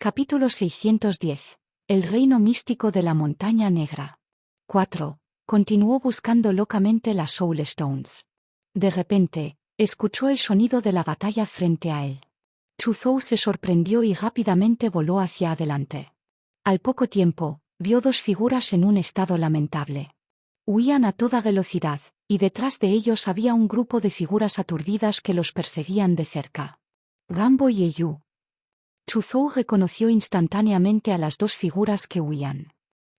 Capítulo 610. El reino místico de la montaña negra. 4. Continuó buscando locamente las Soul Stones. De repente, escuchó el sonido de la batalla frente a él. Chuzhou se sorprendió y rápidamente voló hacia adelante. Al poco tiempo, vio dos figuras en un estado lamentable. Huían a toda velocidad, y detrás de ellos había un grupo de figuras aturdidas que los perseguían de cerca. Rambo y Eyu. Chuzhou reconoció instantáneamente a las dos figuras que huían.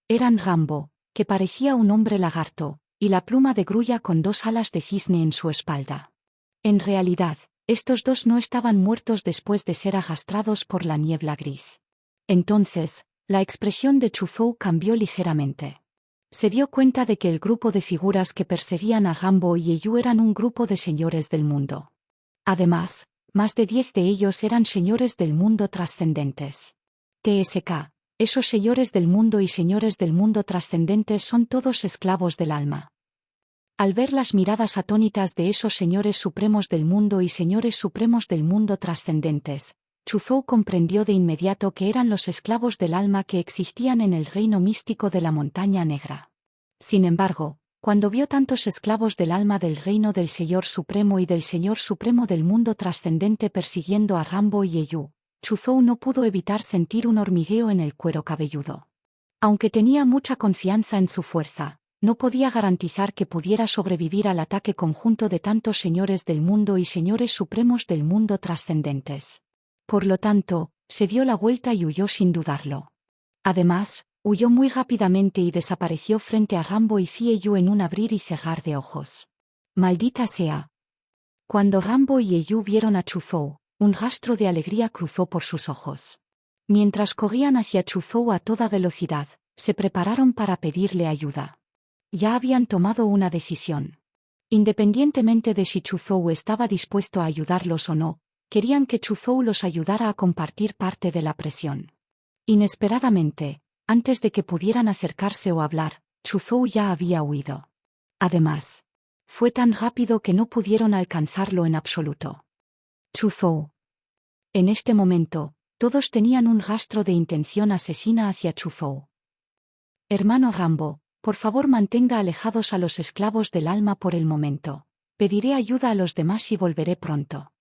Eran Rambo, que parecía un hombre lagarto, y la pluma de grulla con dos alas de cisne en su espalda. En realidad, estos dos no estaban muertos después de ser arrastrados por la niebla gris. Entonces, la expresión de Chuzhou cambió ligeramente. Se dio cuenta de que el grupo de figuras que perseguían a Rambo y Eyu eran un grupo de señores del mundo. Además, más de 10 de ellos eran señores del mundo trascendentes. TSK, esos señores del mundo y señores del mundo trascendentes son todos esclavos del alma. Al ver las miradas atónitas de esos señores supremos del mundo y señores supremos del mundo trascendentes, Chuzhou comprendió de inmediato que eran los esclavos del alma que existían en el reino místico de la montaña negra. Sin embargo, cuando vio tantos esclavos del alma del reino del Señor Supremo y del Señor Supremo del mundo trascendente persiguiendo a Rambo y Eyu, Chuzhou no pudo evitar sentir un hormigueo en el cuero cabelludo. Aunque tenía mucha confianza en su fuerza, no podía garantizar que pudiera sobrevivir al ataque conjunto de tantos señores del mundo y señores supremos del mundo trascendentes. Por lo tanto, se dio la vuelta y huyó sin dudarlo. Además, huyó muy rápidamente y desapareció frente a Rambo y Eyu en un abrir y cerrar de ojos. ¡Maldita sea! Cuando Rambo y Eyu vieron a Chuzhou, un rastro de alegría cruzó por sus ojos. Mientras corrían hacia Chuzhou a toda velocidad, se prepararon para pedirle ayuda. Ya habían tomado una decisión. Independientemente de si Chuzhou estaba dispuesto a ayudarlos o no, querían que Chuzhou los ayudara a compartir parte de la presión. Inesperadamente, antes de que pudieran acercarse o hablar, Chuzhou ya había huido. Además, fue tan rápido que no pudieron alcanzarlo en absoluto. Chuzhou. En este momento, todos tenían un rastro de intención asesina hacia Chuzhou. Hermano Rambo, por favor mantenga alejados a los esclavos del alma por el momento. Pediré ayuda a los demás y volveré pronto.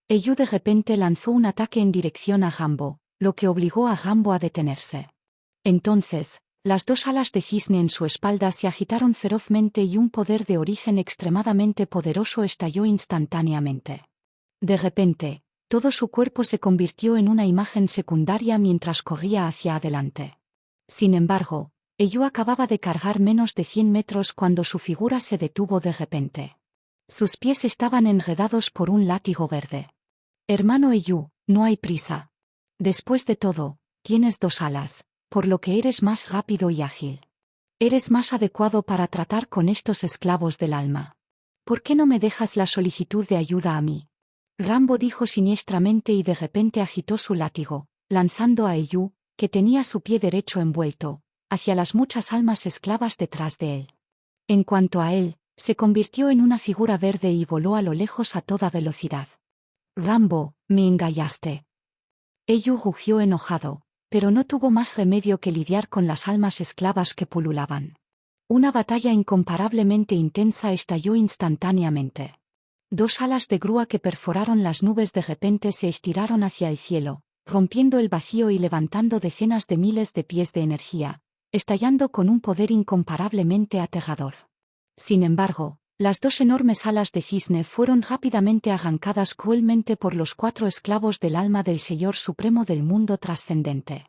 Eyu de repente lanzó un ataque en dirección a Rambo, lo que obligó a Rambo a detenerse. Entonces, las dos alas de cisne en su espalda se agitaron ferozmente y un poder de origen extremadamente poderoso estalló instantáneamente. De repente, todo su cuerpo se convirtió en una imagen secundaria mientras corría hacia adelante. Sin embargo, Eyu acababa de cargar menos de 100 metros cuando su figura se detuvo de repente. Sus pies estaban enredados por un látigo verde. Hermano Eyu, no hay prisa. Después de todo, tienes dos alas, por lo que eres más rápido y ágil. Eres más adecuado para tratar con estos esclavos del alma. ¿Por qué no me dejas la solicitud de ayuda a mí? Rambo dijo siniestramente y de repente agitó su látigo, lanzando a Eyu, que tenía su pie derecho envuelto, hacia las muchas almas esclavas detrás de él. En cuanto a él, se convirtió en una figura verde y voló a lo lejos a toda velocidad. Rambo, me engañaste. Eyu rugió enojado, pero no tuvo más remedio que lidiar con las almas esclavas que pululaban. Una batalla incomparablemente intensa estalló instantáneamente. Dos alas de grúa que perforaron las nubes de repente se estiraron hacia el cielo, rompiendo el vacío y levantando decenas de miles de pies de energía, estallando con un poder incomparablemente aterrador. Sin embargo, las dos enormes alas de cisne fueron rápidamente arrancadas cruelmente por los 4 esclavos del alma del Señor Supremo del mundo trascendente.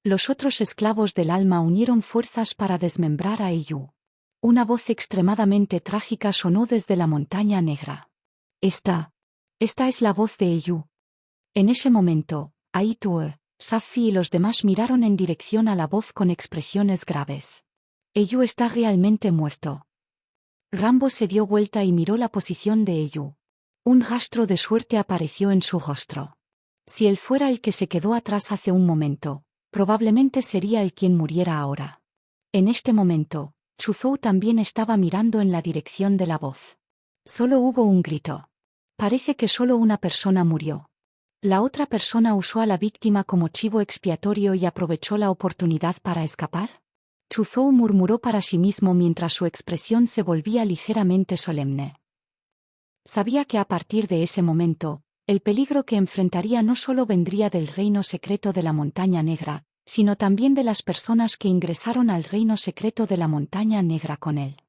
Los otros esclavos del alma unieron fuerzas para desmembrar a Eyu. Una voz extremadamente trágica sonó desde la montaña negra. Esta es la voz de Eyu. En ese momento, Aitue, Safi y los demás miraron en dirección a la voz con expresiones graves. Eyu está realmente muerto. Rambo se dio vuelta y miró la posición de Eyu. Un rastro de suerte apareció en su rostro. Si él fuera el que se quedó atrás hace un momento, probablemente sería el quien muriera ahora. En este momento, Chuzhou también estaba mirando en la dirección de la voz. Solo hubo un grito. Parece que solo una persona murió. ¿La otra persona usó a la víctima como chivo expiatorio y aprovechó la oportunidad para escapar? Chuzhou murmuró para sí mismo mientras su expresión se volvía ligeramente solemne. Sabía que a partir de ese momento, el peligro que enfrentaría no solo vendría del reino secreto de la Montaña Negra, sino también de las personas que ingresaron al reino secreto de la Montaña Negra con él.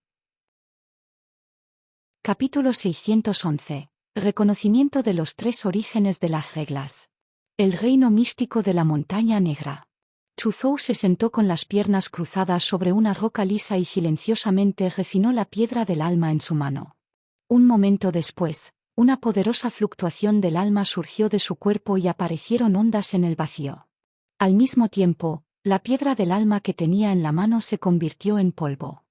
Capítulo 611. Reconocimiento de los tres orígenes de las reglas. El reino místico de la Montaña Negra. Chuzhou se sentó con las piernas cruzadas sobre una roca lisa y silenciosamente refinó la piedra del alma en su mano. Un momento después, una poderosa fluctuación del alma surgió de su cuerpo y aparecieron ondas en el vacío. Al mismo tiempo, la piedra del alma que tenía en la mano se convirtió en polvo.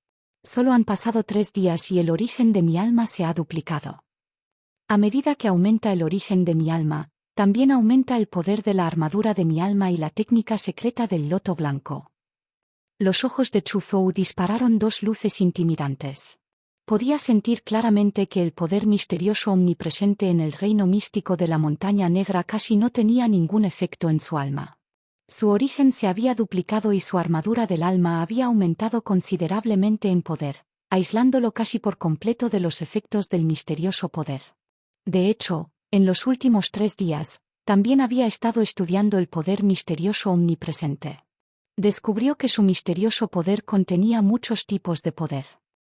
Solo han pasado 3 días y el origen de mi alma se ha duplicado. A medida que aumenta el origen de mi alma, también aumenta el poder de la armadura de mi alma y la técnica secreta del loto blanco. Los ojos de Chuzhou dispararon 2 luces intimidantes. Podía sentir claramente que el poder misterioso omnipresente en el reino místico de la Montaña Negra casi no tenía ningún efecto en su alma. Su origen se había duplicado y su armadura del alma había aumentado considerablemente en poder, aislándolo casi por completo de los efectos del misterioso poder. De hecho, en los últimos 3 días, también había estado estudiando el poder misterioso omnipresente. Descubrió que su misterioso poder contenía muchos tipos de poder.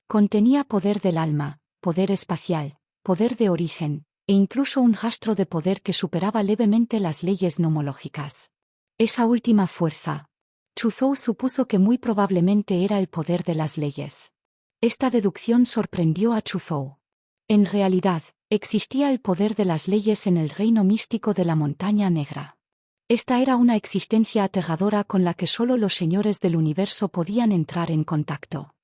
Contenía poder del alma, poder espacial, poder de origen, e incluso un rastro de poder que superaba levemente las leyes nomológicas. Esa última fuerza. Chuzhou supuso que muy probablemente era el poder de las leyes. Esta deducción sorprendió a Chuzhou. En realidad, existía el poder de las leyes en el reino místico de la Montaña Negra. Esta era una existencia aterradora con la que solo los señores del universo podían entrar en contacto.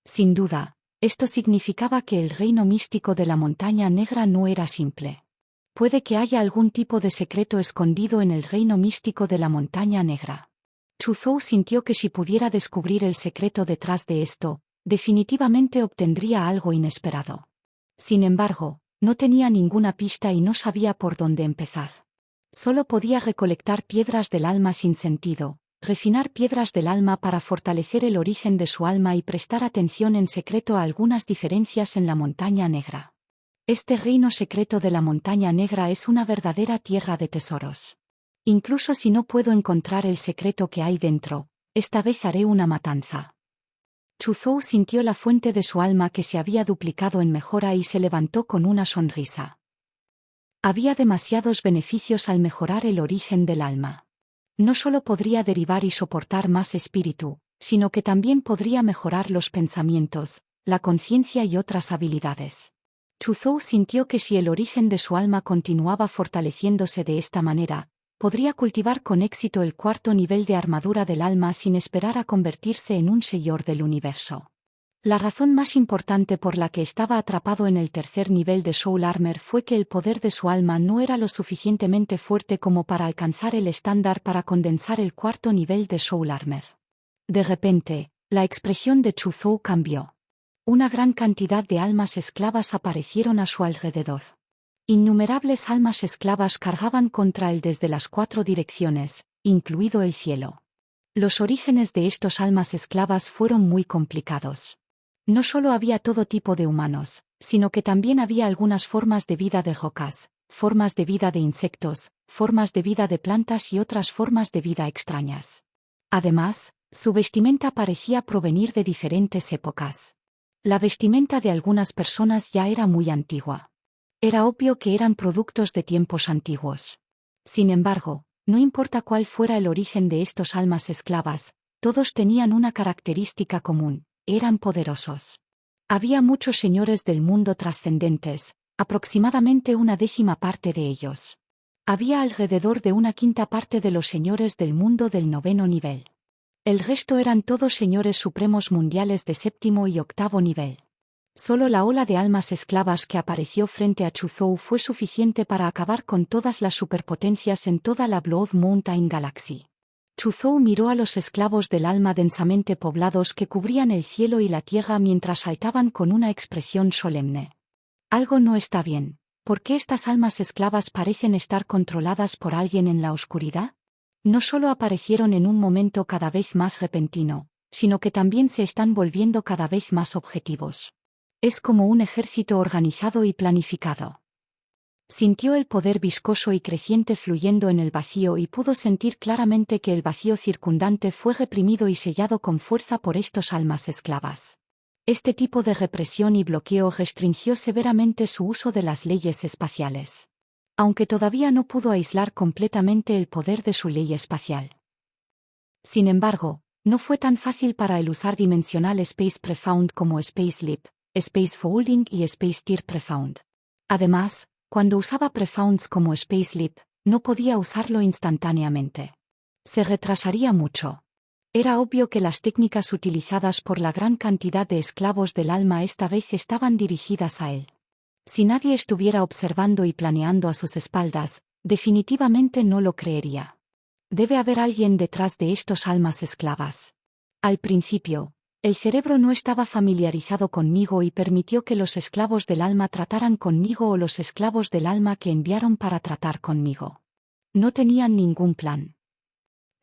Sin duda, esto significaba que el reino místico de la Montaña Negra no era simple. Puede que haya algún tipo de secreto escondido en el reino místico de la Montaña Negra. Chuzhou sintió que si pudiera descubrir el secreto detrás de esto, definitivamente obtendría algo inesperado. Sin embargo, no tenía ninguna pista y no sabía por dónde empezar. Solo podía recolectar piedras del alma sin sentido, refinar piedras del alma para fortalecer el origen de su alma y prestar atención en secreto a algunas diferencias en la Montaña Negra. Este reino secreto de la Montaña Negra es una verdadera tierra de tesoros. Incluso si no puedo encontrar el secreto que hay dentro, esta vez haré una matanza. Chuzhou sintió la fuente de su alma que se había duplicado en mejora y se levantó con una sonrisa. Había demasiados beneficios al mejorar el origen del alma. No solo podría derivar y soportar más espíritu, sino que también podría mejorar los pensamientos, la conciencia y otras habilidades. Chuzhou sintió que si el origen de su alma continuaba fortaleciéndose de esta manera, podría cultivar con éxito el 4.º nivel de armadura del alma sin esperar a convertirse en un señor del universo. La razón más importante por la que estaba atrapado en el 3.er nivel de Soul Armor fue que el poder de su alma no era lo suficientemente fuerte como para alcanzar el estándar para condensar el 4.º nivel de Soul Armor. De repente, la expresión de Chuzhou cambió. Una gran cantidad de almas esclavas aparecieron a su alrededor. Innumerables almas esclavas cargaban contra él desde las 4 direcciones, incluido el cielo. Los orígenes de estos almas esclavas fueron muy complicados. No solo había todo tipo de humanos, sino que también había algunas formas de vida de rocas, formas de vida de insectos, formas de vida de plantas y otras formas de vida extrañas. Además, su vestimenta parecía provenir de diferentes épocas. La vestimenta de algunas personas ya era muy antigua. Era obvio que eran productos de tiempos antiguos. Sin embargo, no importa cuál fuera el origen de estos almas esclavas, todos tenían una característica común: eran poderosos. Había muchos señores del mundo trascendentes, aproximadamente 1/10 parte de ellos. Había alrededor de 1/5 parte de los señores del mundo del 9.º nivel. El resto eran todos señores supremos mundiales de 7.º y 8.º nivel. Solo la ola de almas esclavas que apareció frente a Chuzhou fue suficiente para acabar con todas las superpotencias en toda la Blood Mountain Galaxy. Chuzhou miró a los esclavos del alma densamente poblados que cubrían el cielo y la tierra mientras saltaban con una expresión solemne. Algo no está bien. ¿Por qué estas almas esclavas parecen estar controladas por alguien en la oscuridad? No solo aparecieron en un momento cada vez más repentino, sino que también se están volviendo cada vez más objetivos. Es como un ejército organizado y planificado. Sintió el poder viscoso y creciente fluyendo en el vacío y pudo sentir claramente que el vacío circundante fue reprimido y sellado con fuerza por estos almas esclavas. Este tipo de represión y bloqueo restringió severamente su uso de las leyes espaciales. Aunque todavía no pudo aislar completamente el poder de su ley espacial. Sin embargo, no fue tan fácil para él usar Dimensional Space Profound como Space Leap, Space Folding y Space Tear Profound. Además, cuando usaba Profounds como Space Leap, no podía usarlo instantáneamente. Se retrasaría mucho. Era obvio que las técnicas utilizadas por la gran cantidad de esclavos del alma esta vez estaban dirigidas a él. Si nadie estuviera observando y planeando a sus espaldas, definitivamente no lo creería. Debe haber alguien detrás de estos almas esclavas. Al principio, el cerebro no estaba familiarizado conmigo y permitió que los esclavos del alma trataran conmigo o los esclavos del alma que enviaron para tratar conmigo. No tenían ningún plan.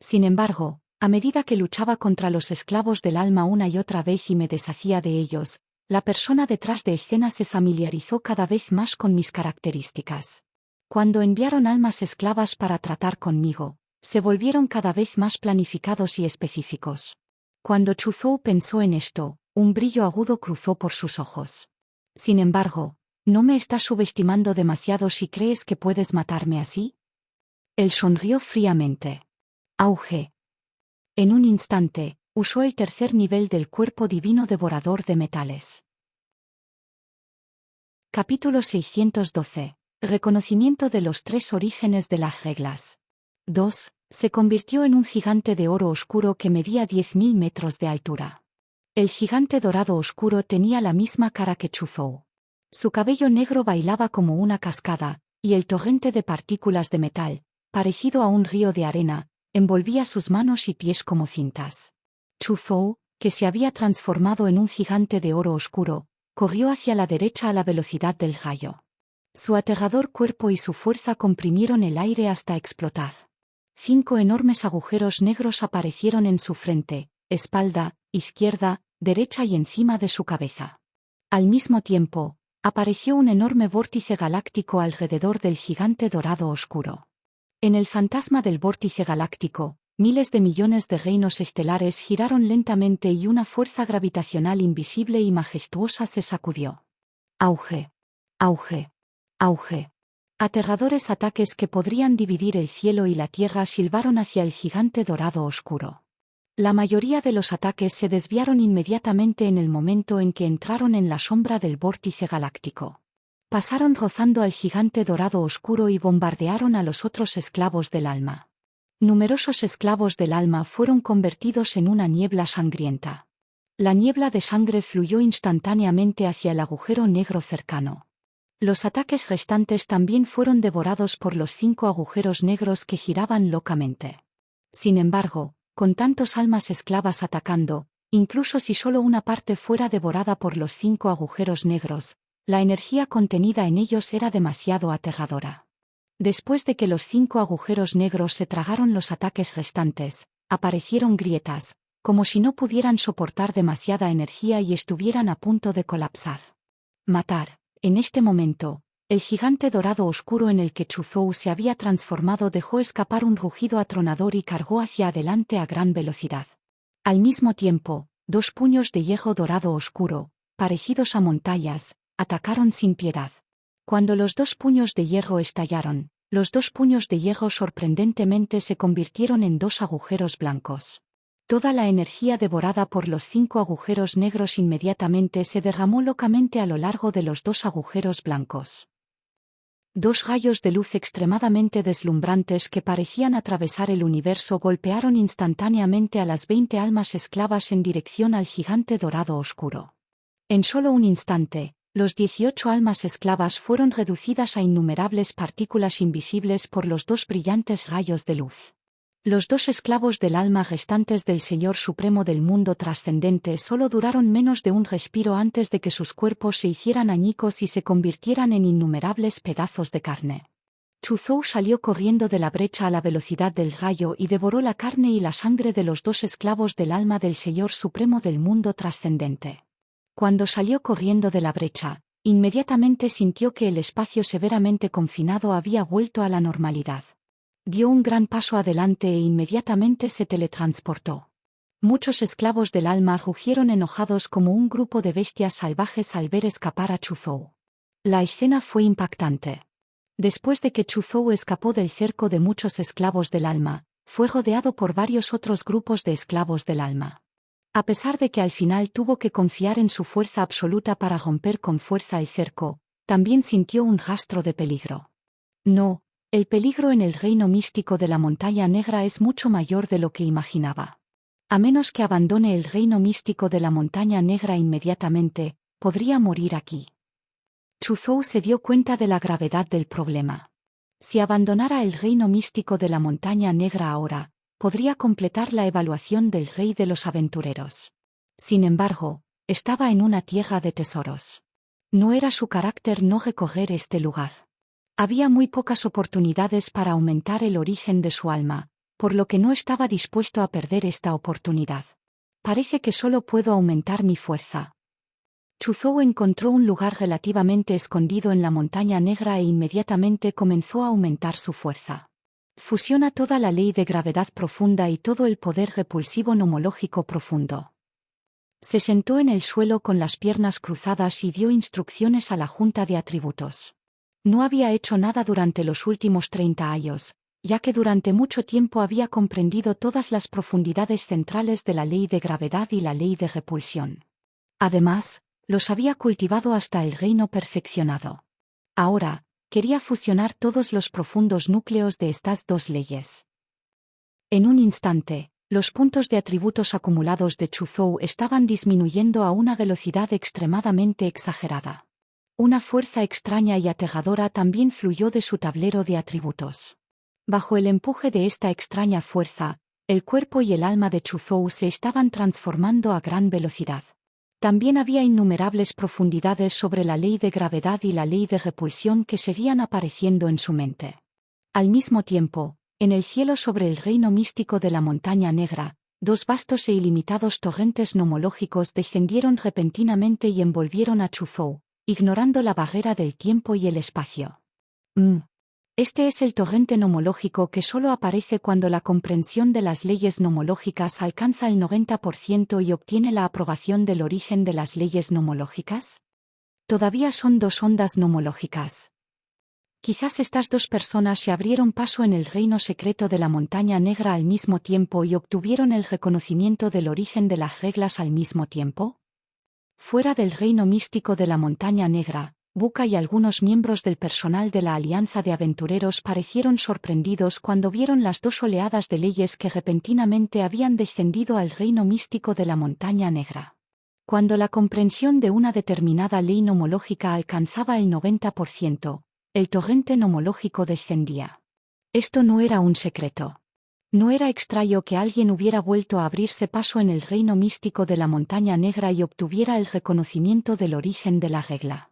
Sin embargo, a medida que luchaba contra los esclavos del alma una y otra vez y me deshacía de ellos, la persona detrás de escena se familiarizó cada vez más con mis características. Cuando enviaron almas esclavas para tratar conmigo, se volvieron cada vez más planificados y específicos. Cuando Chuzhou pensó en esto, un brillo agudo cruzó por sus ojos. Sin embargo, ¿no me estás subestimando demasiado si crees que puedes matarme así? Él sonrió fríamente. Auge. En un instante, usó el tercer nivel del cuerpo divino devorador de metales. Capítulo 612. Reconocimiento de los tres orígenes de las reglas. 2. Se convirtió en un gigante de oro oscuro que medía 10.000 metros de altura. El gigante dorado oscuro tenía la misma cara que Chuzhou. Su cabello negro bailaba como una cascada, y el torrente de partículas de metal, parecido a un río de arena, envolvía sus manos y pies como cintas. Chuzhou, que se había transformado en un gigante de oro oscuro, corrió hacia la derecha a la velocidad del rayo. Su aterrador cuerpo y su fuerza comprimieron el aire hasta explotar. 5 enormes agujeros negros aparecieron en su frente, espalda, izquierda, derecha y encima de su cabeza. Al mismo tiempo, apareció un enorme vórtice galáctico alrededor del gigante dorado oscuro. En el fantasma del vórtice galáctico, miles de millones de reinos estelares giraron lentamente y una fuerza gravitacional invisible y majestuosa se sacudió. Auge. Auge. Auge. Aterradores ataques que podrían dividir el cielo y la tierra silbaron hacia el gigante dorado oscuro. La mayoría de los ataques se desviaron inmediatamente en el momento en que entraron en la sombra del vórtice galáctico. Pasaron rozando al gigante dorado oscuro y bombardearon a los otros esclavos del alma. Numerosos esclavos del alma fueron convertidos en una niebla sangrienta. La niebla de sangre fluyó instantáneamente hacia el agujero negro cercano. Los ataques restantes también fueron devorados por los 5 agujeros negros que giraban locamente. Sin embargo, con tantos almas esclavas atacando, incluso si solo una parte fuera devorada por los 5 agujeros negros, la energía contenida en ellos era demasiado aterradora. Después de que los 5 agujeros negros se tragaron los ataques restantes, aparecieron grietas, como si no pudieran soportar demasiada energía y estuvieran a punto de colapsar. Matar. En este momento, el gigante dorado oscuro en el que Chuzhou se había transformado dejó escapar un rugido atronador y cargó hacia adelante a gran velocidad. Al mismo tiempo, 2 puños de hierro dorado oscuro, parecidos a montañas, atacaron sin piedad. Cuando los 2 puños de hierro estallaron, los 2 puños de hierro sorprendentemente se convirtieron en 2 agujeros blancos. Toda la energía devorada por los 5 agujeros negros inmediatamente se derramó locamente a lo largo de los 2 agujeros blancos. 2 rayos de luz extremadamente deslumbrantes que parecían atravesar el universo golpearon instantáneamente a las 20 almas esclavas en dirección al gigante dorado oscuro. En solo un instante, los 18 almas esclavas fueron reducidas a innumerables partículas invisibles por los 2 brillantes rayos de luz. Los dos esclavos del alma restantes del Señor Supremo del mundo trascendente solo duraron menos de un respiro antes de que sus cuerpos se hicieran añicos y se convirtieran en innumerables pedazos de carne. Chuzhou salió corriendo de la brecha a la velocidad del rayo y devoró la carne y la sangre de los dos esclavos del alma del Señor Supremo del mundo trascendente. Cuando salió corriendo de la brecha, inmediatamente sintió que el espacio severamente confinado había vuelto a la normalidad. Dio un gran paso adelante e inmediatamente se teletransportó. Muchos esclavos del alma rugieron enojados como un grupo de bestias salvajes al ver escapar a Chuzhou. La escena fue impactante. Después de que Chuzhou escapó del cerco de muchos esclavos del alma, fue rodeado por varios otros grupos de esclavos del alma. A pesar de que al final tuvo que confiar en su fuerza absoluta para romper con fuerza el cerco, también sintió un rastro de peligro. No. El peligro en el reino místico de la montaña negra es mucho mayor de lo que imaginaba. A menos que abandone el reino místico de la montaña negra inmediatamente, podría morir aquí. Chuzhou se dio cuenta de la gravedad del problema. Si abandonara el reino místico de la montaña negra ahora, podría completar la evaluación del rey de los aventureros. Sin embargo, estaba en una tierra de tesoros. No era su carácter no recorrer este lugar. Había muy pocas oportunidades para aumentar el origen de su alma, por lo que no estaba dispuesto a perder esta oportunidad. Parece que solo puedo aumentar mi fuerza. Chuzhou encontró un lugar relativamente escondido en la montaña negra e inmediatamente comenzó a aumentar su fuerza. Fusiona toda la ley de gravedad profunda y todo el poder repulsivo nomológico profundo. Se sentó en el suelo con las piernas cruzadas y dio instrucciones a la junta de atributos. No había hecho nada durante los últimos 30 años, ya que durante mucho tiempo había comprendido todas las profundidades centrales de la ley de gravedad y la ley de repulsión. Además, los había cultivado hasta el reino perfeccionado. Ahora, quería fusionar todos los profundos núcleos de estas dos leyes. En un instante, los puntos de atributos acumulados de Chuzhou estaban disminuyendo a una velocidad extremadamente exagerada. Una fuerza extraña y aterradora también fluyó de su tablero de atributos. Bajo el empuje de esta extraña fuerza, el cuerpo y el alma de Chuzhou se estaban transformando a gran velocidad. También había innumerables profundidades sobre la ley de gravedad y la ley de repulsión que seguían apareciendo en su mente. Al mismo tiempo, en el cielo sobre el reino místico de la montaña negra, dos vastos e ilimitados torrentes nomológicos descendieron repentinamente y envolvieron a Chuzhou, ignorando la barrera del tiempo y el espacio. Este es el torrente nomológico que solo aparece cuando la comprensión de las leyes nomológicas alcanza el 90% y obtiene la aprobación del origen de las leyes nomológicas. Todavía son dos ondas nomológicas. Quizás estas dos personas se abrieron paso en el reino secreto de la montaña negra al mismo tiempo y obtuvieron el reconocimiento del origen de las reglas al mismo tiempo. Fuera del reino místico de la montaña negra, Buka y algunos miembros del personal de la Alianza de Aventureros parecieron sorprendidos cuando vieron las dos oleadas de leyes que repentinamente habían descendido al reino místico de la montaña negra. Cuando la comprensión de una determinada ley nomológica alcanzaba el 90%, el torrente nomológico descendía. Esto no era un secreto. No era extraño que alguien hubiera vuelto a abrirse paso en el reino místico de la montaña negra y obtuviera el reconocimiento del origen de la regla.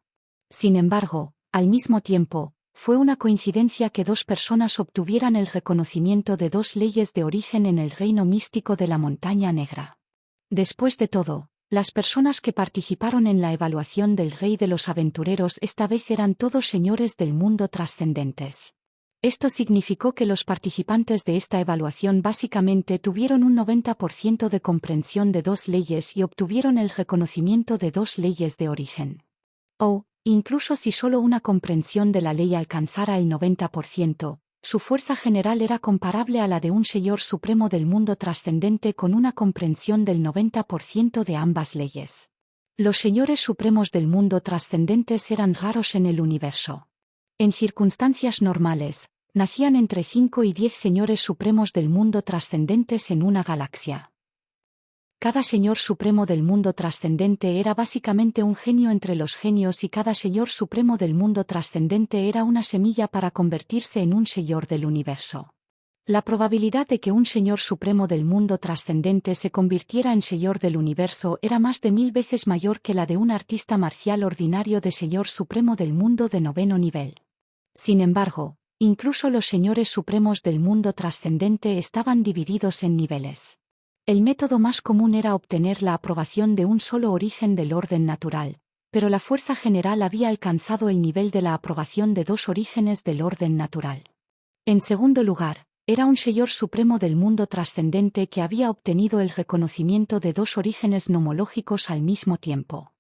Sin embargo, al mismo tiempo, fue una coincidencia que dos personas obtuvieran el reconocimiento de dos leyes de origen en el reino místico de la montaña negra. Después de todo, las personas que participaron en la evaluación del rey de los aventureros esta vez eran todos señores del mundo trascendentes. Esto significó que los participantes de esta evaluación básicamente tuvieron un 90% de comprensión de dos leyes y obtuvieron el reconocimiento de dos leyes de origen. Incluso si solo una comprensión de la ley alcanzara el 90%, su fuerza general era comparable a la de un Señor Supremo del mundo trascendente con una comprensión del 90% de ambas leyes. Los Señores Supremos del mundo trascendentes eran raros en el universo. En circunstancias normales, nacían entre 5 y 10 Señores Supremos del mundo trascendentes en una galaxia. Cada Señor Supremo del mundo trascendente era básicamente un genio entre los genios y cada Señor Supremo del mundo trascendente era una semilla para convertirse en un Señor del universo. La probabilidad de que un Señor Supremo del mundo trascendente se convirtiera en Señor del universo era más de 1000 veces mayor que la de un artista marcial ordinario de Señor Supremo del mundo de 9º nivel. Sin embargo, incluso los Señores Supremos del mundo trascendente estaban divididos en niveles. El método más común era obtener la aprobación de un solo origen del orden natural, pero la fuerza general había alcanzado el nivel de la aprobación de 2 orígenes del orden natural. En segundo lugar, era un Señor Supremo del mundo trascendente que había obtenido el reconocimiento de 2 orígenes nomológicos al mismo tiempo.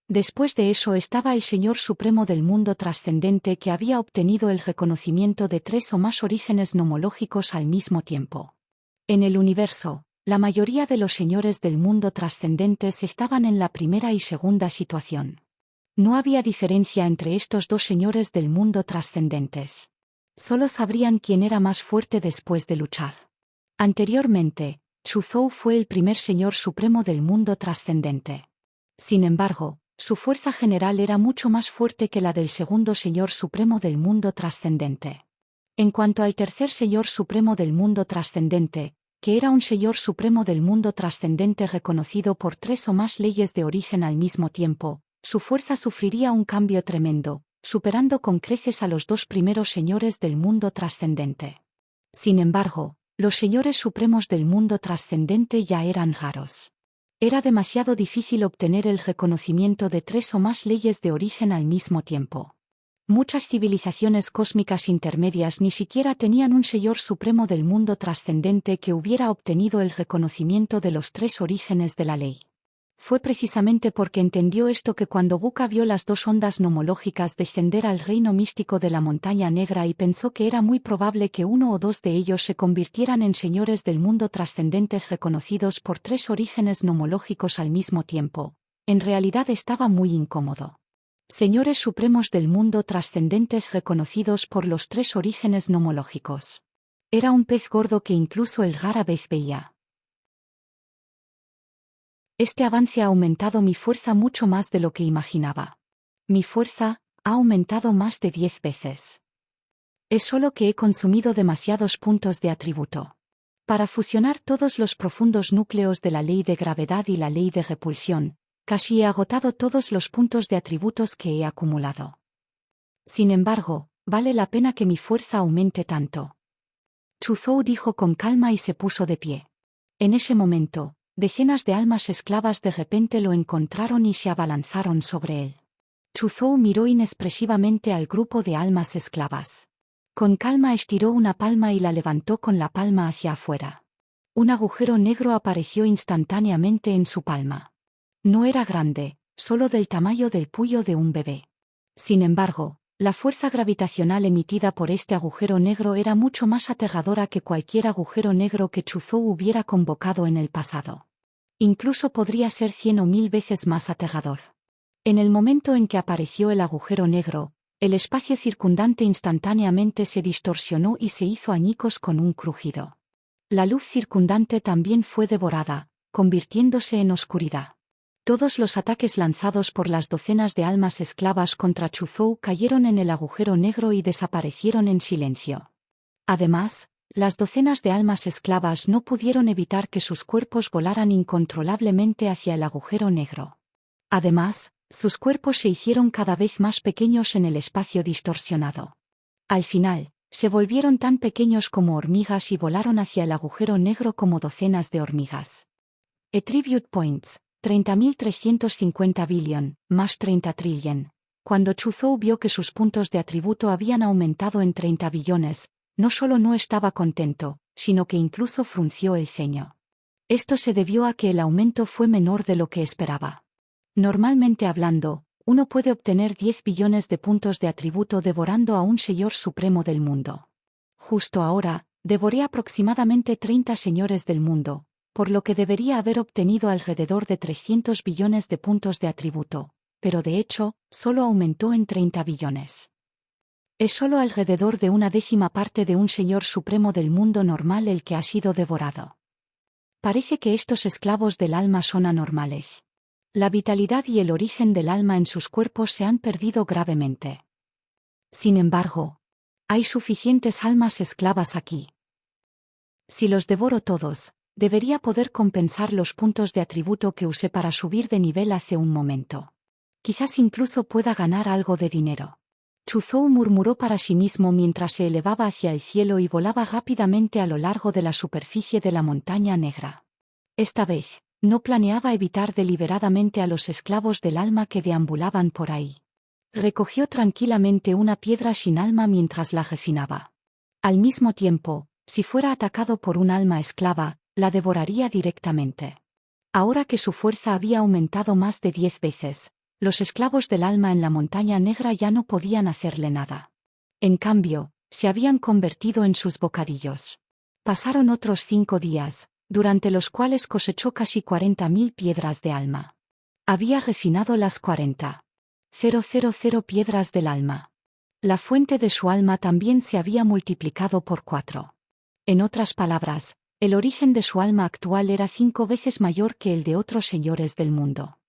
Después de eso estaba el Señor Supremo del mundo trascendente que había obtenido el reconocimiento de 3 o más orígenes nomológicos al mismo tiempo. En el universo, la mayoría de los señores del mundo trascendentes estaban en la primera y segunda situación. No había diferencia entre estos 2 señores del mundo trascendentes. Solo sabrían quién era más fuerte después de luchar. Anteriormente, Chuzhou fue el primer Señor Supremo del mundo trascendente. Sin embargo, su fuerza general era mucho más fuerte que la del segundo Señor Supremo del mundo trascendente. En cuanto al tercer Señor Supremo del mundo trascendente, que era un Señor Supremo del mundo trascendente reconocido por 3 o más leyes de origen al mismo tiempo, su fuerza sufriría un cambio tremendo, superando con creces a los 2 primeros señores del mundo trascendente. Sin embargo, los señores supremos del mundo trascendente ya eran raros. Era demasiado difícil obtener el reconocimiento de 3 o más leyes de origen al mismo tiempo. Muchas civilizaciones cósmicas intermedias ni siquiera tenían un Señor Supremo del mundo trascendente que hubiera obtenido el reconocimiento de los 3 orígenes de la ley. Fue precisamente porque entendió esto que cuando Buka vio las 2 ondas nomológicas descender al reino místico de la Montaña Negra y pensó que era muy probable que 1 o 2 de ellos se convirtieran en señores del mundo trascendentes reconocidos por 3 orígenes nomológicos al mismo tiempo, en realidad estaba muy incómodo. Señores supremos del mundo trascendentes reconocidos por los 3 orígenes nomológicos. Era un pez gordo que incluso el rara vez veía. Este avance ha aumentado mi fuerza mucho más de lo que imaginaba. Mi fuerza ha aumentado más de 10 veces. Es solo que he consumido demasiados puntos de atributo. Para fusionar todos los profundos núcleos de la ley de gravedad y la ley de repulsión, casi he agotado todos los puntos de atributos que he acumulado. Sin embargo, vale la pena que mi fuerza aumente tanto. Chuzhou dijo con calma y se puso de pie. En ese momento, decenas de almas esclavas de repente lo encontraron y se abalanzaron sobre él. Chuzhou miró inexpresivamente al grupo de almas esclavas. Con calma estiró una palma y la levantó con la palma hacia afuera. Un agujero negro apareció instantáneamente en su palma. No era grande, solo del tamaño del puño de un bebé. Sin embargo, la fuerza gravitacional emitida por este agujero negro era mucho más aterradora que cualquier agujero negro que Chuzhou hubiera convocado en el pasado. Incluso podría ser 100 o 1000 veces más aterrador. En el momento en que apareció el agujero negro, el espacio circundante instantáneamente se distorsionó y se hizo añicos con un crujido. La luz circundante también fue devorada, convirtiéndose en oscuridad. Todos los ataques lanzados por las docenas de almas esclavas contra Chuzhou cayeron en el agujero negro y desaparecieron en silencio. Además, las docenas de almas esclavas no pudieron evitar que sus cuerpos volaran incontrolablemente hacia el agujero negro. Además, sus cuerpos se hicieron cada vez más pequeños en el espacio distorsionado. Al final, se volvieron tan pequeños como hormigas y volaron hacia el agujero negro como docenas de hormigas. Attribute Points. 30.350 billion, más 30 trillion. Cuando Chuzhou vio que sus puntos de atributo habían aumentado en 30 billones, no solo no estaba contento, sino que incluso frunció el ceño. Esto se debió a que el aumento fue menor de lo que esperaba. Normalmente hablando, uno puede obtener 10 billones de puntos de atributo devorando a un Señor Supremo del mundo. Justo ahora, devoré aproximadamente 30 señores del mundo, por lo que debería haber obtenido alrededor de 300 billones de puntos de atributo, pero de hecho, solo aumentó en 30 billones. Es solo alrededor de una décima parte de un Señor Supremo del mundo normal el que ha sido devorado. Parece que estos esclavos del alma son anormales. La vitalidad y el origen del alma en sus cuerpos se han perdido gravemente. Sin embargo, hay suficientes almas esclavas aquí. Si los devoro todos, debería poder compensar los puntos de atributo que usé para subir de nivel hace un momento. Quizás incluso pueda ganar algo de dinero. Chuzhou murmuró para sí mismo mientras se elevaba hacia el cielo y volaba rápidamente a lo largo de la superficie de la montaña negra. Esta vez, no planeaba evitar deliberadamente a los esclavos del alma que deambulaban por ahí. Recogió tranquilamente una piedra sin alma mientras la refinaba. Al mismo tiempo, si fuera atacado por un alma esclava, la devoraría directamente. Ahora que su fuerza había aumentado más de 10 veces, los esclavos del alma en la montaña negra ya no podían hacerle nada. En cambio, se habían convertido en sus bocadillos. Pasaron otros 5 días, durante los cuales cosechó casi 40.000 piedras de alma. Había refinado las 40.000 piedras del alma. La fuente de su alma también se había multiplicado por 4. En otras palabras, el origen de su alma actual era 5 veces mayor que el de otros señores del mundo.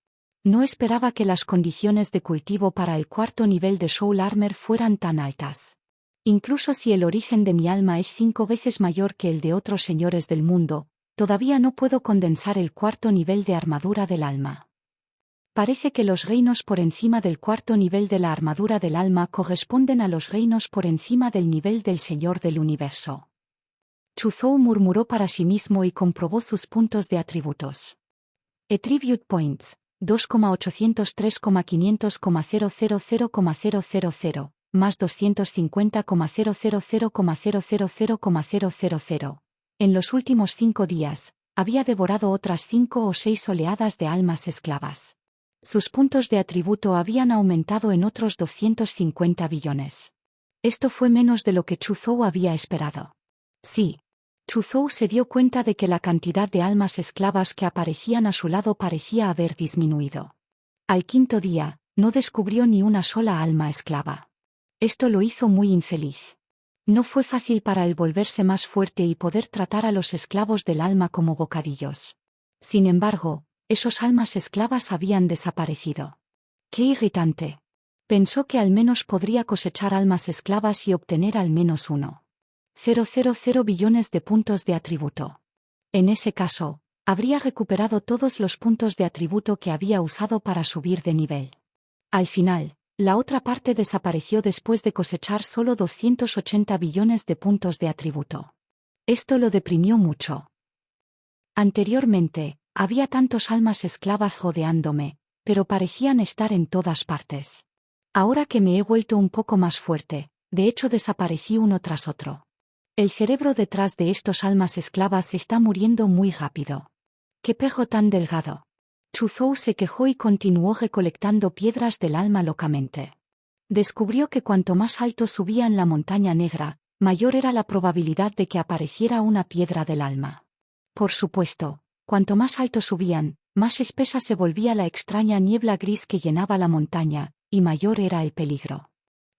No esperaba que las condiciones de cultivo para el 4.º nivel de Soul Armor fueran tan altas. Incluso si el origen de mi alma es 5 veces mayor que el de otros señores del mundo, todavía no puedo condensar el 4.º nivel de armadura del alma. Parece que los reinos por encima del 4.º nivel de la armadura del alma corresponden a los reinos por encima del nivel del Señor del Universo. Chuzhou murmuró para sí mismo y comprobó sus puntos de atributos. Attribute Points, 2,803,500,000,000, más 250,000,000,000. En los últimos 5 días, había devorado otras 5 o 6 oleadas de almas esclavas. Sus puntos de atributo habían aumentado en otros 250 billones. Esto fue menos de lo que Chuzhou había esperado. Sí. Chuzhou se dio cuenta de que la cantidad de almas esclavas que aparecían a su lado parecía haber disminuido. Al 5.º día, no descubrió ni una sola alma esclava. Esto lo hizo muy infeliz. No fue fácil para él volverse más fuerte y poder tratar a los esclavos del alma como bocadillos. Sin embargo, esos almas esclavas habían desaparecido. ¡Qué irritante! Pensó que al menos podría cosechar almas esclavas y obtener al menos 1,000 billones de puntos de atributo. En ese caso, habría recuperado todos los puntos de atributo que había usado para subir de nivel. Al final, la otra parte desapareció después de cosechar solo 280 billones de puntos de atributo. Esto lo deprimió mucho. Anteriormente, había tantos almas esclavas rodeándome, pero parecían estar en todas partes. Ahora que me he vuelto un poco más fuerte, de hecho desaparecí uno tras otro. El cerebro detrás de estos almas esclavas está muriendo muy rápido. ¡Qué perro tan delgado! Chuzhou se quejó y continuó recolectando piedras del alma locamente. Descubrió que cuanto más alto subía en la montaña negra, mayor era la probabilidad de que apareciera una piedra del alma. Por supuesto, cuanto más alto subían, más espesa se volvía la extraña niebla gris que llenaba la montaña, y mayor era el peligro.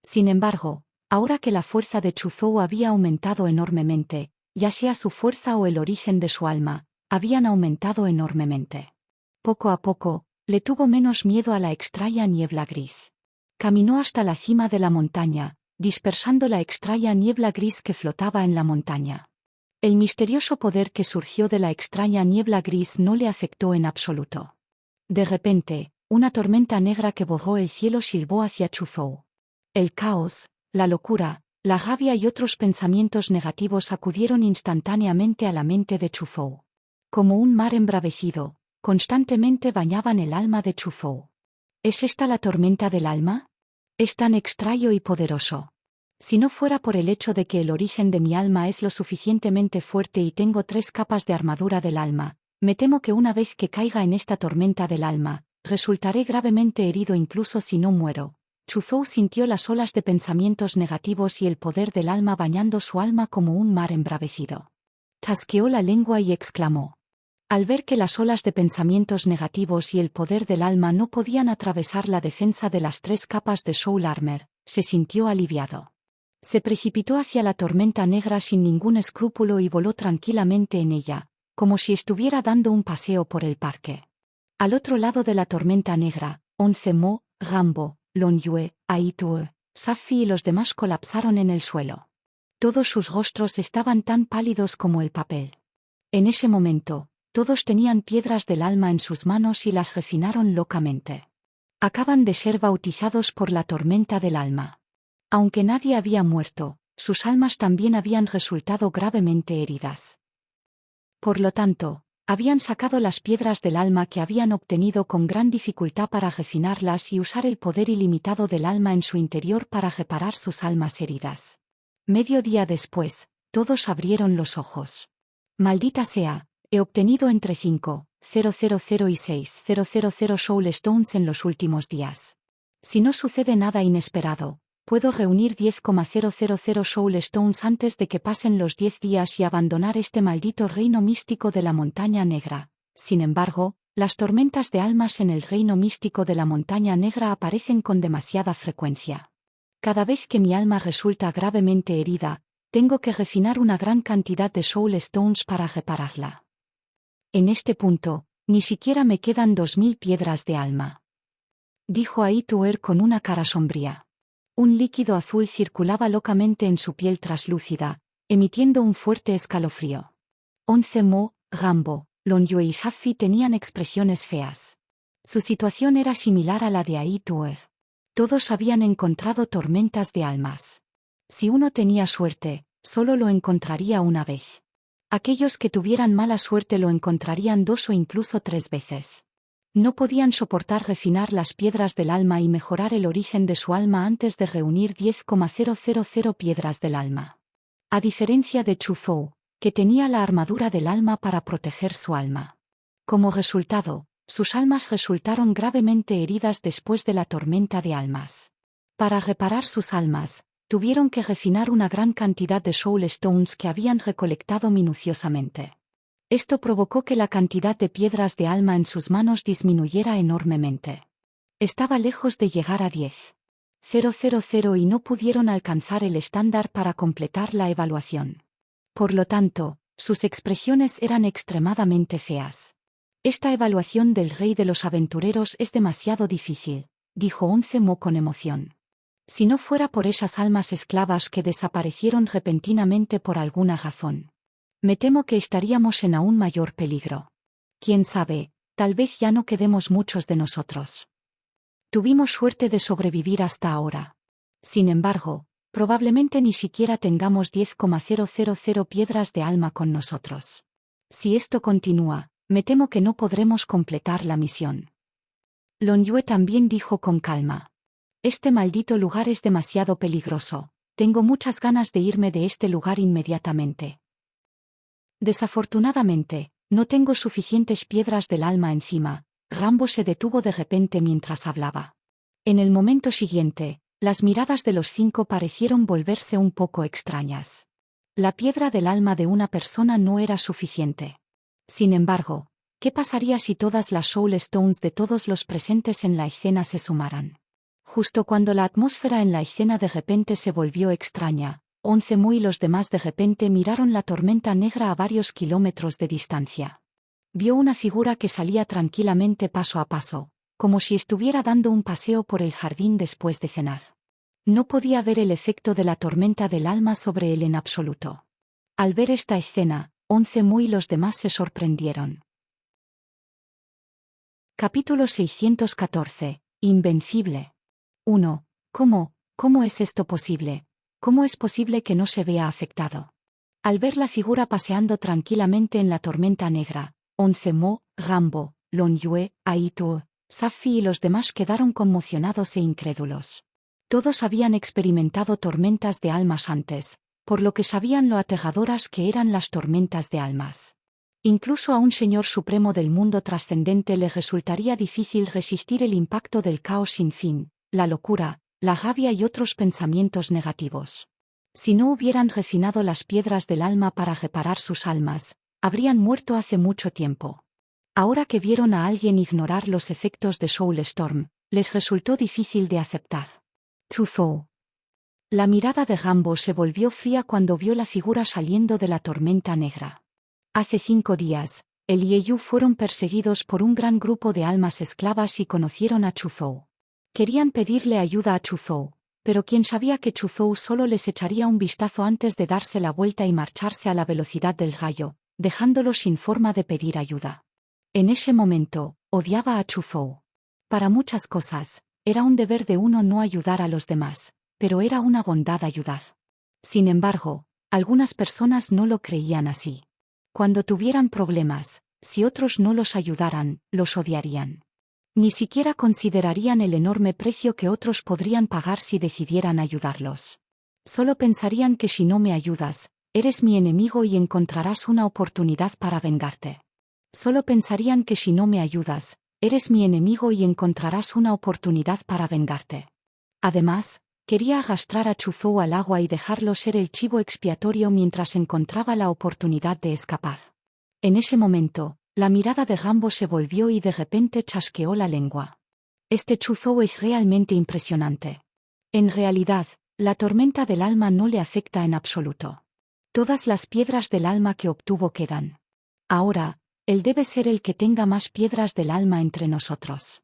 Sin embargo, ahora que la fuerza de Chuzhou había aumentado enormemente, ya sea su fuerza o el origen de su alma, habían aumentado enormemente. Poco a poco, le tuvo menos miedo a la extraña niebla gris. Caminó hasta la cima de la montaña, dispersando la extraña niebla gris que flotaba en la montaña. El misterioso poder que surgió de la extraña niebla gris no le afectó en absoluto. De repente, una tormenta negra que borró el cielo silbó hacia Chuzhou. El caos, la locura, la rabia y otros pensamientos negativos acudieron instantáneamente a la mente de Chuzhou. Como un mar embravecido, constantemente bañaban el alma de Chuzhou. ¿Es esta la tormenta del alma? Es tan extraño y poderoso. Si no fuera por el hecho de que el origen de mi alma es lo suficientemente fuerte y tengo 3 capas de armadura del alma, me temo que una vez que caiga en esta tormenta del alma, resultaré gravemente herido incluso si no muero. Chuzhou sintió las olas de pensamientos negativos y el poder del alma bañando su alma como un mar embravecido. Chasqueó la lengua y exclamó. Al ver que las olas de pensamientos negativos y el poder del alma no podían atravesar la defensa de las 3 capas de Soul Armor, se sintió aliviado. Se precipitó hacia la tormenta negra sin ningún escrúpulo y voló tranquilamente en ella, como si estuviera dando un paseo por el parque. Al otro lado de la tormenta negra, Once-Mo, Rambo, Longyue, Aitue, Safi y los demás colapsaron en el suelo. Todos sus rostros estaban tan pálidos como el papel. En ese momento, todos tenían piedras del alma en sus manos y las refinaron locamente. Acaban de ser bautizados por la tormenta del alma. Aunque nadie había muerto, sus almas también habían resultado gravemente heridas. Por lo tanto, habían sacado las piedras del alma que habían obtenido con gran dificultad para refinarlas y usar el poder ilimitado del alma en su interior para reparar sus almas heridas. Medio día después, todos abrieron los ojos. Maldita sea, he obtenido entre 5,000 y 6,000 Soul Stones en los últimos días. Si no sucede nada inesperado, puedo reunir 10,000 Soul Stones antes de que pasen los 10 días y abandonar este maldito reino místico de la montaña negra. Sin embargo, las tormentas de almas en el reino místico de la montaña negra aparecen con demasiada frecuencia. Cada vez que mi alma resulta gravemente herida, tengo que refinar una gran cantidad de Soul Stones para repararla. En este punto, ni siquiera me quedan 2000 piedras de alma. Dijo Aituer con una cara sombría. Un líquido azul circulaba locamente en su piel traslúcida, emitiendo un fuerte escalofrío. 11 Mo, Rambo, Longyue y Shafi tenían expresiones feas. Su situación era similar a la de Aituer. Todos habían encontrado tormentas de almas. Si uno tenía suerte, solo lo encontraría una vez. Aquellos que tuvieran mala suerte lo encontrarían 2 o incluso 3 veces. No podían soportar refinar las piedras del alma y mejorar el origen de su alma antes de reunir 10,000 piedras del alma. A diferencia de Chu Zhou, que tenía la armadura del alma para proteger su alma. Como resultado, sus almas resultaron gravemente heridas después de la tormenta de almas. Para reparar sus almas, tuvieron que refinar una gran cantidad de Soul Stones que habían recolectado minuciosamente. Esto provocó que la cantidad de piedras de alma en sus manos disminuyera enormemente. Estaba lejos de llegar a 10,000 y no pudieron alcanzar el estándar para completar la evaluación. Por lo tanto, sus expresiones eran extremadamente feas. Esta evaluación del rey de los aventureros es demasiado difícil, dijo 11 Mo con emoción. Si no fuera por esas almas esclavas que desaparecieron repentinamente por alguna razón, me temo que estaríamos en aún mayor peligro. Quién sabe, tal vez ya no quedemos muchos de nosotros. Tuvimos suerte de sobrevivir hasta ahora. Sin embargo, probablemente ni siquiera tengamos 10,000 piedras de alma con nosotros. Si esto continúa, me temo que no podremos completar la misión. Longyue también dijo con calma. Este maldito lugar es demasiado peligroso. Tengo muchas ganas de irme de este lugar inmediatamente. Desafortunadamente, no tengo suficientes piedras del alma encima. Rambo se detuvo de repente mientras hablaba. En el momento siguiente, las miradas de los 5 parecieron volverse un poco extrañas. La piedra del alma de una persona no era suficiente. Sin embargo, ¿qué pasaría si todas las Soul Stones de todos los presentes en la escena se sumaran? Justo cuando la atmósfera en la escena de repente se volvió extraña, 11 Mu y los demás de repente miraron la tormenta negra a varios kilómetros de distancia. Vio una figura que salía tranquilamente paso a paso, como si estuviera dando un paseo por el jardín después de cenar. No podía ver el efecto de la tormenta del alma sobre él en absoluto. Al ver esta escena, 11 Mu y los demás se sorprendieron. Capítulo 614. Invencible. 1. ¿Cómo es esto posible? ¿Cómo es posible que no se vea afectado? Al ver la figura paseando tranquilamente en la tormenta negra, 11 Mo, Rambo, Longyue, Aitu, Shafi y los demás quedaron conmocionados e incrédulos. Todos habían experimentado tormentas de almas antes, por lo que sabían lo aterradoras que eran las tormentas de almas. Incluso a un Señor Supremo del mundo trascendente le resultaría difícil resistir el impacto del caos sin fin, la locura, la rabia y otros pensamientos negativos. Si no hubieran refinado las piedras del alma para reparar sus almas, habrían muerto hace mucho tiempo. Ahora que vieron a alguien ignorar los efectos de Soulstorm, les resultó difícil de aceptar. Chu Zhou. La mirada de Rambo se volvió fría cuando vio la figura saliendo de la tormenta negra. Hace 5 días, él y Yu fueron perseguidos por un gran grupo de almas esclavas y conocieron a Chu Zhou. Querían pedirle ayuda a Chu Zhou, pero quien sabía que Chuzhou solo les echaría un vistazo antes de darse la vuelta y marcharse a la velocidad del rayo, dejándolo sin forma de pedir ayuda. En ese momento, odiaba a Chuzhou. Para muchas cosas, era un deber de uno no ayudar a los demás, pero era una bondad ayudar. Sin embargo, algunas personas no lo creían así. Cuando tuvieran problemas, si otros no los ayudaran, los odiarían. Ni siquiera considerarían el enorme precio que otros podrían pagar si decidieran ayudarlos. Solo pensarían que si no me ayudas, eres mi enemigo y encontrarás una oportunidad para vengarte. Solo pensarían que si no me ayudas, eres mi enemigo y encontrarás una oportunidad para vengarte. Además, quería arrastrar a Chuzhou al agua y dejarlo ser el chivo expiatorio mientras encontraba la oportunidad de escapar. En ese momento, la mirada de Rambo se volvió y de repente chasqueó la lengua. Este Chuzhou es realmente impresionante. En realidad, la tormenta del alma no le afecta en absoluto. Todas las piedras del alma que obtuvo quedan. Ahora, él debe ser el que tenga más piedras del alma entre nosotros.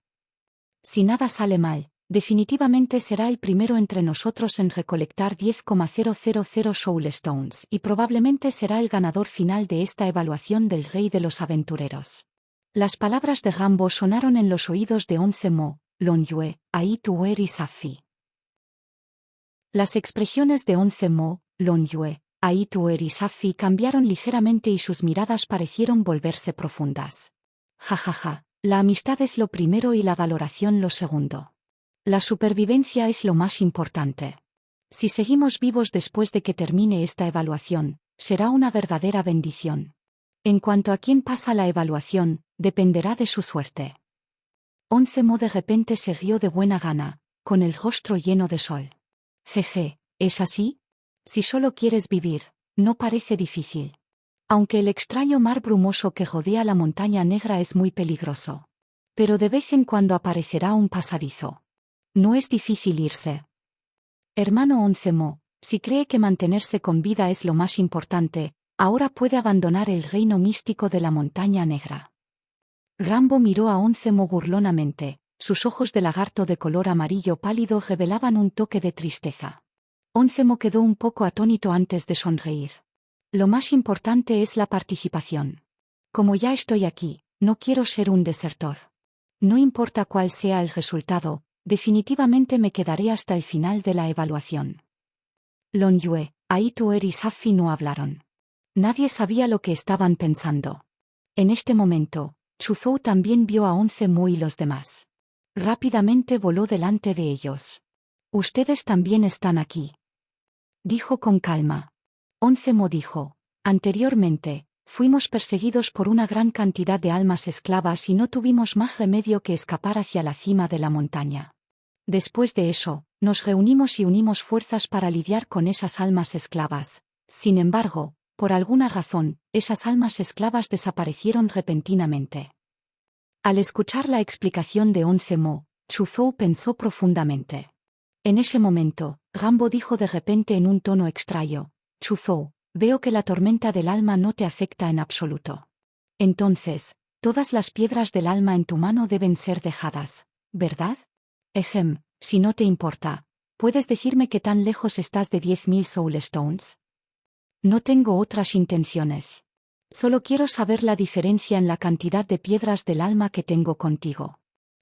Si nada sale mal, definitivamente será el primero entre nosotros en recolectar 10,000 Soul Stones y probablemente será el ganador final de esta evaluación del Rey de los Aventureros. Las palabras de Rambo sonaron en los oídos de Onze Mo, Lon Yue, Ai Tuer y Safi. Las expresiones de Onze Mo, Lon Yue, Ai Tuer y Safi cambiaron ligeramente y sus miradas parecieron volverse profundas. Jajaja, la amistad es lo primero y la valoración lo segundo. La supervivencia es lo más importante. Si seguimos vivos después de que termine esta evaluación, será una verdadera bendición. En cuanto a quién pasa la evaluación, dependerá de su suerte. Onze Mo de repente se rió de buena gana, con el rostro lleno de sol. Jeje, ¿es así? Si solo quieres vivir, no parece difícil. Aunque el extraño mar brumoso que rodea la montaña negra es muy peligroso. Pero de vez en cuando aparecerá un pasadizo. No es difícil irse. Hermano Onze Mo, si cree que mantenerse con vida es lo más importante, ahora puede abandonar el reino místico de la montaña negra. Rambo miró a Onze Mo burlonamente, sus ojos de lagarto de color amarillo pálido revelaban un toque de tristeza. Onze Mo quedó un poco atónito antes de sonreír. Lo más importante es la participación. Como ya estoy aquí, no quiero ser un desertor. No importa cuál sea el resultado, definitivamente me quedaré hasta el final de la evaluación. Lon Yue, Ai Tuer y Safi no hablaron. Nadie sabía lo que estaban pensando. En este momento, Chuzhou también vio a Onze Mo y los demás. Rápidamente voló delante de ellos. Ustedes también están aquí. Dijo con calma. Onze Mo dijo, anteriormente, fuimos perseguidos por una gran cantidad de almas esclavas y no tuvimos más remedio que escapar hacia la cima de la montaña. Después de eso, nos reunimos y unimos fuerzas para lidiar con esas almas esclavas. Sin embargo, por alguna razón, esas almas esclavas desaparecieron repentinamente. Al escuchar la explicación de Onze Mo, Chuzhou pensó profundamente. En ese momento, Rambo dijo de repente en un tono extraño, Chuzhou, veo que la tormenta del alma no te afecta en absoluto. Entonces, todas las piedras del alma en tu mano deben ser dejadas, ¿verdad? Si no te importa, ¿puedes decirme qué tan lejos estás de 10.000 Soul Stones? No tengo otras intenciones. Solo quiero saber la diferencia en la cantidad de piedras del alma que tengo contigo.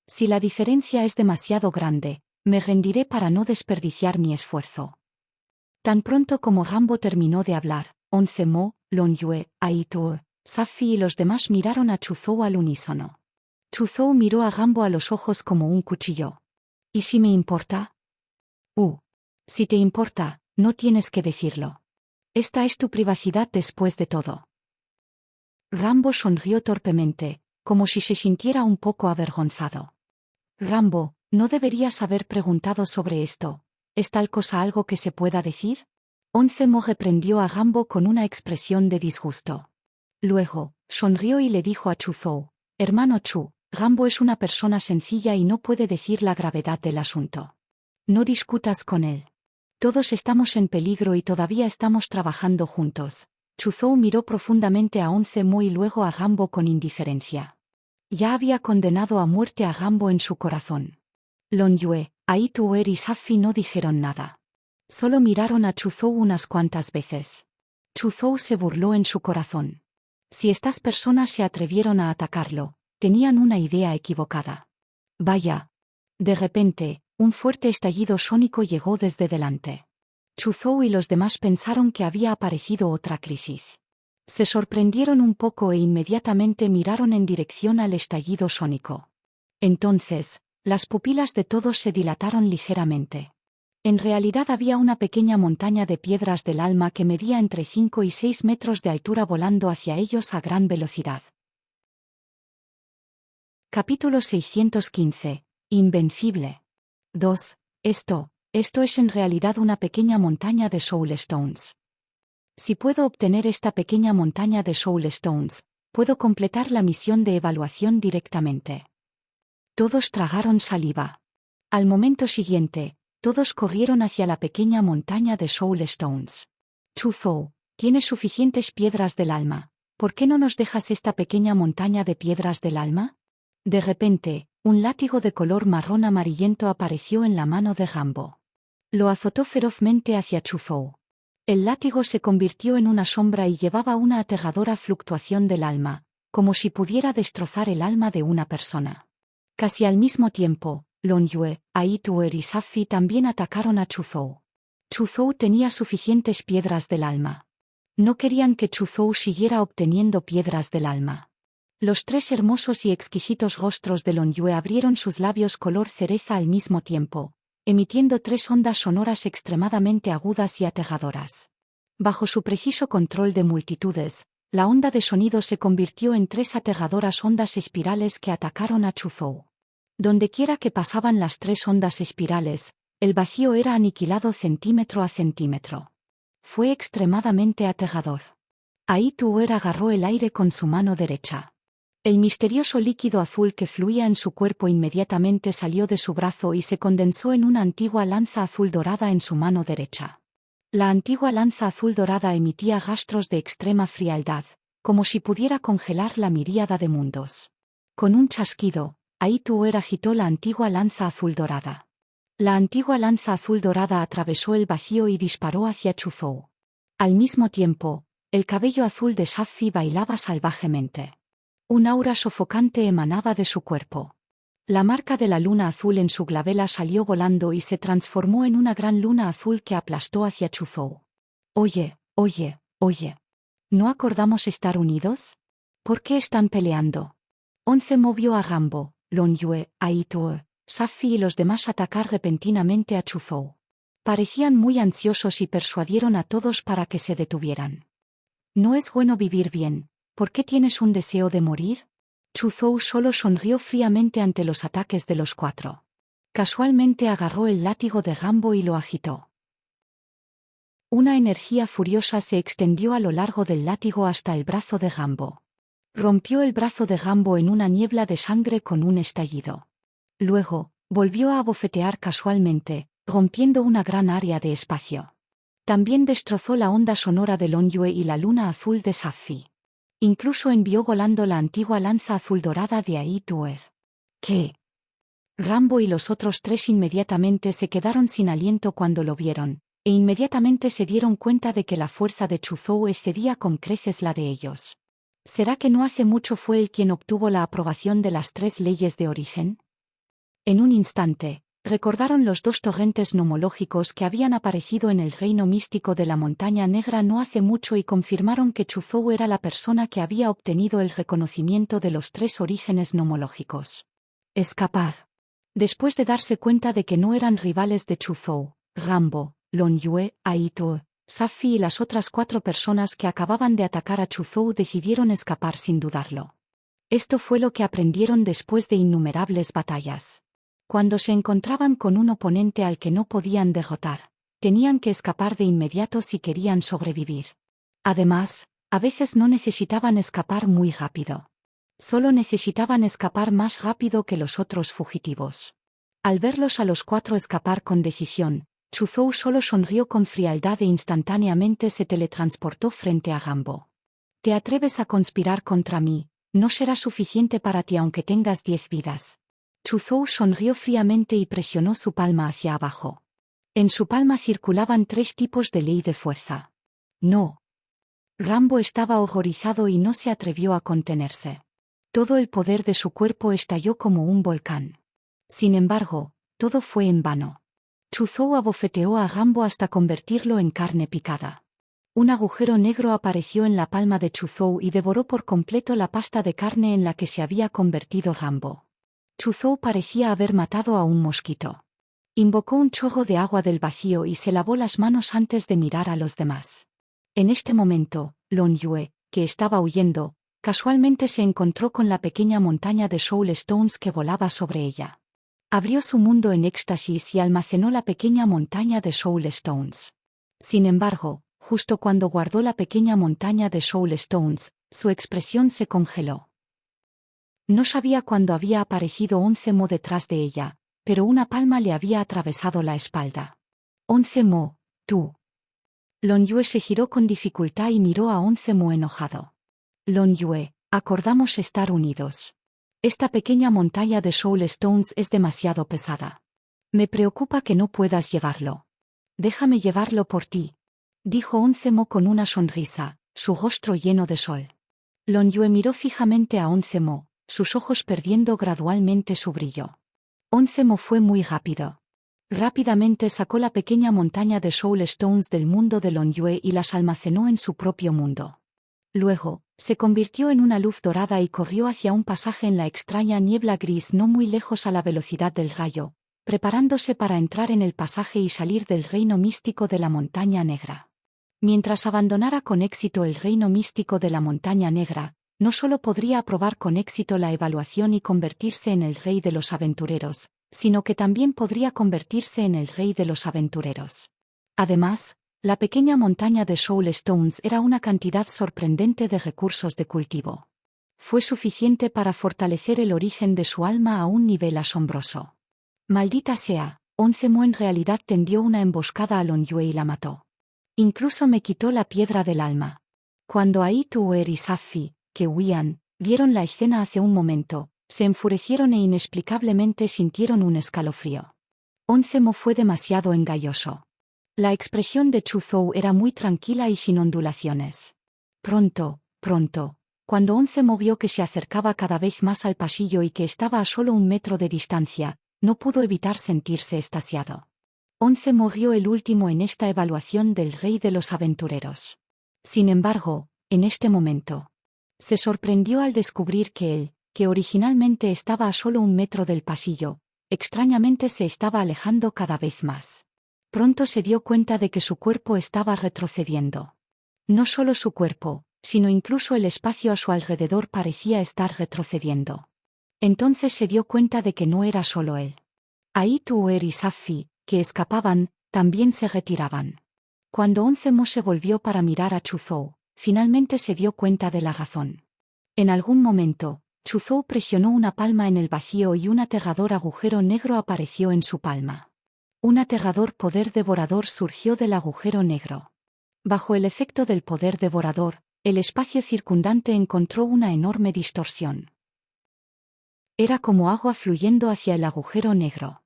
Si la diferencia es demasiado grande, me rendiré para no desperdiciar mi esfuerzo. Tan pronto como Rambo terminó de hablar, Onze Mo, Lon Yue, Ai Tuer, Safi y los demás miraron a Chuzhou al unísono. Chuzhou miró a Rambo a los ojos como un cuchillo. ¿Y si me importa? Si te importa, no tienes que decirlo. Esta es tu privacidad después de todo. Rambo sonrió torpemente, como si se sintiera un poco avergonzado. Rambo, no deberías haber preguntado sobre esto. ¿Es tal cosa algo que se pueda decir? Onze Mo reprendió a Rambo con una expresión de disgusto. Luego, sonrió y le dijo a Chuzhou, hermano Chu, Rambo es una persona sencilla y no puede decir la gravedad del asunto. No discutas con él. Todos estamos en peligro y todavía estamos trabajando juntos. Chuzhou miró profundamente a Onze Mo y luego a Rambo con indiferencia. Ya había condenado a muerte a Rambo en su corazón. Lon Yue, Aituer y Safi no dijeron nada. Solo miraron a Chuzhou unas cuantas veces. Chuzhou se burló en su corazón. Si estas personas se atrevieron a atacarlo, tenían una idea equivocada. Vaya. De repente, un fuerte estallido sónico llegó desde delante. Chuzhou y los demás pensaron que había aparecido otra crisis. Se sorprendieron un poco e inmediatamente miraron en dirección al estallido sónico. Entonces, las pupilas de todos se dilataron ligeramente. En realidad había una pequeña montaña de piedras del alma que medía entre 5 y 6 metros de altura volando hacia ellos a gran velocidad. Capítulo 615. Invencible. 2. Esto es en realidad una pequeña montaña de Soul Stones. Si puedo obtener esta pequeña montaña de Soul Stones, puedo completar la misión de evaluación directamente. Todos tragaron saliva. Al momento siguiente, todos corrieron hacia la pequeña montaña de Soul Stones. Chuzhou, tienes suficientes piedras del alma. ¿Por qué no nos dejas esta pequeña montaña de piedras del alma? De repente, un látigo de color marrón amarillento apareció en la mano de Rambo. Lo azotó ferozmente hacia Chuzhou. El látigo se convirtió en una sombra y llevaba una aterradora fluctuación del alma, como si pudiera destrozar el alma de una persona. Casi al mismo tiempo, Longyue, Aituer y Safi también atacaron a Chuzhou. Chuzhou tenía suficientes piedras del alma. No querían que Chuzhou siguiera obteniendo piedras del alma. Los tres hermosos y exquisitos rostros de Longyue abrieron sus labios color cereza al mismo tiempo, emitiendo 3 ondas sonoras extremadamente agudas y aterradoras. Bajo su preciso control de multitudes, la onda de sonido se convirtió en 3 aterradoras ondas espirales que atacaron a Chuzhou. Dondequiera que pasaban las 3 ondas espirales, el vacío era aniquilado centímetro a centímetro. Fue extremadamente aterrador. Aituer agarró el aire con su mano derecha. El misterioso líquido azul que fluía en su cuerpo inmediatamente salió de su brazo y se condensó en una antigua lanza azul dorada en su mano derecha. La antigua lanza azul dorada emitía rastros de extrema frialdad, como si pudiera congelar la miríada de mundos. Con un chasquido, Aituer agitó la antigua lanza azul dorada. La antigua lanza azul dorada atravesó el vacío y disparó hacia Chuzhou. Al mismo tiempo, el cabello azul de Safi bailaba salvajemente. Un aura sofocante emanaba de su cuerpo. La marca de la luna azul en su glabela salió volando y se transformó en una gran luna azul que aplastó hacia Chuzhou. Oye, oye, oye. ¿No acordamos estar unidos? ¿Por qué están peleando? 11 movió a Rambo, Longyue, Aituer, Safi y los demás a atacar repentinamente a Chuzhou. Parecían muy ansiosos y persuadieron a todos para que se detuvieran. No es bueno vivir bien. ¿Por qué tienes un deseo de morir? Chuzhou solo sonrió fríamente ante los ataques de los 4. Casualmente agarró el látigo de Rambo y lo agitó. Una energía furiosa se extendió a lo largo del látigo hasta el brazo de Rambo. Rompió el brazo de Rambo en una niebla de sangre con un estallido. Luego, volvió a abofetear casualmente, rompiendo una gran área de espacio. También destrozó la onda sonora de Longyue y la luna azul de Safi. Incluso envió volando la antigua lanza azul dorada de Aituer. ¿Qué? Rambo y los otros 3 inmediatamente se quedaron sin aliento cuando lo vieron, e inmediatamente se dieron cuenta de que la fuerza de Chuzhou excedía con creces la de ellos. ¿Será que no hace mucho fue él quien obtuvo la aprobación de las 3 leyes de origen? En un instante, recordaron los 2 torrentes nomológicos que habían aparecido en el reino místico de la Montaña Negra no hace mucho y confirmaron que Chuzhou era la persona que había obtenido el reconocimiento de los 3 orígenes nomológicos. Escapar. Después de darse cuenta de que no eran rivales de Chuzhou, Rambo, Longyue, Aituer, Safi y las otras 4 personas que acababan de atacar a Chuzhou decidieron escapar sin dudarlo. Esto fue lo que aprendieron después de innumerables batallas. Cuando se encontraban con un oponente al que no podían derrotar, tenían que escapar de inmediato si querían sobrevivir. Además, a veces no necesitaban escapar muy rápido. Solo necesitaban escapar más rápido que los otros fugitivos. Al verlos a los 4 escapar con decisión, Chuzhou solo sonrió con frialdad e instantáneamente se teletransportó frente a Rambo. ¿Te atreves a conspirar contra mí? No será suficiente para ti aunque tengas 10 vidas. Chuzhou sonrió fríamente y presionó su palma hacia abajo. En su palma circulaban 3 tipos de ley de fuerza. No. Rambo estaba horrorizado y no se atrevió a contenerse. Todo el poder de su cuerpo estalló como un volcán. Sin embargo, todo fue en vano. Chuzhou abofeteó a Rambo hasta convertirlo en carne picada. Un agujero negro apareció en la palma de Chuzhou y devoró por completo la pasta de carne en la que se había convertido Rambo. Chuzhou parecía haber matado a un mosquito. Invocó un chorro de agua del vacío y se lavó las manos antes de mirar a los demás. En este momento, Long Yue, que estaba huyendo, casualmente se encontró con la pequeña montaña de Soul Stones que volaba sobre ella. Abrió su mundo en éxtasis y almacenó la pequeña montaña de Soul Stones. Sin embargo, justo cuando guardó la pequeña montaña de Soul Stones, su expresión se congeló. No sabía cuándo había aparecido Once Mo detrás de ella, pero una palma le había atravesado la espalda. Once Mo, tú. Long Yue se giró con dificultad y miró a Once Mo enojado. Long Yue, acordamos estar unidos. Esta pequeña montaña de Soul Stones es demasiado pesada. Me preocupa que no puedas llevarlo. Déjame llevarlo por ti, dijo Once Mo con una sonrisa, su rostro lleno de sol. Long Yue miró fijamente a Once Mo, sus ojos perdiendo gradualmente su brillo. Once Mo fue muy rápido. Rápidamente sacó la pequeña montaña de Soul Stones del mundo de Long Yue y las almacenó en su propio mundo. Luego, se convirtió en una luz dorada y corrió hacia un pasaje en la extraña niebla gris no muy lejos a la velocidad del rayo, preparándose para entrar en el pasaje y salir del reino místico de la Montaña Negra. Mientras abandonara con éxito el reino místico de la Montaña Negra, no solo podría aprobar con éxito la evaluación y convertirse en el rey de los aventureros, sino que también podría convertirse en el rey de los aventureros. Además, la pequeña montaña de Soul Stones era una cantidad sorprendente de recursos de cultivo. Fue suficiente para fortalecer el origen de su alma a un nivel asombroso. Maldita sea, Once Mo en realidad tendió una emboscada a Long Yue y la mató. Incluso me quitó la piedra del alma. Cuando Ai Tuer y Safi, que huían, vieron la escena hace un momento, se enfurecieron e inexplicablemente sintieron un escalofrío. Once Mo fue demasiado engañoso. La expresión de Chuzhou era muy tranquila y sin ondulaciones. Pronto, cuando Once Mo vio que se acercaba cada vez más al pasillo y que estaba a solo 1 metro de distancia, no pudo evitar sentirse extasiado. Once Mo rió el último en esta evaluación del rey de los aventureros. Sin embargo, en este momento, se sorprendió al descubrir que él, que originalmente estaba a solo 1 metro del pasillo, extrañamente se estaba alejando cada vez más. Pronto se dio cuenta de que su cuerpo estaba retrocediendo. No solo su cuerpo, sino incluso el espacio a su alrededor parecía estar retrocediendo. Entonces se dio cuenta de que no era solo él. Ai Tuer y Safi, que escapaban, también se retiraban. Cuando Once Mo se volvió para mirar a Chuzhou, finalmente se dio cuenta de la razón. En algún momento, Chuzhou presionó una palma en el vacío y un aterrador agujero negro apareció en su palma. Un aterrador poder devorador surgió del agujero negro. Bajo el efecto del poder devorador, el espacio circundante encontró una enorme distorsión. Era como agua fluyendo hacia el agujero negro.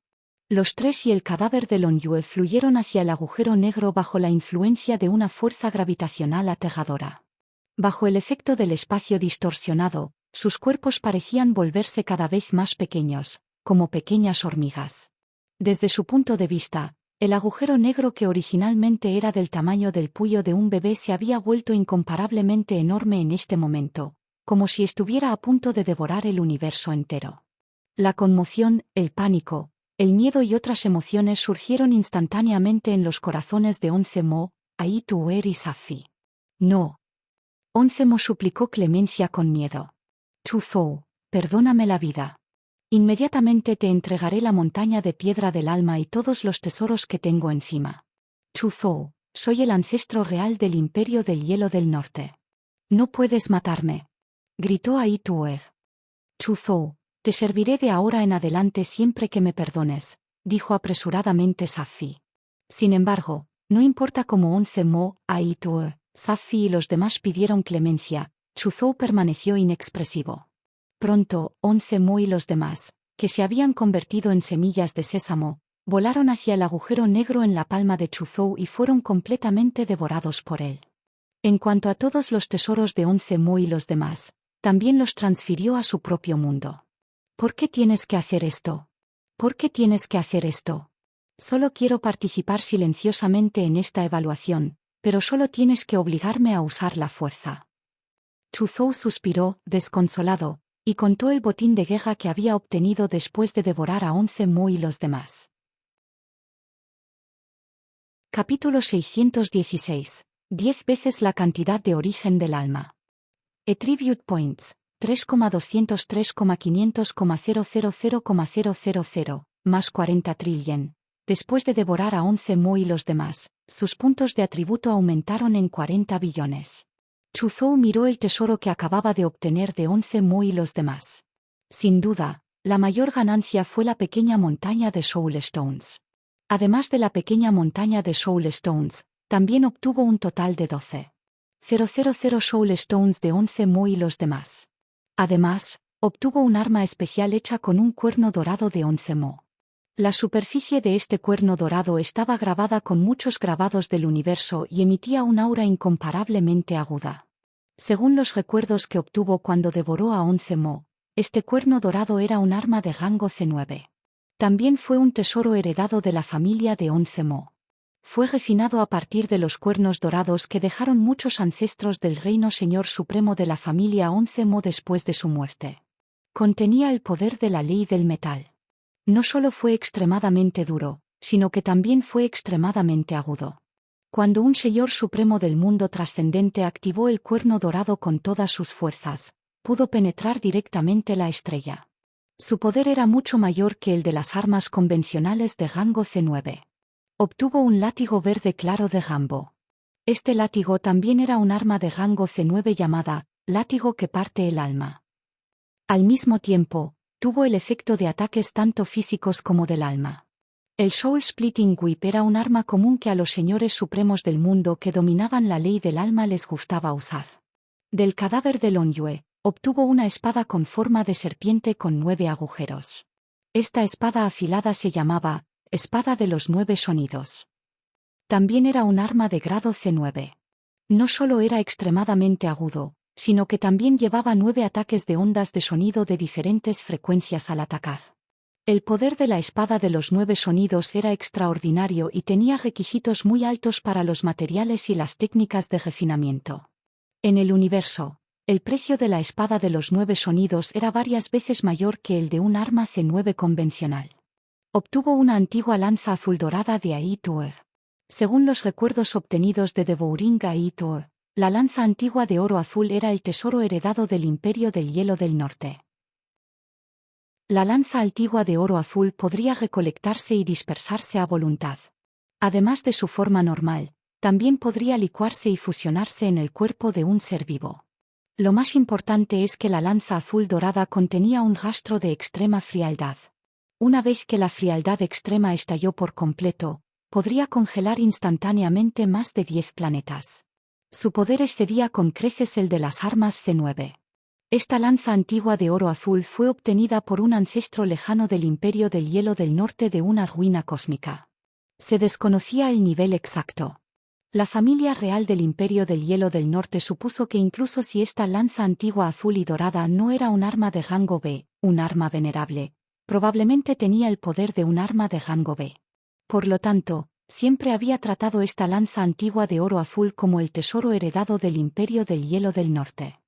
Los 3 y el cadáver de Long Yue fluyeron hacia el agujero negro bajo la influencia de una fuerza gravitacional aterradora. Bajo el efecto del espacio distorsionado, sus cuerpos parecían volverse cada vez más pequeños, como pequeñas hormigas. Desde su punto de vista, el agujero negro que originalmente era del tamaño del puyo de un bebé se había vuelto incomparablemente enorme en este momento, como si estuviera a punto de devorar el universo entero. La conmoción, el pánico, el miedo y otras emociones surgieron instantáneamente en los corazones de Once Mo, Ai Tuer y Safi. No. Once Mo suplicó clemencia con miedo. Chuzhou, perdóname la vida. Inmediatamente te entregaré la montaña de piedra del alma y todos los tesoros que tengo encima. Chuzhou, soy el ancestro real del Imperio del Hielo del Norte. No puedes matarme, gritó Ai Tuer. Chuzhou, te serviré de ahora en adelante siempre que me perdones, dijo apresuradamente Safi. Sin embargo, no importa cómo Once Mo, Ai Tuer, Safi y los demás pidieron clemencia, Chuzhou permaneció inexpresivo. Pronto, Once Mo y los demás, que se habían convertido en semillas de sésamo, volaron hacia el agujero negro en la palma de Chuzhou y fueron completamente devorados por él. En cuanto a todos los tesoros de Onze Mu y los demás, también los transfirió a su propio mundo. ¿Por qué tienes que hacer esto? ¿Por qué tienes que hacer esto? Solo quiero participar silenciosamente en esta evaluación, pero solo tienes que obligarme a usar la fuerza. Chuzhou suspiró, desconsolado, y contó el botín de guerra que había obtenido después de devorar a Onze Mu y los demás. Capítulo 616. 10 veces la cantidad de origen del alma. Attribute Points, 3,203,500,000,000, más 40 trillion. Después de devorar a Onze Mu y los demás, sus puntos de atributo aumentaron en 40 billones. Chuzhou miró el tesoro que acababa de obtener de Onze Mu y los demás. Sin duda, la mayor ganancia fue la pequeña montaña de Soul Stones. Además de la pequeña montaña de Soul Stones, también obtuvo un total de 12,000 Soul Stones de Onze Mu y los demás. Además, obtuvo un arma especial hecha con un cuerno dorado de Onze Mu. La superficie de este cuerno dorado estaba grabada con muchos grabados del universo y emitía un aura incomparablemente aguda. Según los recuerdos que obtuvo cuando devoró a Onze Mu, este cuerno dorado era un arma de rango C9. También fue un tesoro heredado de la familia de Onze Mu. Fue refinado a partir de los cuernos dorados que dejaron muchos ancestros del reino señor supremo de la familia Onze Mu después de su muerte. Contenía el poder de la ley del metal. No solo fue extremadamente duro, sino que también fue extremadamente agudo. Cuando un señor supremo del mundo trascendente activó el cuerno dorado con todas sus fuerzas, pudo penetrar directamente la estrella. Su poder era mucho mayor que el de las armas convencionales de rango C9. Obtuvo un látigo verde claro de Rambo. Este látigo también era un arma de rango C9 llamada látigo que parte el alma. Al mismo tiempo, tuvo el efecto de ataques tanto físicos como del alma. El Soul Splitting Whip era un arma común que a los señores supremos del mundo que dominaban la ley del alma les gustaba usar. Del cadáver de Long Yue, obtuvo una espada con forma de serpiente con 9 agujeros. Esta espada afilada se llamaba Espada de los 9 sonidos. También era un arma de grado C9. No solo era extremadamente agudo, sino que también llevaba 9 ataques de ondas de sonido de diferentes frecuencias al atacar. El poder de la espada de los 9 sonidos era extraordinario y tenía requisitos muy altos para los materiales y las técnicas de refinamiento. En el universo, el precio de la espada de los 9 sonidos era varias veces mayor que el de un arma C9 convencional. Obtuvo una antigua lanza azul dorada de Aitor. Según los recuerdos obtenidos de devouring Aitor, la lanza antigua de oro azul era el tesoro heredado del Imperio del Hielo del Norte. La lanza antigua de oro azul podría recolectarse y dispersarse a voluntad. Además de su forma normal, también podría licuarse y fusionarse en el cuerpo de un ser vivo. Lo más importante es que la lanza azul dorada contenía un rastro de extrema frialdad. Una vez que la frialdad extrema estalló por completo, podría congelar instantáneamente más de 10 planetas. Su poder excedía con creces el de las armas C9. Esta lanza antigua de oro azul fue obtenida por un ancestro lejano del Imperio del Hielo del Norte de una ruina cósmica. Se desconocía el nivel exacto. La familia real del Imperio del Hielo del Norte supuso que incluso si esta lanza antigua azul y dorada no era un arma de rango B, un arma venerable, probablemente tenía el poder de un arma de rango B. Por lo tanto, siempre había tratado esta lanza antigua de oro azul como el tesoro heredado del Imperio del Hielo del Norte.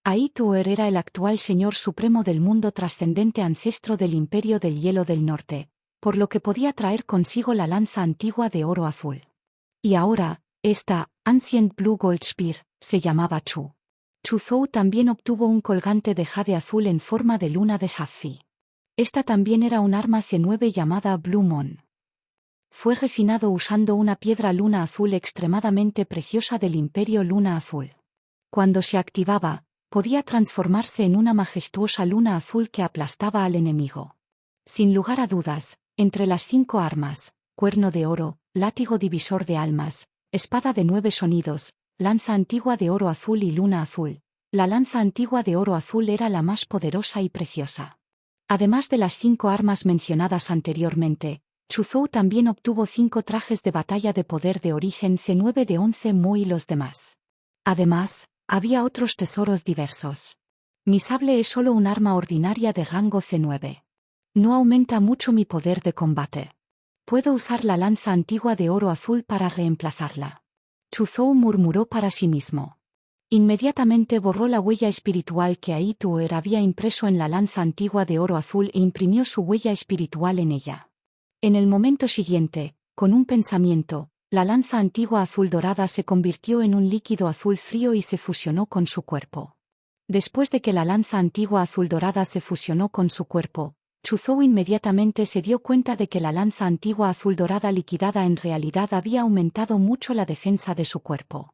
Aitor era el actual señor supremo del mundo trascendente ancestro del Imperio del Hielo del Norte, por lo que podía traer consigo la lanza antigua de oro azul. Y ahora, esta, Ancient Blue Gold Spear, se llamaba Chu. Chuzhou también obtuvo un colgante de jade azul en forma de luna de Hafi. Esta también era un arma C9 llamada Blue Moon. Fue refinado usando una piedra luna azul extremadamente preciosa del Imperio Luna Azul. Cuando se activaba, podía transformarse en una majestuosa luna azul que aplastaba al enemigo. Sin lugar a dudas, entre las 5 armas, cuerno de oro, látigo divisor de almas, espada de 9 sonidos, lanza antigua de oro azul y luna azul, la lanza antigua de oro azul era la más poderosa y preciosa. Además de las 5 armas mencionadas anteriormente, Chuzhou también obtuvo 5 trajes de batalla de poder de origen C9 de 11 Mu y los demás. Además, había otros tesoros diversos. Mi sable es solo un arma ordinaria de rango C9. No aumenta mucho mi poder de combate. Puedo usar la lanza antigua de oro azul para reemplazarla. Chuzhou murmuró para sí mismo. Inmediatamente borró la huella espiritual que Ai Tuer había impreso en la lanza antigua de oro azul e imprimió su huella espiritual en ella. En el momento siguiente, con un pensamiento, la lanza antigua azul dorada se convirtió en un líquido azul frío y se fusionó con su cuerpo. Después de que la lanza antigua azul dorada se fusionó con su cuerpo, Chuzhou inmediatamente se dio cuenta de que la lanza antigua azul dorada liquidada en realidad había aumentado mucho la defensa de su cuerpo.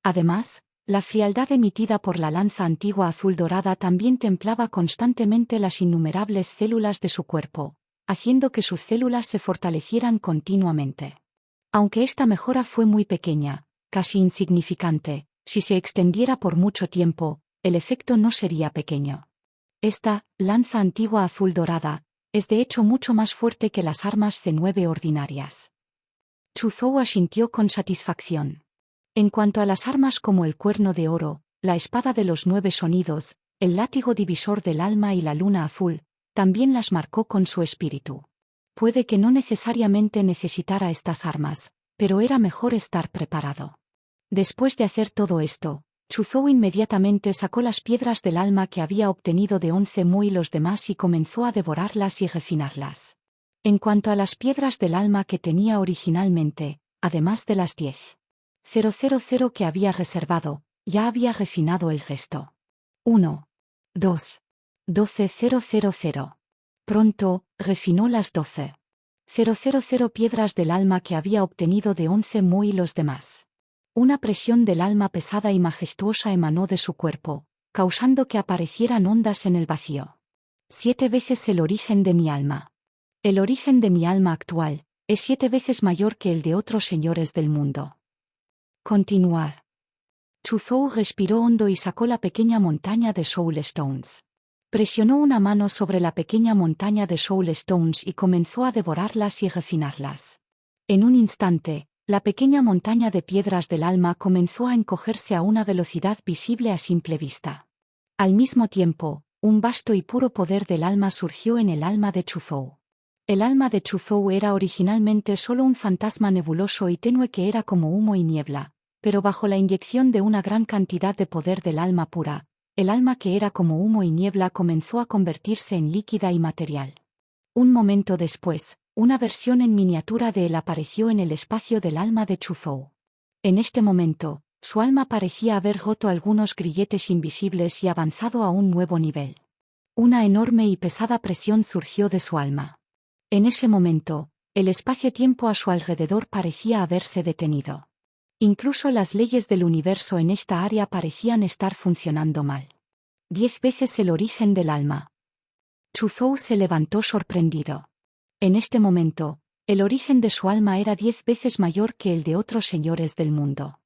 Además, la frialdad emitida por la lanza antigua azul dorada también templaba constantemente las innumerables células de su cuerpo, haciendo que sus células se fortalecieran continuamente. Aunque esta mejora fue muy pequeña, casi insignificante, si se extendiera por mucho tiempo, el efecto no sería pequeño. Esta lanza antigua azul dorada es de hecho mucho más fuerte que las armas C9 ordinarias. Chuzhou asintió con satisfacción. En cuanto a las armas como el cuerno de oro, la espada de los 9 sonidos, el látigo divisor del alma y la luna azul, también las marcó con su espíritu. Puede que no necesariamente necesitara estas armas, pero era mejor estar preparado. Después de hacer todo esto, Chuzhou inmediatamente sacó las piedras del alma que había obtenido de 11 Mu y los demás y comenzó a devorarlas y refinarlas. En cuanto a las piedras del alma que tenía originalmente, además de las 10,000 que había reservado, ya había refinado el resto. 1, 2, 12,000. Pronto, refinó las 12,000 piedras del alma que había obtenido de 11 Mu y los demás. Una presión del alma pesada y majestuosa emanó de su cuerpo, causando que aparecieran ondas en el vacío. 7 veces el origen de mi alma. El origen de mi alma actual es 7 veces mayor que el de otros señores del mundo. Continuar. Chuzhou respiró hondo y sacó la pequeña montaña de Soul Stones. Presionó una mano sobre la pequeña montaña de Soul Stones y comenzó a devorarlas y refinarlas. En un instante, la pequeña montaña de piedras del alma comenzó a encogerse a una velocidad visible a simple vista. Al mismo tiempo, un vasto y puro poder del alma surgió en el alma de Chuzhou. El alma de Chuzhou era originalmente solo un fantasma nebuloso y tenue que era como humo y niebla, pero bajo la inyección de una gran cantidad de poder del alma pura, el alma que era como humo y niebla comenzó a convertirse en líquida y material. Un momento después, una versión en miniatura de él apareció en el espacio del alma de Chuzhou. En este momento, su alma parecía haber roto algunos grilletes invisibles y avanzado a un nuevo nivel. Una enorme y pesada presión surgió de su alma. En ese momento, el espacio-tiempo a su alrededor parecía haberse detenido. Incluso las leyes del universo en esta área parecían estar funcionando mal. 10 veces el origen del alma. Chuzhou se levantó sorprendido. En este momento, el origen de su alma era 10 veces mayor que el de otros señores del mundo.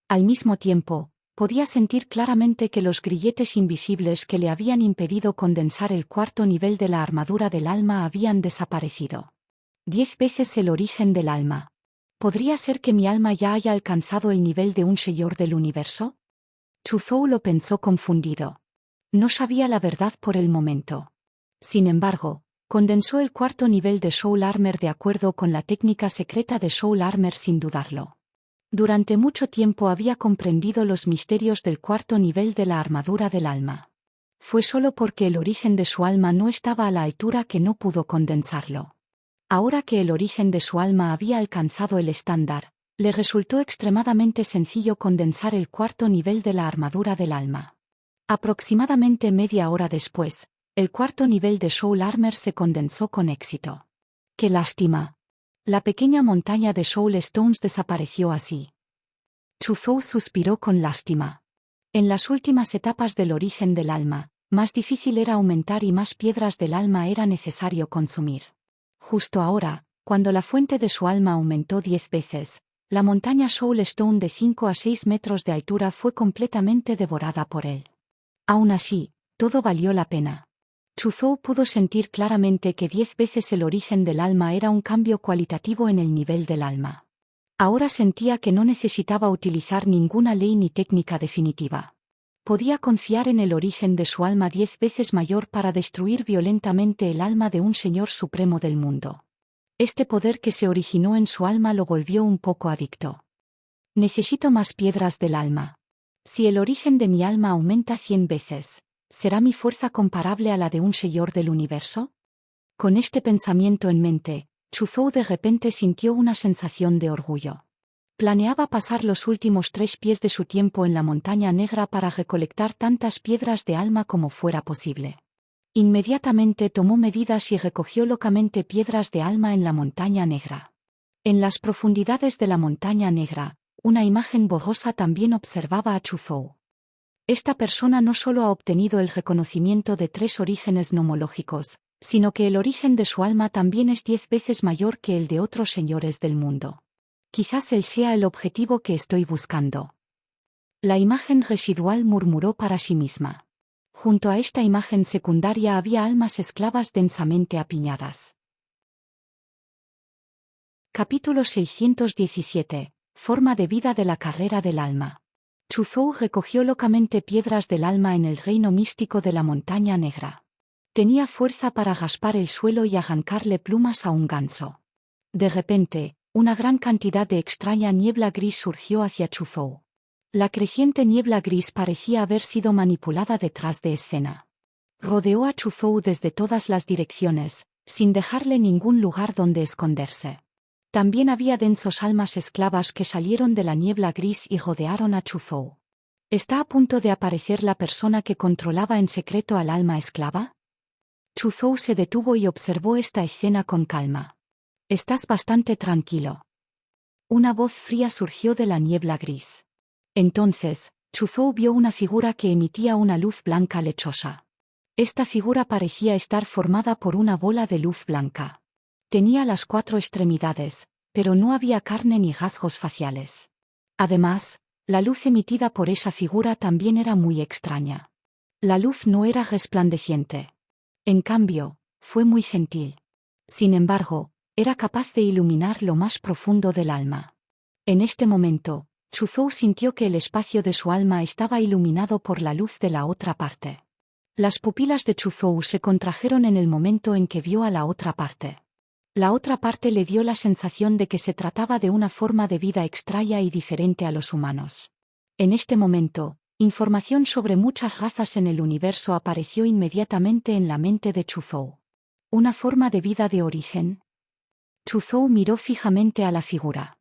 Al mismo tiempo, podía sentir claramente que los grilletes invisibles que le habían impedido condensar el cuarto nivel de la armadura del alma habían desaparecido. 10 veces el origen del alma. ¿Podría ser que mi alma ya haya alcanzado el nivel de un señor del universo? Chuzhou lo pensó confundido. No sabía la verdad por el momento. Sin embargo, condensó el cuarto nivel de Soul Armor de acuerdo con la técnica secreta de Soul Armor sin dudarlo. Durante mucho tiempo había comprendido los misterios del cuarto nivel de la armadura del alma. Fue solo porque el origen de su alma no estaba a la altura que no pudo condensarlo. Ahora que el origen de su alma había alcanzado el estándar, le resultó extremadamente sencillo condensar el cuarto nivel de la armadura del alma. Aproximadamente media hora después, el cuarto nivel de Soul Armor se condensó con éxito. ¡Qué lástima! La pequeña montaña de Soul Stones desapareció así. Chuzhou suspiró con lástima. En las últimas etapas del origen del alma, más difícil era aumentar y más piedras del alma era necesario consumir. Justo ahora, cuando la fuente de su alma aumentó 10 veces, la montaña Soul Stone de 5 a 6 metros de altura fue completamente devorada por él. Aún así, Todo valió la pena. Chuzhou pudo sentir claramente que 10 veces el origen del alma era un cambio cualitativo en el nivel del alma. Ahora sentía que no necesitaba utilizar ninguna ley ni técnica definitiva. Podía confiar en el origen de su alma 10 veces mayor para destruir violentamente el alma de un Señor Supremo del mundo. Este poder que se originó en su alma lo volvió un poco adicto. Necesito más piedras del alma. Si el origen de mi alma aumenta 100 veces, ¿será mi fuerza comparable a la de un Señor del universo? Con este pensamiento en mente, Chuzhou de repente sintió una sensación de orgullo. Planeaba pasar los últimos 3 pies de su tiempo en la Montaña Negra para recolectar tantas piedras de alma como fuera posible. Inmediatamente tomó medidas y recogió locamente piedras de alma en la Montaña Negra. En las profundidades de la Montaña Negra, una imagen borrosa también observaba a Chuzhou. Esta persona no solo ha obtenido el reconocimiento de 3 orígenes nomológicos, sino que el origen de su alma también es 10 veces mayor que el de otros señores del mundo. Quizás él sea el objetivo que estoy buscando. La imagen residual murmuró para sí misma. Junto a esta imagen secundaria había almas esclavas densamente apiñadas. Capítulo 617. Forma de vida de la carrera del alma. Chuzhou recogió locamente piedras del alma en el reino místico de la Montaña Negra. Tenía fuerza para raspar el suelo y arrancarle plumas a un ganso. De repente, una gran cantidad de extraña niebla gris surgió hacia Chuzhou. La creciente niebla gris parecía haber sido manipulada detrás de escena. Rodeó a Chuzhou desde todas las direcciones, sin dejarle ningún lugar donde esconderse. También había densos almas esclavas que salieron de la niebla gris y rodearon a Chuzhou. ¿Está a punto de aparecer la persona que controlaba en secreto al alma esclava? Chuzhou se detuvo y observó esta escena con calma. Estás bastante tranquilo. Una voz fría surgió de la niebla gris. Entonces, Chuzhou vio una figura que emitía una luz blanca lechosa. Esta figura parecía estar formada por una bola de luz blanca. Tenía las 4 extremidades, pero no había carne ni rasgos faciales. Además, la luz emitida por esa figura también era muy extraña. La luz no era resplandeciente. En cambio, fue muy gentil. Sin embargo, era capaz de iluminar lo más profundo del alma. En este momento, Chuzhou sintió que el espacio de su alma estaba iluminado por la luz de la otra parte. Las pupilas de Chuzhou se contrajeron en el momento en que vio a la otra parte. La otra parte le dio la sensación de que se trataba de una forma de vida extraña y diferente a los humanos. En este momento, información sobre muchas razas en el universo apareció inmediatamente en la mente de Chuzhou. ¿Una forma de vida de origen? Chuzhou miró fijamente a la figura.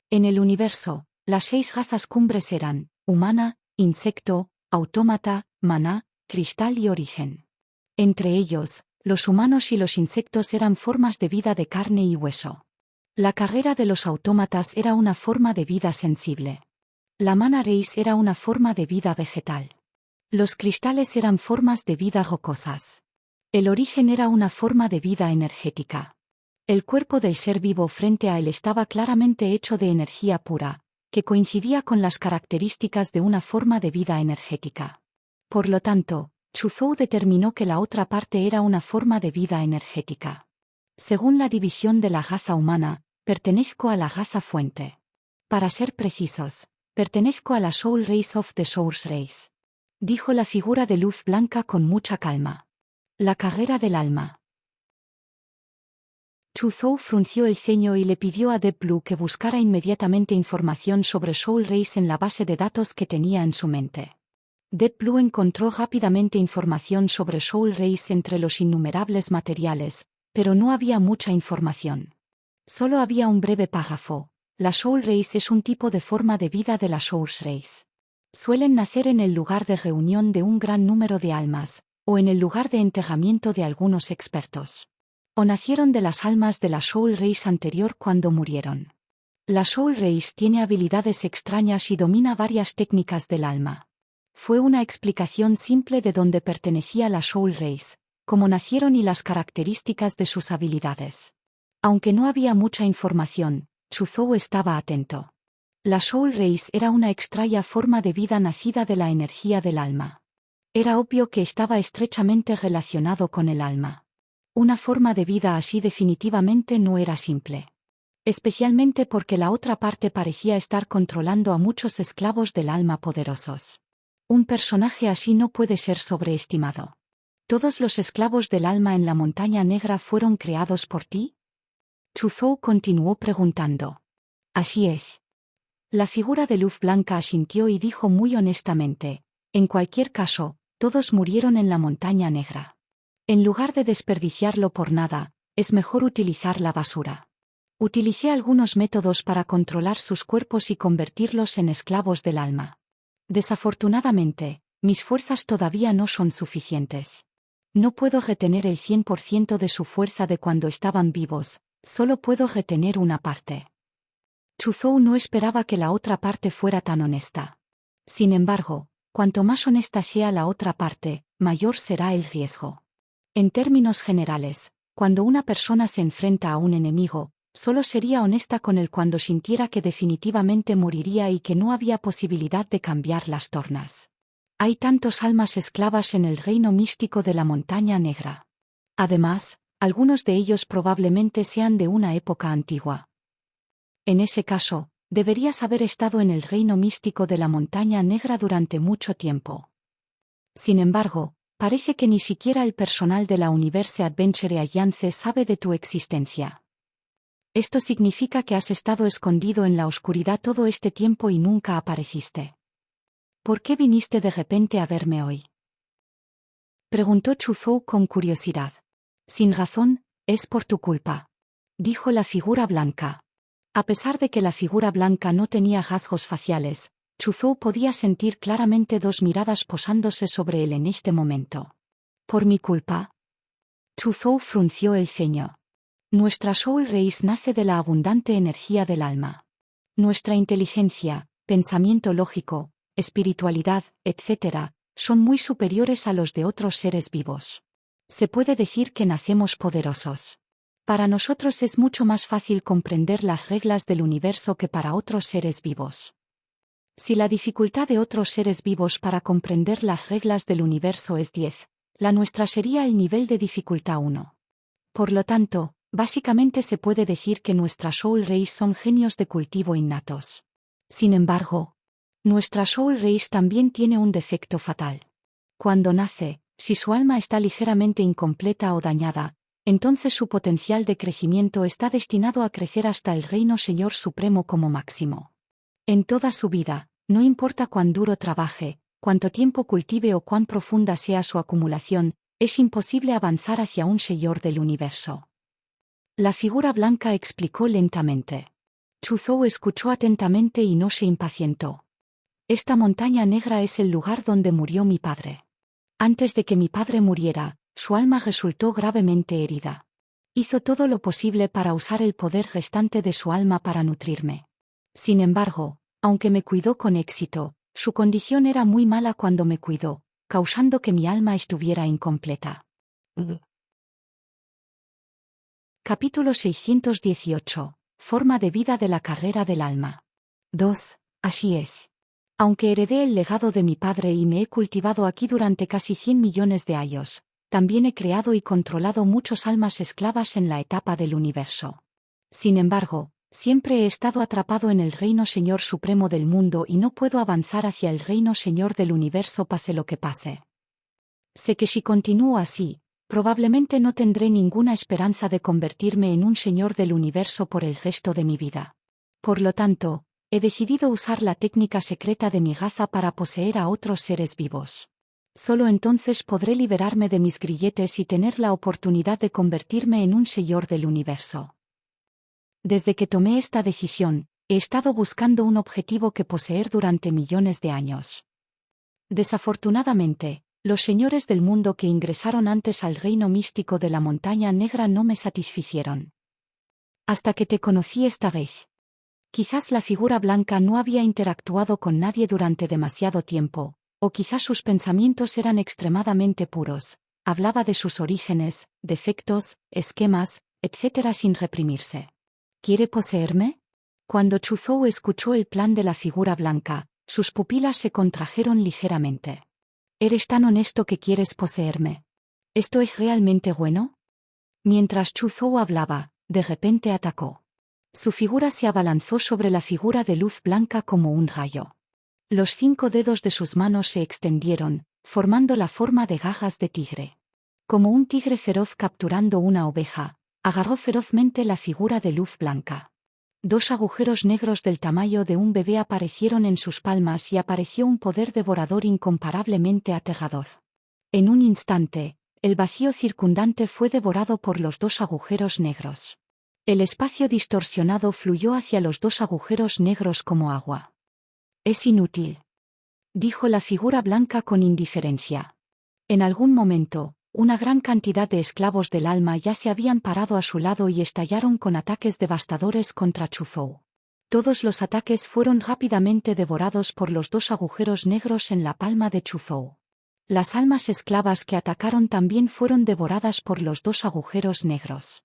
En el universo, las 6 razas cumbres eran humana, insecto, autómata, maná, cristal y origen. Entre ellos, los humanos y los insectos eran formas de vida de carne y hueso. La carrera de los autómatas era una forma de vida sensible. La mana race era una forma de vida vegetal. Los cristales eran formas de vida rocosas. El origen era una forma de vida energética. El cuerpo del ser vivo frente a él estaba claramente hecho de energía pura, que coincidía con las características de una forma de vida energética. Por lo tanto, Chuzhou determinó que la otra parte era una forma de vida energética. Según la división de la raza humana, pertenezco a la raza fuente. Para ser precisos, pertenezco a la Soul Race of the Source Race. Dijo la figura de luz blanca con mucha calma. La carrera del alma. Chuzhou frunció el ceño y le pidió a Deep Blue que buscara inmediatamente información sobre Soul Race en la base de datos que tenía en su mente. Deep Blue encontró rápidamente información sobre Soul Race entre los innumerables materiales, pero no había mucha información. Solo había un breve párrafo. La Soul Race es un tipo de forma de vida de la Source Race. Suelen nacer en el lugar de reunión de un gran número de almas, o en el lugar de enterramiento de algunos expertos. O nacieron de las almas de la Soul Race anterior cuando murieron. La Soul Race tiene habilidades extrañas y domina varias técnicas del alma. Fue una explicación simple de dónde pertenecía la Soul Race, cómo nacieron y las características de sus habilidades. Aunque no había mucha información, Chuzhou estaba atento. La Soul Race era una extraña forma de vida nacida de la energía del alma. Era obvio que estaba estrechamente relacionado con el alma. Una forma de vida así definitivamente no era simple. Especialmente porque la otra parte parecía estar controlando a muchos esclavos del alma poderosos. Un personaje así no puede ser sobreestimado. ¿Todos los esclavos del alma en la Montaña Negra fueron creados por ti? Chu Zhou continuó preguntando. Así es. La figura de luz blanca asintió y dijo muy honestamente, en cualquier caso, todos murieron en la Montaña Negra. En lugar de desperdiciarlo por nada, es mejor utilizar la basura. Utilicé algunos métodos para controlar sus cuerpos y convertirlos en esclavos del alma. Desafortunadamente, mis fuerzas todavía no son suficientes. No puedo retener el 100% de su fuerza de cuando estaban vivos, solo puedo retener una parte. Chu Zhou no esperaba que la otra parte fuera tan honesta. Sin embargo, cuanto más honesta sea la otra parte, mayor será el riesgo. En términos generales, cuando una persona se enfrenta a un enemigo, solo sería honesta con él cuando sintiera que definitivamente moriría y que no había posibilidad de cambiar las tornas. Hay tantos almas esclavas en el reino místico de la Montaña Negra. Además, algunos de ellos probablemente sean de una época antigua. En ese caso, deberías haber estado en el reino místico de la Montaña Negra durante mucho tiempo. Sin embargo, parece que ni siquiera el personal de la Universe Adventure Alliance sabe de tu existencia. Esto significa que has estado escondido en la oscuridad todo este tiempo y nunca apareciste. ¿Por qué viniste de repente a verme hoy? Preguntó Chu Zhou con curiosidad. Sin razón, es por tu culpa, dijo la figura blanca. A pesar de que la figura blanca no tenía rasgos faciales, Chu Zhou podía sentir claramente dos miradas posándose sobre él en este momento. ¿Por mi culpa? Chu Zhou frunció el ceño. Nuestra Soul Race nace de la abundante energía del alma. Nuestra inteligencia, pensamiento lógico, espiritualidad, etc., son muy superiores a los de otros seres vivos. Se puede decir que nacemos poderosos. Para nosotros es mucho más fácil comprender las reglas del universo que para otros seres vivos. Si la dificultad de otros seres vivos para comprender las reglas del universo es 10, la nuestra sería el nivel de dificultad 1. Por lo tanto, básicamente se puede decir que nuestra Soul Race son genios de cultivo innatos. Sin embargo, nuestra Soul Race también tiene un defecto fatal. Cuando nace, si su alma está ligeramente incompleta o dañada, entonces su potencial de crecimiento está destinado a crecer hasta el Reino Señor Supremo como máximo. En toda su vida, no importa cuán duro trabaje, cuánto tiempo cultive o cuán profunda sea su acumulación, es imposible avanzar hacia un Señor del universo. La figura blanca explicó lentamente. Chu Zhou escuchó atentamente y no se impacientó. Esta montaña negra es el lugar donde murió mi padre. Antes de que mi padre muriera, su alma resultó gravemente herida. Hizo todo lo posible para usar el poder restante de su alma para nutrirme. Sin embargo, aunque me cuidó con éxito, su condición era muy mala cuando me cuidó, causando que mi alma estuviera incompleta. Capítulo 618. Forma de vida de la carrera del alma. 2. Así es. Aunque heredé el legado de mi padre y me he cultivado aquí durante casi 100 millones de años, también he creado y controlado muchos almas esclavas en la etapa del universo. Sin embargo, siempre he estado atrapado en el Reino Señor Supremo del mundo y no puedo avanzar hacia el Reino Señor del universo pase lo que pase. Sé que si continúo así, probablemente no tendré ninguna esperanza de convertirme en un Señor del universo por el resto de mi vida. Por lo tanto, he decidido usar la técnica secreta de mi raza para poseer a otros seres vivos. Solo entonces podré liberarme de mis grilletes y tener la oportunidad de convertirme en un Señor del universo. Desde que tomé esta decisión, he estado buscando un objetivo que poseer durante millones de años. Desafortunadamente, los señores del mundo que ingresaron antes al reino místico de la Montaña Negra no me satisficieron. Hasta que te conocí esta vez. Quizás la figura blanca no había interactuado con nadie durante demasiado tiempo, o quizás sus pensamientos eran extremadamente puros, hablaba de sus orígenes, defectos, esquemas, etc. sin reprimirse. ¿Quiere poseerme? Cuando Chu Zhou escuchó el plan de la figura blanca, sus pupilas se contrajeron ligeramente. Eres tan honesto que quieres poseerme. ¿Esto es realmente bueno? Mientras Chu Zhou hablaba, de repente atacó. Su figura se abalanzó sobre la figura de luz blanca como un rayo. Los 5 dedos de sus manos se extendieron, formando la forma de garras de tigre. Como un tigre feroz capturando una oveja, agarró ferozmente la figura de luz blanca. 2 agujeros negros del tamaño de un bebé aparecieron en sus palmas y apareció un poder devorador incomparablemente aterrador. En un instante, el vacío circundante fue devorado por los 2 agujeros negros. El espacio distorsionado fluyó hacia los 2 agujeros negros como agua. Es inútil, dijo la figura blanca con indiferencia. En algún momento, una gran cantidad de esclavos del alma ya se habían parado a su lado y estallaron con ataques devastadores contra Chu Zhou. Todos los ataques fueron rápidamente devorados por los 2 agujeros negros en la palma de Chu Zhou. Las almas esclavas que atacaron también fueron devoradas por los 2 agujeros negros.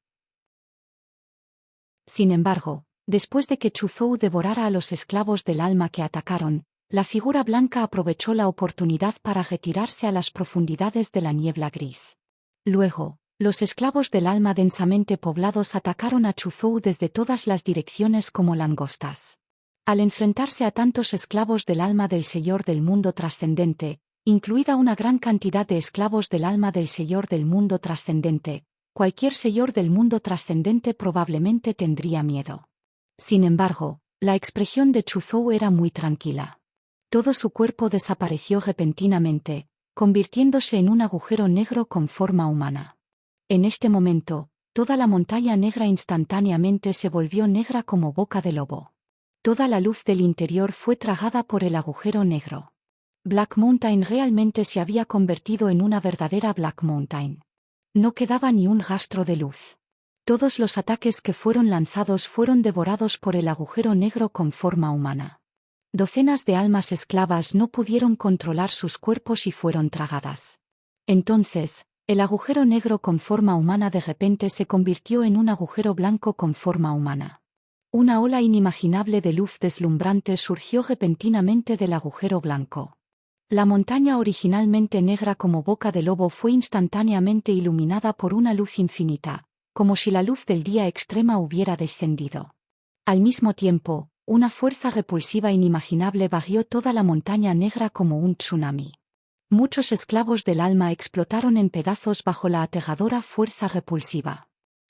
Sin embargo, después de que Chu Zhou devorara a los esclavos del alma que atacaron, la figura blanca aprovechó la oportunidad para retirarse a las profundidades de la niebla gris. Luego, los esclavos del alma densamente poblados atacaron a Chu Zhou desde todas las direcciones como langostas. Al enfrentarse a tantos esclavos del alma del Señor del mundo trascendente, incluida una gran cantidad de esclavos del alma del Señor del mundo trascendente, cualquier Señor del mundo trascendente probablemente tendría miedo. Sin embargo, la expresión de Chu Zhou era muy tranquila. Todo su cuerpo desapareció repentinamente, convirtiéndose en un agujero negro con forma humana. En este momento, toda la montaña negra instantáneamente se volvió negra como boca de lobo. Toda la luz del interior fue tragada por el agujero negro. Black Mountain realmente se había convertido en una verdadera Black Mountain. No quedaba ni un rastro de luz. Todos los ataques que fueron lanzados fueron devorados por el agujero negro con forma humana. Docenas de almas esclavas no pudieron controlar sus cuerpos y fueron tragadas. Entonces, el agujero negro con forma humana de repente se convirtió en un agujero blanco con forma humana. Una ola inimaginable de luz deslumbrante surgió repentinamente del agujero blanco. La montaña originalmente negra como boca de lobo fue instantáneamente iluminada por una luz infinita, como si la luz del día extrema hubiera descendido. Al mismo tiempo, una fuerza repulsiva inimaginable barrió toda la montaña negra como un tsunami. Muchos esclavos del alma explotaron en pedazos bajo la aterradora fuerza repulsiva.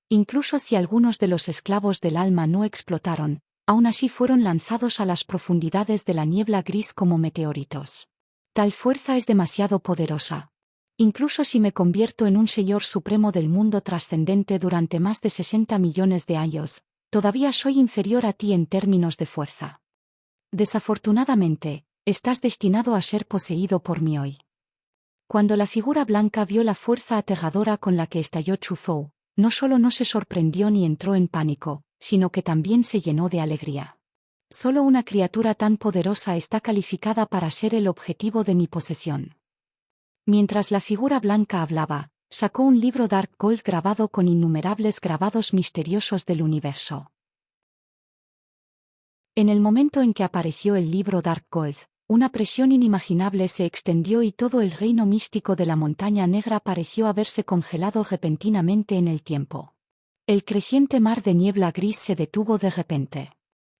Incluso si algunos de los esclavos del alma no explotaron, aún así fueron lanzados a las profundidades de la niebla gris como meteoritos. Tal fuerza es demasiado poderosa. Incluso si me convierto en un Señor Supremo del mundo trascendente durante más de 60 millones de años, todavía soy inferior a ti en términos de fuerza. Desafortunadamente, estás destinado a ser poseído por mí hoy. Cuando la figura blanca vio la fuerza aterradora con la que estalló Chu Zhou, no solo no se sorprendió ni entró en pánico, sino que también se llenó de alegría. Solo una criatura tan poderosa está calificada para ser el objetivo de mi posesión. Mientras la figura blanca hablaba, sacó un libro Dark Gold grabado con innumerables grabados misteriosos del universo. En el momento en que apareció el libro Dark Gold, una presión inimaginable se extendió y todo el reino místico de la montaña negra pareció haberse congelado repentinamente en el tiempo. El creciente mar de niebla gris se detuvo de repente.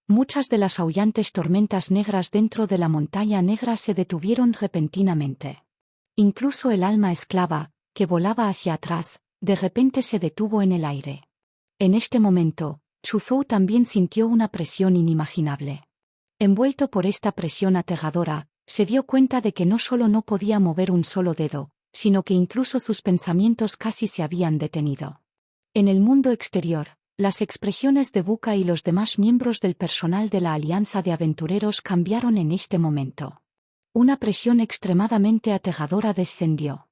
Muchas de las aullantes tormentas negras dentro de la montaña negra se detuvieron repentinamente. Incluso el alma esclava, que volaba hacia atrás, de repente se detuvo en el aire. En este momento, Chu Zhou también sintió una presión inimaginable. Envuelto por esta presión aterradora, se dio cuenta de que no solo no podía mover un solo dedo, sino que incluso sus pensamientos casi se habían detenido. En el mundo exterior, las expresiones de Buka y los demás miembros del personal de la Alianza de Aventureros cambiaron en este momento. Una presión extremadamente aterradora descendió.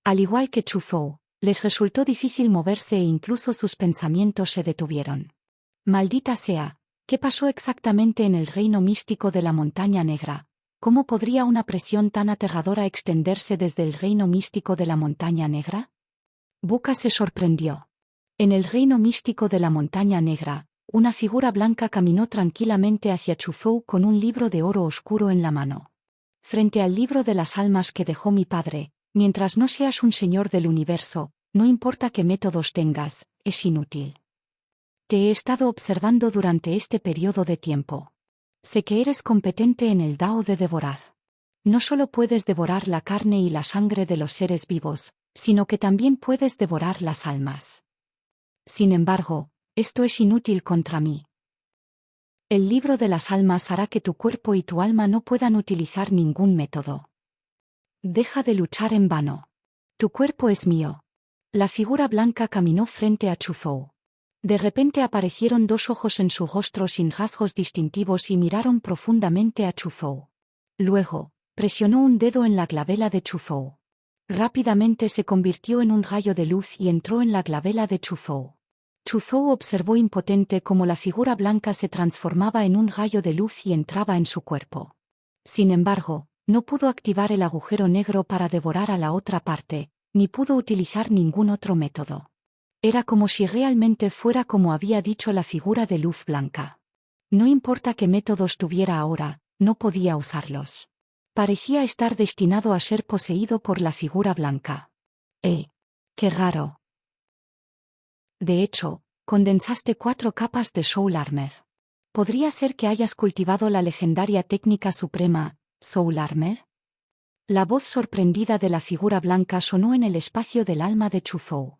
Al igual que Chu Zhou, les resultó difícil moverse e incluso sus pensamientos se detuvieron. Maldita sea, ¿qué pasó exactamente en el reino místico de la montaña negra? ¿Cómo podría una presión tan aterradora extenderse desde el reino místico de la montaña negra? Buka se sorprendió. En el reino místico de la montaña negra, una figura blanca caminó tranquilamente hacia Chu Zhou con un libro de oro oscuro en la mano. Frente al libro de las almas que dejó mi padre, mientras no seas un señor del universo, no importa qué métodos tengas, es inútil. Te he estado observando durante este periodo de tiempo. Sé que eres competente en el Dao de devorar. No solo puedes devorar la carne y la sangre de los seres vivos, sino que también puedes devorar las almas. Sin embargo, esto es inútil contra mí. El libro de las almas hará que tu cuerpo y tu alma no puedan utilizar ningún método. Deja de luchar en vano. Tu cuerpo es mío. La figura blanca caminó frente a Chufou. De repente aparecieron dos ojos en su rostro sin rasgos distintivos y miraron profundamente a Chufou. Luego, presionó un dedo en la glabela de Chufou. Rápidamente se convirtió en un rayo de luz y entró en la glabela de Chufou. Chufou observó impotente cómo la figura blanca se transformaba en un rayo de luz y entraba en su cuerpo. Sin embargo, no pudo activar el agujero negro para devorar a la otra parte, ni pudo utilizar ningún otro método. Era como si realmente fuera como había dicho la figura de luz blanca. No importa qué métodos tuviera ahora, no podía usarlos. Parecía estar destinado a ser poseído por la figura blanca. ¡Qué raro! De hecho, condensaste 4 capas de Soul Armor. ¿Podría ser que hayas cultivado la legendaria técnica suprema, Soul Armor? La voz sorprendida de la figura blanca sonó en el espacio del alma de Chufou.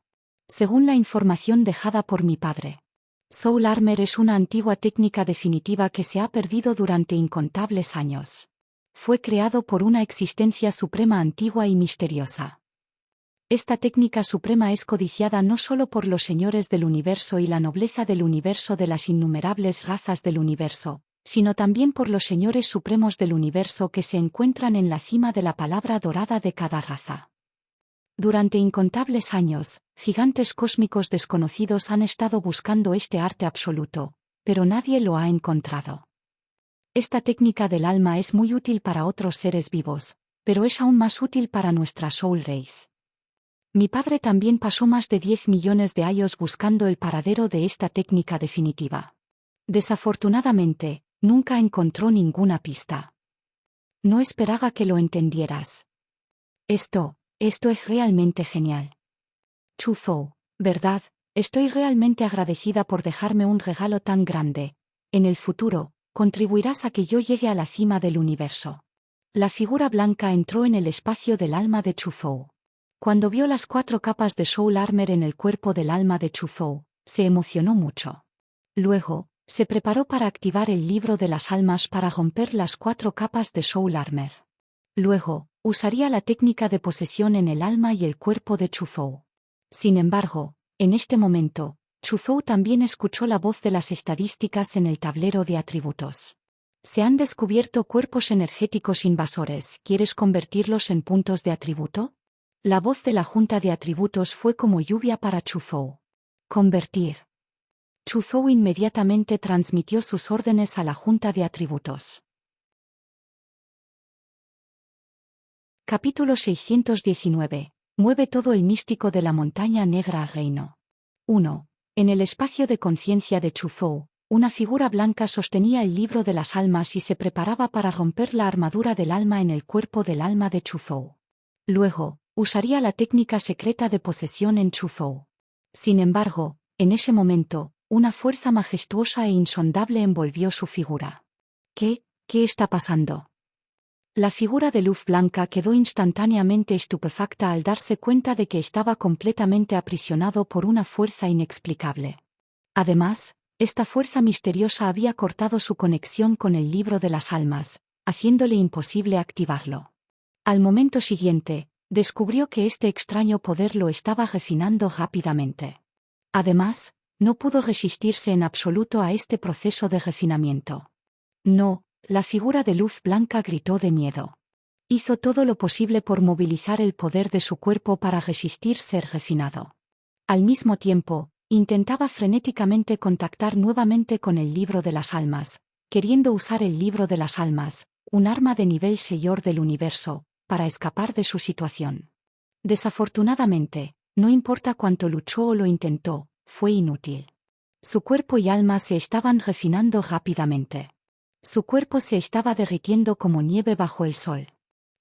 Según la información dejada por mi padre, Soul Armor es una antigua técnica definitiva que se ha perdido durante incontables años. Fue creado por una existencia suprema antigua y misteriosa. Esta técnica suprema es codiciada no solo por los señores del universo y la nobleza del universo de las innumerables razas del universo, sino también por los señores supremos del universo que se encuentran en la cima de la palabra dorada de cada raza. Durante incontables años, gigantes cósmicos desconocidos han estado buscando este arte absoluto, pero nadie lo ha encontrado. Esta técnica del alma es muy útil para otros seres vivos, pero es aún más útil para nuestra Soul Race. Mi padre también pasó más de 10 millones de años buscando el paradero de esta técnica definitiva. Desafortunadamente, nunca encontró ninguna pista. No esperaba que lo entendieras. Esto es realmente genial. Chufou, ¿verdad? Estoy realmente agradecida por dejarme un regalo tan grande. En el futuro, contribuirás a que yo llegue a la cima del universo. La figura blanca entró en el espacio del alma de Chufou. Cuando vio las 4 capas de Soul Armor en el cuerpo del alma de Chufou, se emocionó mucho. Luego, se preparó para activar el libro de las almas para romper las 4 capas de Soul Armor. Luego, usaría la técnica de posesión en el alma y el cuerpo de Chufou. Sin embargo, en este momento, Chufou también escuchó la voz de las estadísticas en el tablero de atributos. Se han descubierto cuerpos energéticos invasores. ¿Quieres convertirlos en puntos de atributo? La voz de la junta de atributos fue como lluvia para Chufou. Convertir. Chufou inmediatamente transmitió sus órdenes a la junta de atributos. Capítulo 619. Mueve todo el místico de la montaña negra al reino. 1. En el espacio de conciencia de Chufou, una figura blanca sostenía el libro de las almas y se preparaba para romper la armadura del alma en el cuerpo del alma de Chufou. Luego, usaría la técnica secreta de posesión en Chufou. Sin embargo, en ese momento, una fuerza majestuosa e insondable envolvió su figura. ¿Qué está pasando? La figura de luz blanca quedó instantáneamente estupefacta al darse cuenta de que estaba completamente aprisionado por una fuerza inexplicable. Además, esta fuerza misteriosa había cortado su conexión con el libro de las almas, haciéndole imposible activarlo. Al momento siguiente, descubrió que este extraño poder lo estaba refinando rápidamente. Además, no pudo resistirse en absoluto a este proceso de refinamiento. No. La figura de luz blanca gritó de miedo. Hizo todo lo posible por movilizar el poder de su cuerpo para resistir ser refinado. Al mismo tiempo, intentaba frenéticamente contactar nuevamente con el libro de las almas, queriendo usar el libro de las almas, un arma de nivel señor del universo, para escapar de su situación. Desafortunadamente, no importa cuánto luchó o lo intentó, fue inútil. Su cuerpo y alma se estaban refinando rápidamente. Su cuerpo se estaba derritiendo como nieve bajo el sol.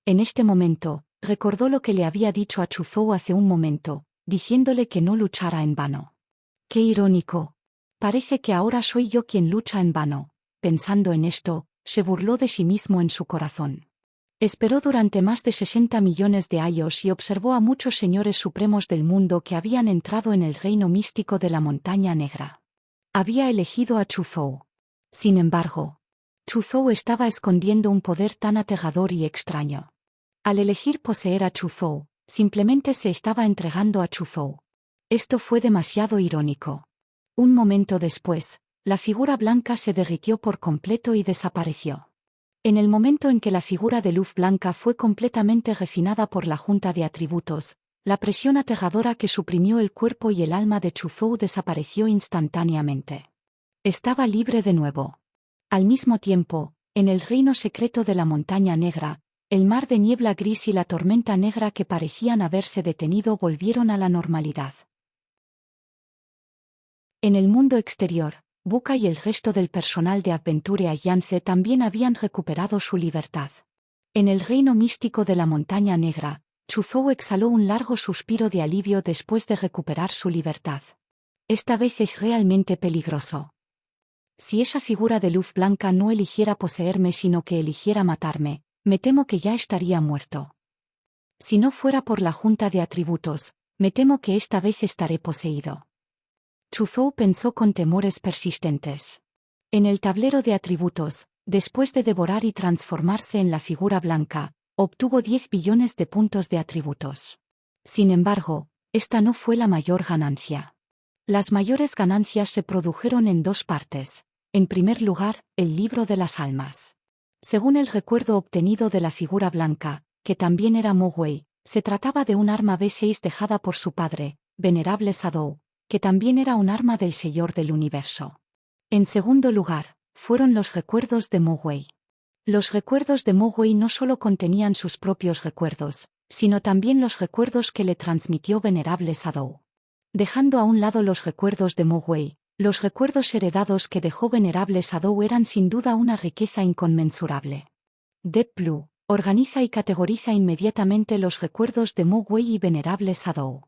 En este momento, recordó lo que le había dicho a Chuzhou hace un momento, diciéndole que no luchara en vano. ¡Qué irónico! Parece que ahora soy yo quien lucha en vano. Pensando en esto, se burló de sí mismo en su corazón. Esperó durante más de 60 millones de años y observó a muchos señores supremos del mundo que habían entrado en el reino místico de la Montaña Negra. Había elegido a Chuzhou. Sin embargo, Chuzhou estaba escondiendo un poder tan aterrador y extraño. Al elegir poseer a Chuzhou, simplemente se estaba entregando a Chuzhou. Esto fue demasiado irónico. Un momento después, la figura blanca se derritió por completo y desapareció. En el momento en que la figura de luz blanca fue completamente refinada por la junta de atributos, la presión aterradora que suprimió el cuerpo y el alma de Chuzhou desapareció instantáneamente. Estaba libre de nuevo. Al mismo tiempo, en el reino secreto de la Montaña Negra, el mar de niebla gris y la tormenta negra que parecían haberse detenido volvieron a la normalidad. En el mundo exterior, Buka y el resto del personal de Adventure Alliance también habían recuperado su libertad. En el reino místico de la Montaña Negra, Chuzhou exhaló un largo suspiro de alivio después de recuperar su libertad. Esta vez es realmente peligroso. Si esa figura de luz blanca no eligiera poseerme sino que eligiera matarme, me temo que ya estaría muerto. Si no fuera por la junta de atributos, me temo que esta vez estaré poseído. Chuzhou pensó con temores persistentes. En el tablero de atributos, después de devorar y transformarse en la figura blanca, obtuvo 10 billones de puntos de atributos. Sin embargo, esta no fue la mayor ganancia. Las mayores ganancias se produjeron en dos partes. En primer lugar, el libro de las almas. Según el recuerdo obtenido de la figura blanca, que también era Mogwai, se trataba de un arma B6 dejada por su padre, venerable Sadou, que también era un arma del Señor del Universo. En segundo lugar, fueron los recuerdos de Mogwai. Los recuerdos de Mogwai no solo contenían sus propios recuerdos, sino también los recuerdos que le transmitió venerable Sadou. Dejando a un lado los recuerdos de Mogwai, los recuerdos heredados que dejó venerable Sadou eran sin duda una riqueza inconmensurable. Deep Blue organiza y categoriza inmediatamente los recuerdos de Mogwai y venerable Sadou.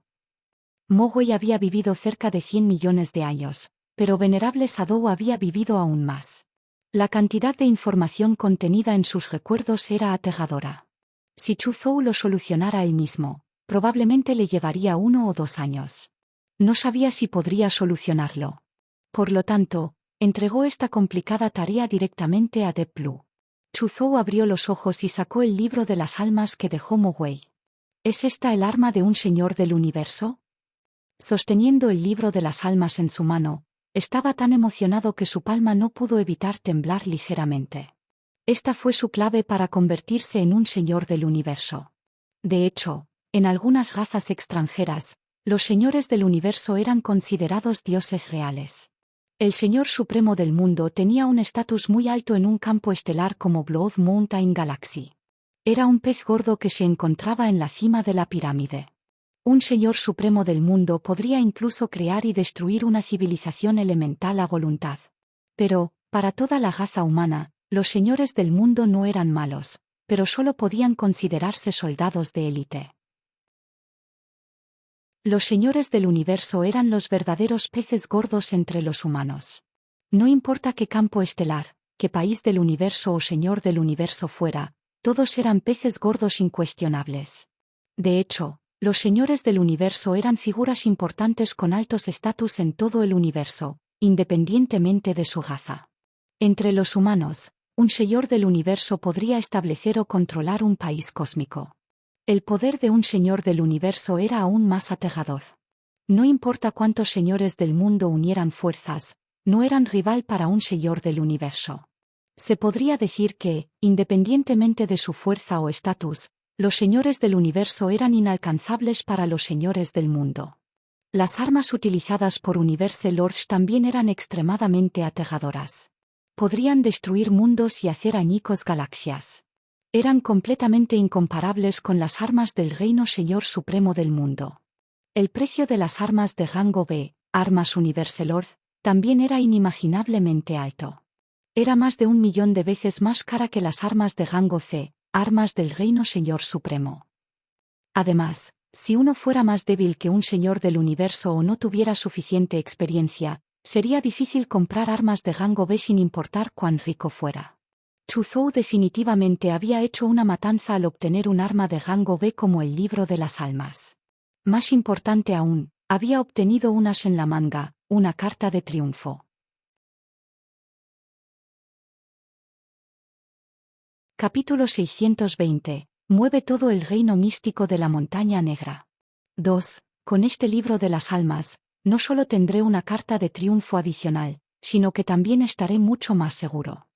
Mogwai había vivido cerca de 100 millones de años, pero venerable Sadou había vivido aún más. La cantidad de información contenida en sus recuerdos era aterradora. Si Chuzhou lo solucionara él mismo, probablemente le llevaría 1 o 2 años. No sabía si podría solucionarlo. Por lo tanto, entregó esta complicada tarea directamente a Deep Blue. Chuzhou abrió los ojos y sacó el libro de las almas que dejó Mogwai. ¿Es esta el arma de un señor del universo? Sosteniendo el libro de las almas en su mano, estaba tan emocionado que su palma no pudo evitar temblar ligeramente. Esta fue su clave para convertirse en un señor del universo. De hecho, en algunas razas extranjeras, los señores del universo eran considerados dioses reales. El Señor Supremo del mundo tenía un estatus muy alto en un campo estelar como Blood Mountain Galaxy. Era un pez gordo que se encontraba en la cima de la pirámide. Un Señor Supremo del mundo podría incluso crear y destruir una civilización elemental a voluntad. Pero, para toda la raza humana, los señores del mundo no eran malos, pero solo podían considerarse soldados de élite. Los señores del universo eran los verdaderos peces gordos entre los humanos. No importa qué campo estelar, qué país del universo o señor del universo fuera, todos eran peces gordos incuestionables. De hecho, los señores del universo eran figuras importantes con altos estatus en todo el universo, independientemente de su raza. Entre los humanos, un señor del universo podría establecer o controlar un país cósmico. El poder de un señor del universo era aún más aterrador. No importa cuántos señores del mundo unieran fuerzas, no eran rival para un señor del universo. Se podría decir que, independientemente de su fuerza o estatus, los señores del universo eran inalcanzables para los señores del mundo. Las armas utilizadas por Universe Lords también eran extremadamente aterradoras. Podrían destruir mundos y hacer añicos galaxias. Eran completamente incomparables con las armas del Reino Señor Supremo del mundo. El precio de las armas de rango B, armas Universe Lord, también era inimaginablemente alto. Era más de 1.000.000 de veces más cara que las armas de rango C, armas del Reino Señor Supremo. Además, si uno fuera más débil que un señor del universo o no tuviera suficiente experiencia, sería difícil comprar armas de rango B sin importar cuán rico fuera. Chu Zhou definitivamente había hecho una matanza al obtener un arma de rango B como el Libro de las Almas. Más importante aún, había obtenido un as en la manga, una carta de triunfo. Capítulo 620. Mueve todo el reino místico de la Montaña Negra. 2. Con este Libro de las Almas, no solo tendré una carta de triunfo adicional, sino que también estaré mucho más seguro.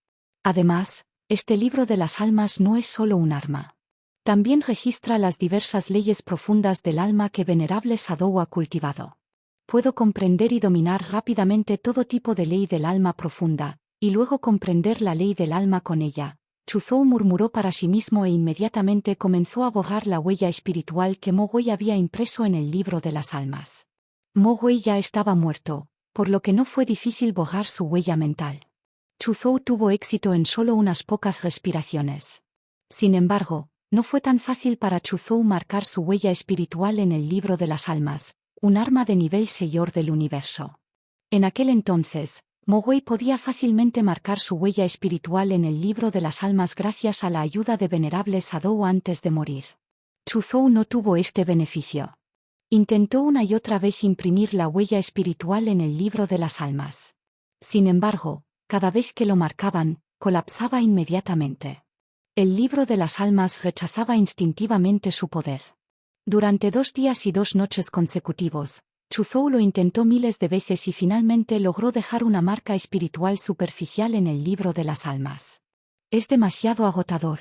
Además, este Libro de las Almas no es solo un arma. También registra las diversas leyes profundas del alma que Venerable Sadou ha cultivado. Puedo comprender y dominar rápidamente todo tipo de ley del alma profunda, y luego comprender la ley del alma con ella. Chu Zhou murmuró para sí mismo e inmediatamente comenzó a borrar la huella espiritual que Mo Wei había impreso en el Libro de las Almas. Mo Wei ya estaba muerto, por lo que no fue difícil borrar su huella mental. Chu Zhou tuvo éxito en solo unas pocas respiraciones. Sin embargo, no fue tan fácil para Chu Zhou marcar su huella espiritual en el Libro de las Almas, un arma de nivel Señor del universo. En aquel entonces, Mo Wei podía fácilmente marcar su huella espiritual en el Libro de las Almas gracias a la ayuda de Venerable Sadou antes de morir. Chu Zhou no tuvo este beneficio. Intentó una y otra vez imprimir la huella espiritual en el Libro de las Almas. Sin embargo, cada vez que lo marcaban, colapsaba inmediatamente. El Libro de las Almas rechazaba instintivamente su poder. Durante 2 días y 2 noches consecutivos, Chu Zhou lo intentó miles de veces y finalmente logró dejar una marca espiritual superficial en el Libro de las Almas. Es demasiado agotador.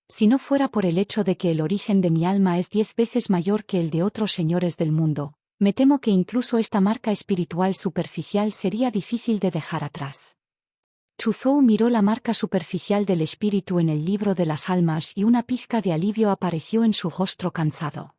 Si no fuera por el hecho de que el origen de mi alma es 10 veces mayor que el de otros señores del mundo, me temo que incluso esta marca espiritual superficial sería difícil de dejar atrás. Chu Zhou miró la marca superficial del espíritu en el Libro de las Almas y una pizca de alivio apareció en su rostro cansado.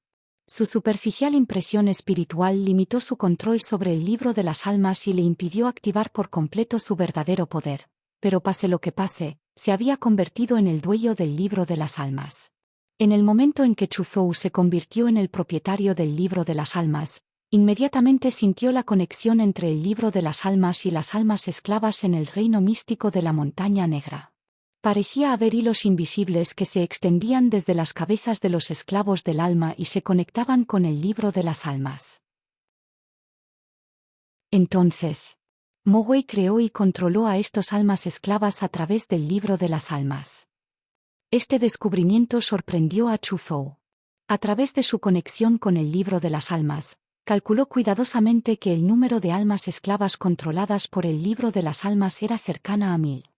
Su superficial impresión espiritual limitó su control sobre el Libro de las Almas y le impidió activar por completo su verdadero poder, pero pase lo que pase, se había convertido en el dueño del Libro de las Almas. En el momento en que Chu Zhou se convirtió en el propietario del Libro de las Almas, inmediatamente sintió la conexión entre el Libro de las Almas y las almas esclavas en el reino místico de la Montaña Negra. Parecía haber hilos invisibles que se extendían desde las cabezas de los esclavos del alma y se conectaban con el Libro de las Almas. Entonces, Mo Wei creó y controló a estos almas esclavas a través del Libro de las Almas. Este descubrimiento sorprendió a Chu Zhou. A través de su conexión con el Libro de las Almas, calculó cuidadosamente que el número de almas esclavas controladas por el Libro de las Almas era cercana a 1000.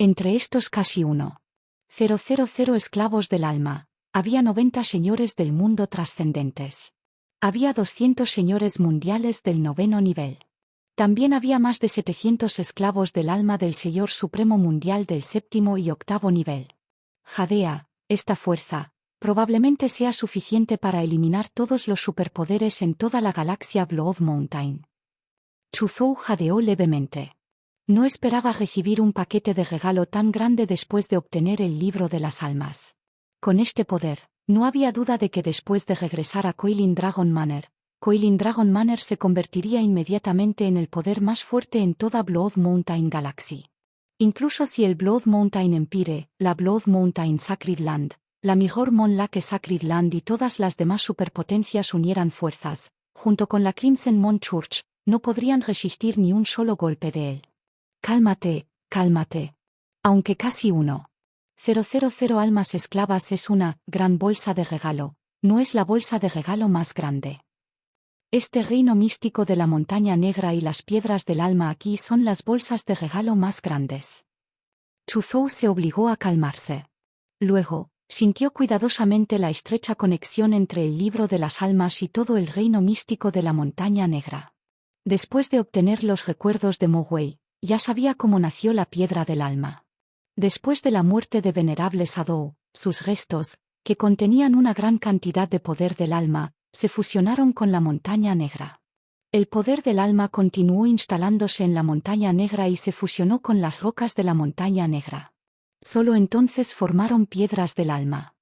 Entre estos casi 1,000 esclavos del alma, había 90 señores del mundo trascendentes. Había 200 señores mundiales del 9º nivel. También había más de 700 esclavos del alma del Señor Supremo Mundial del 7º y 8º nivel. Jadea, esta fuerza, probablemente sea suficiente para eliminar todos los superpoderes en toda la galaxia Blood Mountain. Chu Zhou jadeó levemente. No esperaba recibir un paquete de regalo tan grande después de obtener el Libro de las Almas. Con este poder, no había duda de que después de regresar a Coilin Dragon Manor se convertiría inmediatamente en el poder más fuerte en toda Blood Mountain Galaxy. Incluso si el Blood Mountain Empire, la Blood Mountain Sacred Land, la Mejor Mon Lake Sacred Land y todas las demás superpotencias unieran fuerzas, junto con la Crimson Mon Church, no podrían resistir ni un solo golpe de él. Cálmate, cálmate. Aunque casi 1,000 almas esclavas es una gran bolsa de regalo, no es la bolsa de regalo más grande. Este reino místico de la Montaña Negra y las piedras del alma aquí son las bolsas de regalo más grandes. Chu Zhou se obligó a calmarse. Luego, sintió cuidadosamente la estrecha conexión entre el Libro de las Almas y todo el reino místico de la Montaña Negra. Después de obtener los recuerdos de Mo Wei, ya sabía cómo nació la piedra del alma. Después de la muerte de Venerable Sadou, sus restos, que contenían una gran cantidad de poder del alma, se fusionaron con la Montaña Negra. El poder del alma continuó instalándose en la Montaña Negra y se fusionó con las rocas de la Montaña Negra. Solo entonces formaron piedras del alma.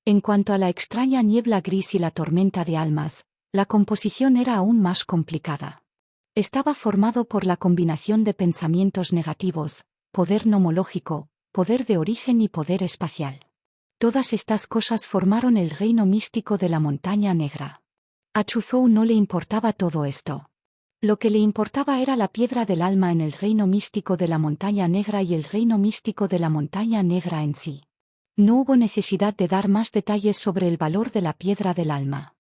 En cuanto a la extraña niebla gris y la tormenta de almas, la composición era aún más complicada. Estaba formado por la combinación de pensamientos negativos, poder nomológico, poder de origen y poder espacial. Todas estas cosas formaron el reino místico de la Montaña Negra. A Chuzhou no le importaba todo esto. Lo que le importaba era la piedra del alma en el reino místico de la Montaña Negra y el reino místico de la Montaña Negra en sí. No hubo necesidad de dar más detalles sobre el valor de la piedra del alma.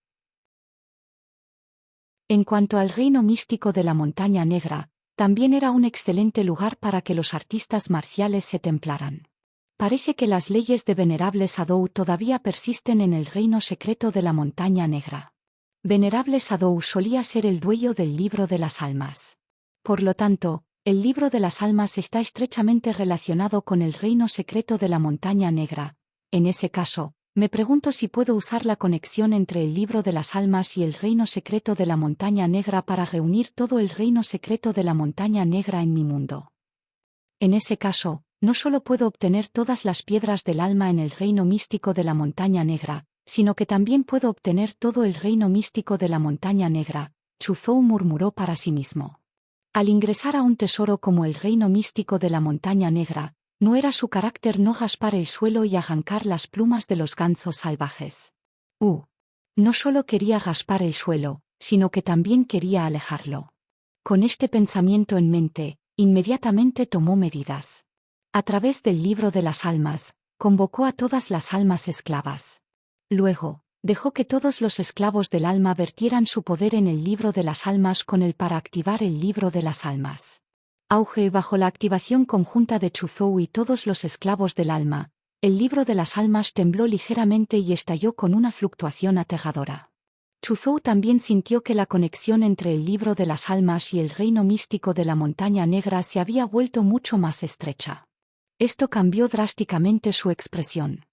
En cuanto al reino místico de la Montaña Negra, también era un excelente lugar para que los artistas marciales se templaran. Parece que las leyes de Venerable Sadou todavía persisten en el reino secreto de la Montaña Negra. Venerable Sadou solía ser el dueño del libro de las almas. Por lo tanto, el libro de las almas está estrechamente relacionado con el reino secreto de la Montaña Negra. En ese caso, me pregunto si puedo usar la conexión entre el libro de las almas y el reino secreto de la Montaña Negra para reunir todo el reino secreto de la Montaña Negra en mi mundo. En ese caso, no solo puedo obtener todas las piedras del alma en el reino místico de la Montaña Negra, sino que también puedo obtener todo el reino místico de la Montaña Negra, Chuzhou murmuró para sí mismo. Al ingresar a un tesoro como el reino místico de la Montaña Negra, no era su carácter no raspar el suelo y arrancar las plumas de los gansos salvajes. No solo quería raspar el suelo, sino que también quería alejarlo. Con este pensamiento en mente, inmediatamente tomó medidas. A través del libro de las almas, convocó a todas las almas esclavas. Luego, dejó que todos los esclavos del alma vertieran su poder en el libro de las almas con él para activar el libro de las almas. Auge bajo la activación conjunta de Chuzhou y todos los esclavos del alma, el libro de las almas tembló ligeramente y estalló con una fluctuación aterradora. Chuzhou también sintió que la conexión entre el libro de las almas y el reino místico de la Montaña Negra se había vuelto mucho más estrecha. Esto cambió drásticamente su expresión.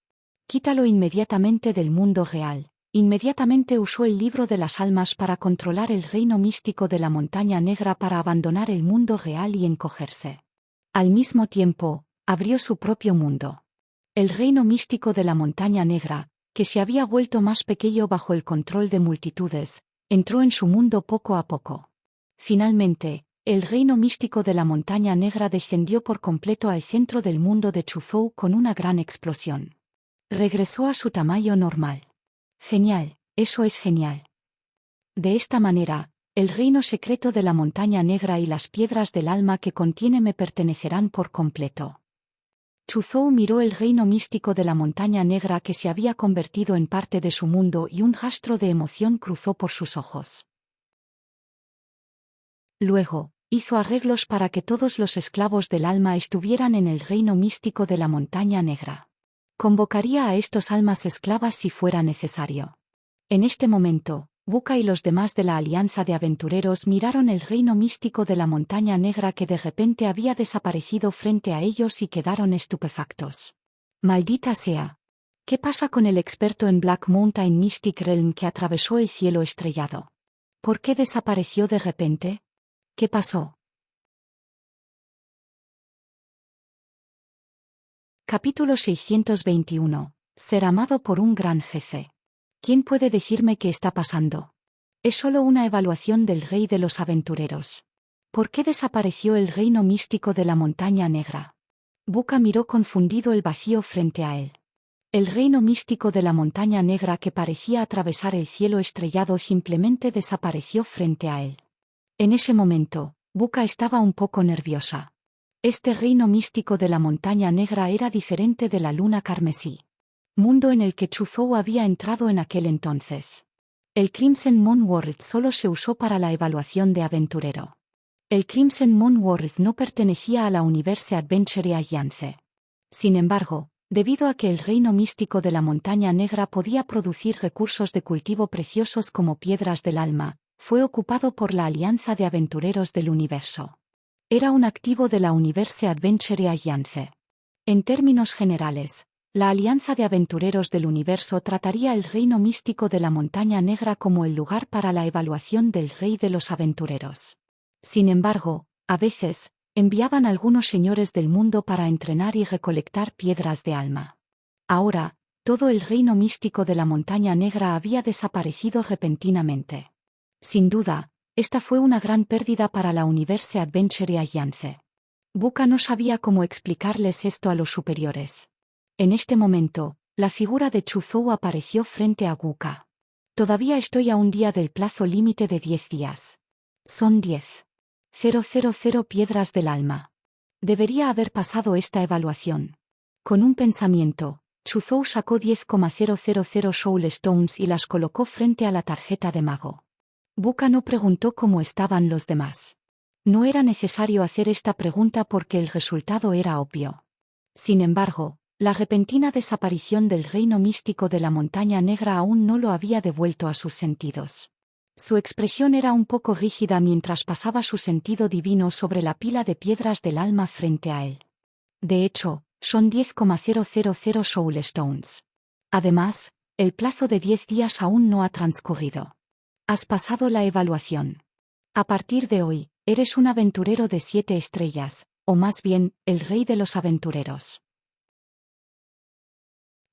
Quítalo inmediatamente del mundo real. Inmediatamente usó el libro de las almas para controlar el reino místico de la Montaña Negra para abandonar el mundo real y encogerse. Al mismo tiempo, abrió su propio mundo. El reino místico de la Montaña Negra, que se había vuelto más pequeño bajo el control de multitudes, entró en su mundo poco a poco. Finalmente, el reino místico de la Montaña Negra descendió por completo al centro del mundo de Chuzhou con una gran explosión. Regresó a su tamaño normal. Genial, eso es genial. De esta manera, el reino secreto de la Montaña Negra y las piedras del alma que contiene me pertenecerán por completo. Chuzhou miró el reino místico de la Montaña Negra que se había convertido en parte de su mundo y un rastro de emoción cruzó por sus ojos. Luego, hizo arreglos para que todos los esclavos del alma estuvieran en el reino místico de la Montaña Negra. Convocaría a estos almas esclavas si fuera necesario. En este momento, Buka y los demás de la Alianza de Aventureros miraron el reino místico de la Montaña Negra que de repente había desaparecido frente a ellos y quedaron estupefactos. Maldita sea. ¿Qué pasa con el experto en Black Mountain Mystic Realm que atravesó el cielo estrellado? ¿Por qué desapareció de repente? ¿Qué pasó? Capítulo 621. Ser amado por un gran jefe. ¿Quién puede decirme qué está pasando? Es solo una evaluación del rey de los aventureros. ¿Por qué desapareció el reino místico de la Montaña Negra? Buka miró confundido el vacío frente a él. El reino místico de la Montaña Negra que parecía atravesar el cielo estrellado simplemente desapareció frente a él. En ese momento, Buka estaba un poco nerviosa. Este reino místico de la Montaña Negra era diferente de la luna carmesí. Mundo en el que Chuzhou había entrado en aquel entonces. El Crimson Moon World solo se usó para la evaluación de aventurero. El Crimson Moon World no pertenecía a la Universe Adventure Alliance. Sin embargo, debido a que el reino místico de la Montaña Negra podía producir recursos de cultivo preciosos como piedras del alma, fue ocupado por la Alianza de Aventureros del Universo. Era un activo de la Universe Adventure Alliance. En términos generales, la Alianza de Aventureros del Universo trataría el reino místico de la Montaña Negra como el lugar para la evaluación del Rey de los Aventureros. Sin embargo, a veces, enviaban algunos señores del mundo para entrenar y recolectar piedras de alma. Ahora, todo el reino místico de la Montaña Negra había desaparecido repentinamente. Sin duda, esta fue una gran pérdida para la Universe Adventure Alliance. Buka no sabía cómo explicarles esto a los superiores. En este momento, la figura de Chuzhou apareció frente a Buka. Todavía estoy a un día del plazo límite de 10 días. Son 10,000 piedras del alma. Debería haber pasado esta evaluación. Con un pensamiento, Chuzhou sacó 10,000 Soul Stones y las colocó frente a la tarjeta de mago. Buka no preguntó cómo estaban los demás. No era necesario hacer esta pregunta porque el resultado era obvio. Sin embargo, la repentina desaparición del reino místico de la Montaña Negra aún no lo había devuelto a sus sentidos. Su expresión era un poco rígida mientras pasaba su sentido divino sobre la pila de piedras del alma frente a él. De hecho, son 10,000 Soul Stones. Además, el plazo de 10 días aún no ha transcurrido. Has pasado la evaluación. A partir de hoy, eres un aventurero de 7 estrellas, o más bien, el rey de los aventureros.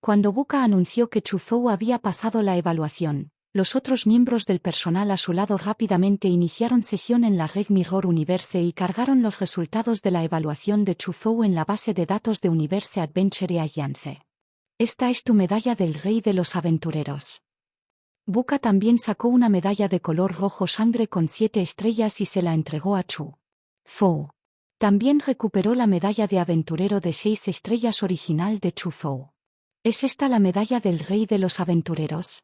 Cuando Buka anunció que Chuzhou había pasado la evaluación, los otros miembros del personal a su lado rápidamente iniciaron sesión en la red Mirror Universe y cargaron los resultados de la evaluación de Chuzhou en la base de datos de Universe Adventure Alliance. Esta es tu medalla del rey de los aventureros. Buka también sacó una medalla de color rojo sangre con 7 estrellas y se la entregó a Chuzhou. También recuperó la medalla de aventurero de 6 estrellas original de Chuzhou. ¿Es esta la medalla del rey de los aventureros?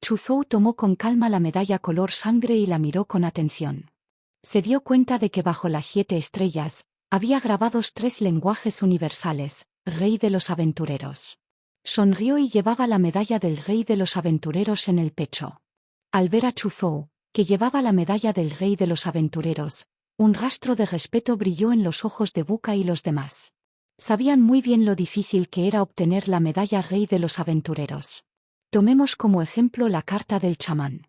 Chuzhou tomó con calma la medalla color sangre y la miró con atención. Se dio cuenta de que bajo las 7 estrellas, había grabados 3 lenguajes universales, rey de los aventureros. Sonrió y llevaba la medalla del rey de los aventureros en el pecho. Al ver a Chuzhou, que llevaba la medalla del rey de los aventureros, un rastro de respeto brilló en los ojos de Buka y los demás. Sabían muy bien lo difícil que era obtener la medalla rey de los aventureros. Tomemos como ejemplo la carta del chamán.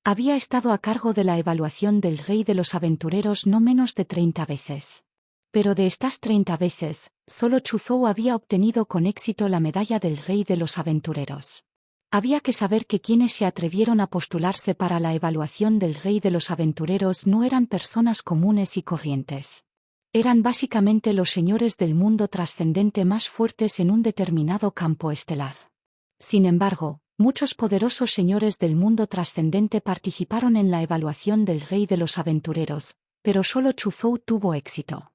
Había estado a cargo de la evaluación del rey de los aventureros no menos de 30 veces. Pero de estas 30 veces, solo Chuzhou había obtenido con éxito la medalla del rey de los aventureros. Había que saber que quienes se atrevieron a postularse para la evaluación del rey de los aventureros no eran personas comunes y corrientes. Eran básicamente los señores del mundo trascendente más fuertes en un determinado campo estelar. Sin embargo, muchos poderosos señores del mundo trascendente participaron en la evaluación del rey de los aventureros, pero solo Chuzhou tuvo éxito.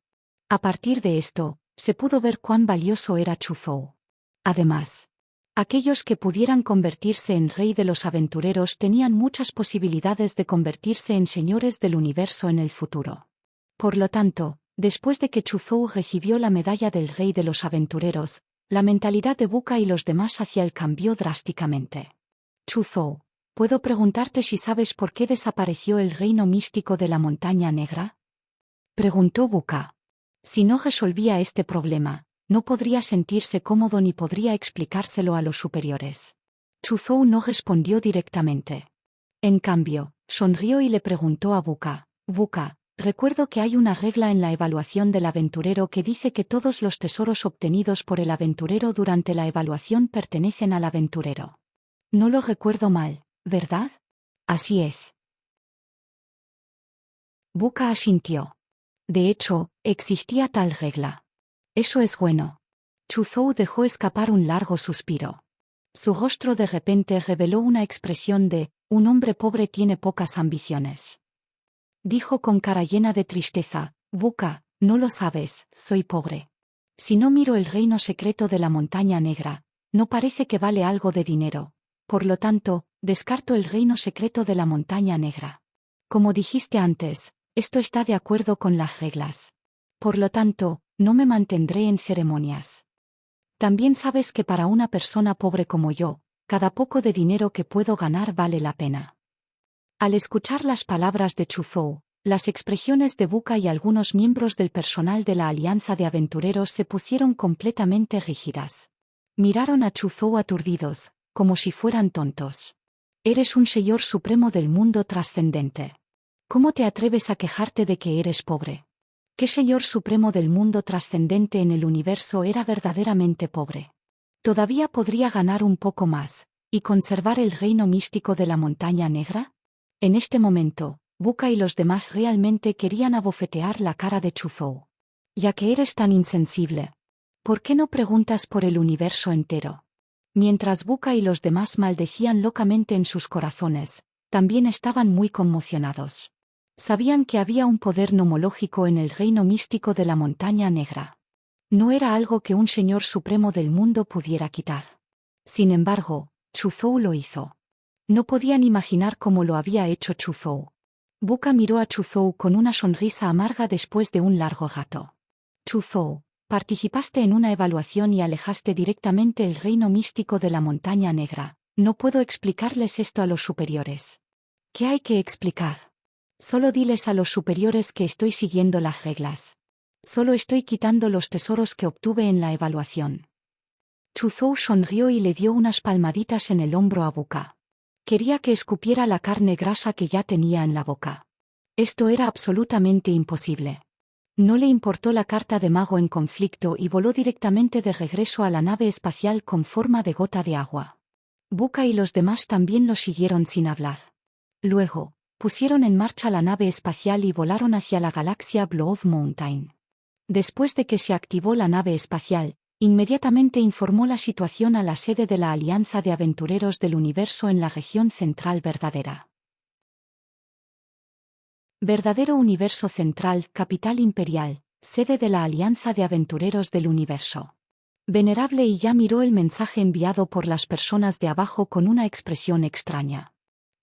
A partir de esto, se pudo ver cuán valioso era Chuzhou. Además, aquellos que pudieran convertirse en rey de los aventureros tenían muchas posibilidades de convertirse en señores del universo en el futuro. Por lo tanto, después de que Chuzhou recibió la medalla del rey de los aventureros, la mentalidad de Buka y los demás hacia él cambió drásticamente. Chuzhou, ¿puedo preguntarte si sabes por qué desapareció el reino místico de la Montaña Negra? Preguntó Buka. Si no resolvía este problema, no podría sentirse cómodo ni podría explicárselo a los superiores. Chuzhou no respondió directamente. En cambio, sonrió y le preguntó a Buka, Buka, recuerdo que hay una regla en la evaluación del aventurero que dice que todos los tesoros obtenidos por el aventurero durante la evaluación pertenecen al aventurero. No lo recuerdo mal, ¿verdad? Así es. Buka asintió. De hecho, existía tal regla. Eso es bueno. Chuzhou dejó escapar un largo suspiro. Su rostro de repente reveló una expresión de, un hombre pobre tiene pocas ambiciones. Dijo con cara llena de tristeza, Buka, no lo sabes, soy pobre. Si no miro el reino secreto de la Montaña Negra, no parece que vale algo de dinero. Por lo tanto, descarto el reino secreto de la Montaña Negra. Como dijiste antes, esto está de acuerdo con las reglas. Por lo tanto, no me mantendré en ceremonias. También sabes que para una persona pobre como yo, cada poco de dinero que puedo ganar vale la pena. Al escuchar las palabras de Chuzhou, las expresiones de Buka y algunos miembros del personal de la Alianza de Aventureros se pusieron completamente rígidas. Miraron a Chuzhou aturdidos, como si fueran tontos. Eres un señor supremo del mundo trascendente. ¿Cómo te atreves a quejarte de que eres pobre? ¿Qué señor supremo del mundo trascendente en el universo era verdaderamente pobre? ¿Todavía podría ganar un poco más y conservar el reino místico de la montaña negra? En este momento, Buka y los demás realmente querían abofetear la cara de Chuzhou. Ya que eres tan insensible, ¿por qué no preguntas por el universo entero? Mientras Buka y los demás maldecían locamente en sus corazones, también estaban muy conmocionados. Sabían que había un poder nomológico en el reino místico de la montaña negra. No era algo que un señor supremo del mundo pudiera quitar. Sin embargo, Chuzhou lo hizo. No podían imaginar cómo lo había hecho Chuzhou. Buka miró a Chuzhou con una sonrisa amarga después de un largo rato. Chuzhou, participaste en una evaluación y alejaste directamente el reino místico de la montaña negra. No puedo explicarles esto a los superiores. ¿Qué hay que explicar? Solo diles a los superiores que estoy siguiendo las reglas. Solo estoy quitando los tesoros que obtuve en la evaluación. Chuzhou sonrió y le dio unas palmaditas en el hombro a Buka. Quería que escupiera la carne grasa que ya tenía en la boca. Esto era absolutamente imposible. No le importó la carta de mago en conflicto y voló directamente de regreso a la nave espacial con forma de gota de agua. Buka y los demás también lo siguieron sin hablar. Luego, pusieron en marcha la nave espacial y volaron hacia la galaxia Blood Mountain. Después de que se activó la nave espacial, inmediatamente informó la situación a la sede de la Alianza de Aventureros del Universo en la región central verdadera. Verdadero Universo Central, capital imperial, sede de la Alianza de Aventureros del Universo. Venerable y ya miró el mensaje enviado por las personas de abajo con una expresión extraña.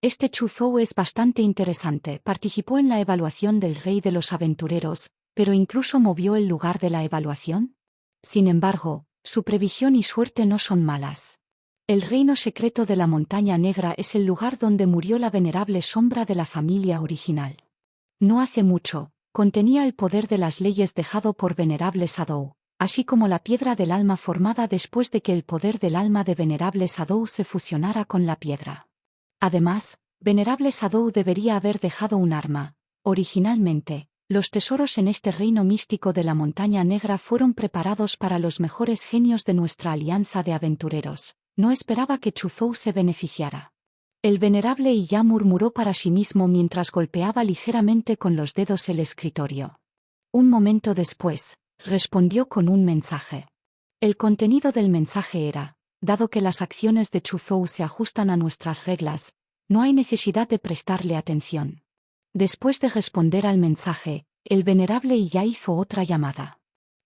Este Chuzhou es bastante interesante, participó en la evaluación del Rey de los Aventureros, pero incluso movió el lugar de la evaluación. Sin embargo, su previsión y suerte no son malas. El reino secreto de la montaña negra es el lugar donde murió la venerable sombra de la familia original. No hace mucho, contenía el poder de las leyes dejado por venerable Sadou, así como la piedra del alma formada después de que el poder del alma de venerable Sadou se fusionara con la piedra. Además, venerable Sadou debería haber dejado un arma. Originalmente, los tesoros en este reino místico de la montaña negra fueron preparados para los mejores genios de nuestra alianza de aventureros. No esperaba que Chuzhou se beneficiara. El venerable Iya murmuró para sí mismo mientras golpeaba ligeramente con los dedos el escritorio. Un momento después, respondió con un mensaje. El contenido del mensaje era: dado que las acciones de Chuzhou se ajustan a nuestras reglas, no hay necesidad de prestarle atención. Después de responder al mensaje, el venerable Iya hizo otra llamada.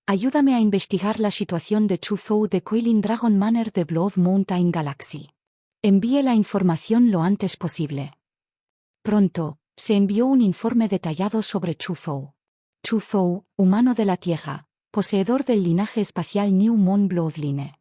Ayúdame a investigar la situación de Chuzhou de Coiling Dragon Manor de Blood Mountain Galaxy. Envíe la información lo antes posible. Pronto, se envió un informe detallado sobre Chuzhou. Chuzhou, humano de la Tierra, poseedor del linaje espacial New Moon Bloodline.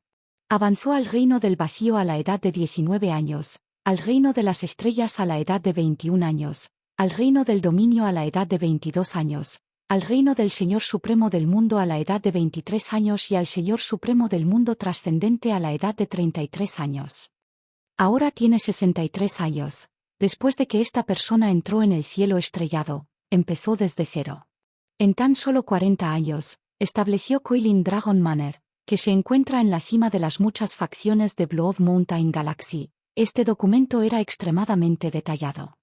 Avanzó al reino del vacío a la edad de 19 años, al reino de las estrellas a la edad de 21 años, al reino del dominio a la edad de 22 años, al reino del Señor Supremo del Mundo a la edad de 23 años y al Señor Supremo del Mundo Trascendente a la edad de 33 años. Ahora tiene 63 años. Después de que esta persona entró en el cielo estrellado, empezó desde cero. En tan solo 40 años, estableció Coiling Dragon Manor, que se encuentra en la cima de las muchas facciones de Blood Mountain Galaxy. Este documento era extremadamente detallado.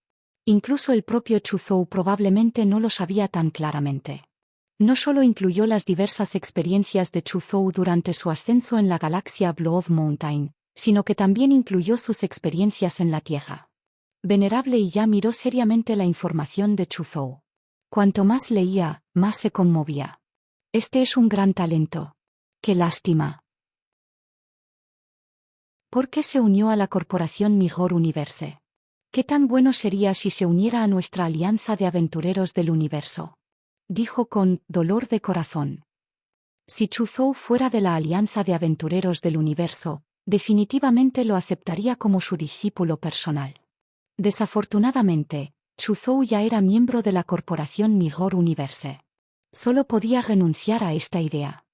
Incluso el propio Chuzhou probablemente no lo sabía tan claramente. No solo incluyó las diversas experiencias de Chuzhou durante su ascenso en la galaxia Blood Mountain, sino que también incluyó sus experiencias en la Tierra. Venerable Iya miró seriamente la información de Chuzhou. Cuanto más leía, más se conmovía. Este es un gran talento. ¡Qué lástima! ¿Por qué se unió a la corporación Mirror Universe? ¿Qué tan bueno sería si se uniera a nuestra alianza de aventureros del universo? Dijo con dolor de corazón. Si Chuzhou fuera de la alianza de aventureros del universo, definitivamente lo aceptaría como su discípulo personal. Desafortunadamente, Chuzhou ya era miembro de la corporación Mirror Universe. Solo podía renunciar a esta idea.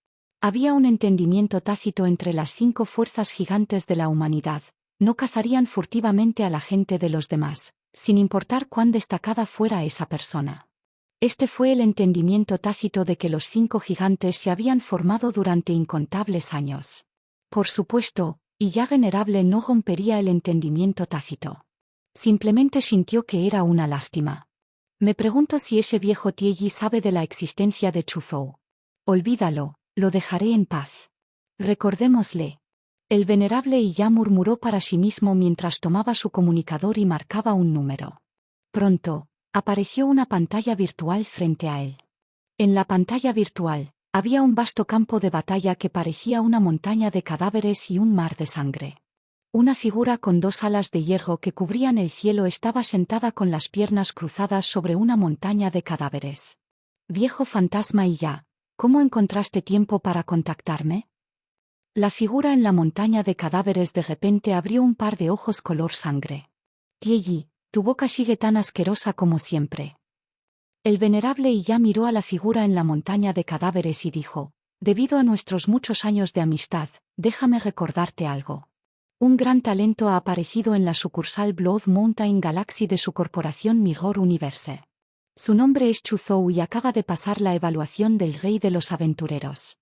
Había un entendimiento tácito entre las 5 fuerzas gigantes de la humanidad: no cazarían furtivamente a la gente de los demás, sin importar cuán destacada fuera esa persona. Este fue el entendimiento tácito de que los 5 gigantes se habían formado durante incontables años. Por supuesto, y ya venerable no rompería el entendimiento tácito. Simplemente sintió que era una lástima. Me pregunto si ese viejo Tieji sabe de la existencia de Chuzhou. Olvídalo, lo dejaré en paz. Recordémosle. El venerable ya murmuró para sí mismo mientras tomaba su comunicador y marcaba un número. Pronto, apareció una pantalla virtual frente a él. En la pantalla virtual, había un vasto campo de batalla que parecía una montaña de cadáveres y un mar de sangre. Una figura con 2 alas de hierro que cubrían el cielo estaba sentada con las piernas cruzadas sobre una montaña de cadáveres. Viejo fantasma y ya, ¿cómo encontraste tiempo para contactarme? La figura en la montaña de cadáveres de repente abrió un par de ojos color sangre. Tieji, tu boca sigue tan asquerosa como siempre. El venerable ya miró a la figura en la montaña de cadáveres y dijo: debido a nuestros muchos años de amistad, déjame recordarte algo. Un gran talento ha aparecido en la sucursal Blood Mountain Galaxy de su corporación Mirror Universe. Su nombre es Chuzhou y acaba de pasar la evaluación del Rey de los Aventureros.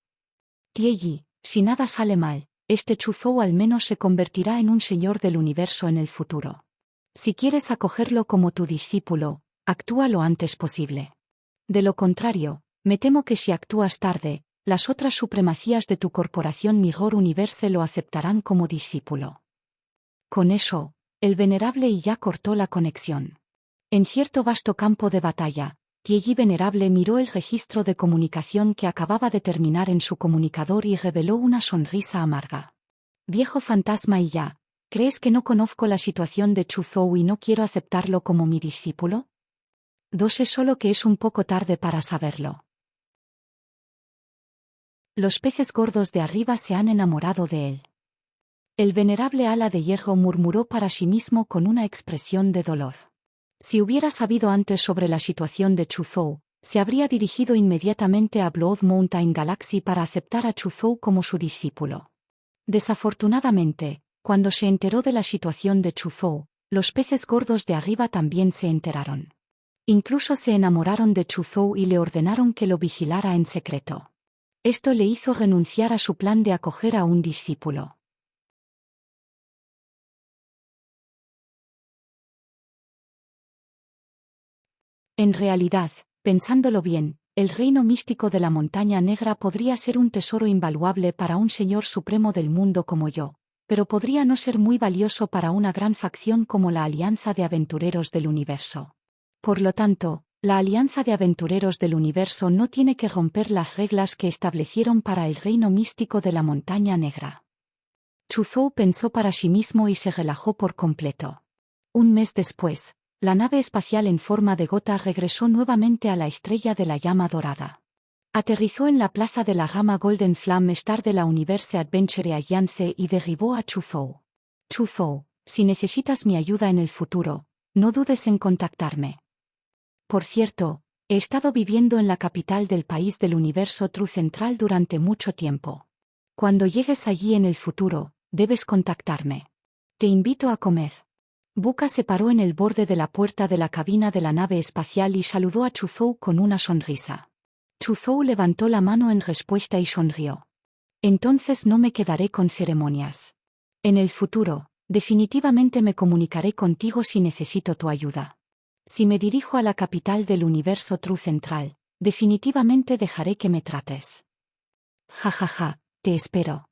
Tieji, si nada sale mal, este Chuzhou al menos se convertirá en un señor del universo en el futuro. Si quieres acogerlo como tu discípulo, actúa lo antes posible. De lo contrario, me temo que si actúas tarde, las otras supremacías de tu corporación Mirror Universe lo aceptarán como discípulo. Con eso, el venerable ya cortó la conexión. En cierto vasto campo de batalla, Tieji venerable miró el registro de comunicación que acababa de terminar en su comunicador y reveló una sonrisa amarga. Viejo fantasma y ya, ¿crees que no conozco la situación de Chuzhou y no quiero aceptarlo como mi discípulo? Sé solo que es un poco tarde para saberlo. Los peces gordos de arriba se han enamorado de él. El venerable ala de hierro murmuró para sí mismo con una expresión de dolor. Si hubiera sabido antes sobre la situación de Chuzhou, se habría dirigido inmediatamente a Blood Mountain Galaxy para aceptar a Chuzhou como su discípulo. Desafortunadamente, cuando se enteró de la situación de Chuzhou, los peces gordos de arriba también se enteraron. Incluso se enamoraron de Chuzhou y le ordenaron que lo vigilara en secreto. Esto le hizo renunciar a su plan de acoger a un discípulo. En realidad, pensándolo bien, el reino místico de la Montaña Negra podría ser un tesoro invaluable para un señor supremo del mundo como yo, pero podría no ser muy valioso para una gran facción como la Alianza de Aventureros del Universo. Por lo tanto, la Alianza de Aventureros del Universo no tiene que romper las reglas que establecieron para el reino místico de la Montaña Negra. Chuzhou pensó para sí mismo y se relajó por completo. Un mes después, la nave espacial en forma de gota regresó nuevamente a la estrella de la llama dorada. Aterrizó en la plaza de la gama Golden Flame Star de la Universe Adventure Alliance y derribó a Chuzhou. Chuzhou, si necesitas mi ayuda en el futuro, no dudes en contactarme. Por cierto, he estado viviendo en la capital del país del universo True Central durante mucho tiempo. Cuando llegues allí en el futuro, debes contactarme. Te invito a comer. Buka se paró en el borde de la puerta de la cabina de la nave espacial y saludó a Chuzhou con una sonrisa. Chuzhou levantó la mano en respuesta y sonrió. Entonces no me quedaré con ceremonias. En el futuro, definitivamente me comunicaré contigo si necesito tu ayuda. Si me dirijo a la capital del universo True Central, definitivamente dejaré que me trates. Ja ja ja, te espero.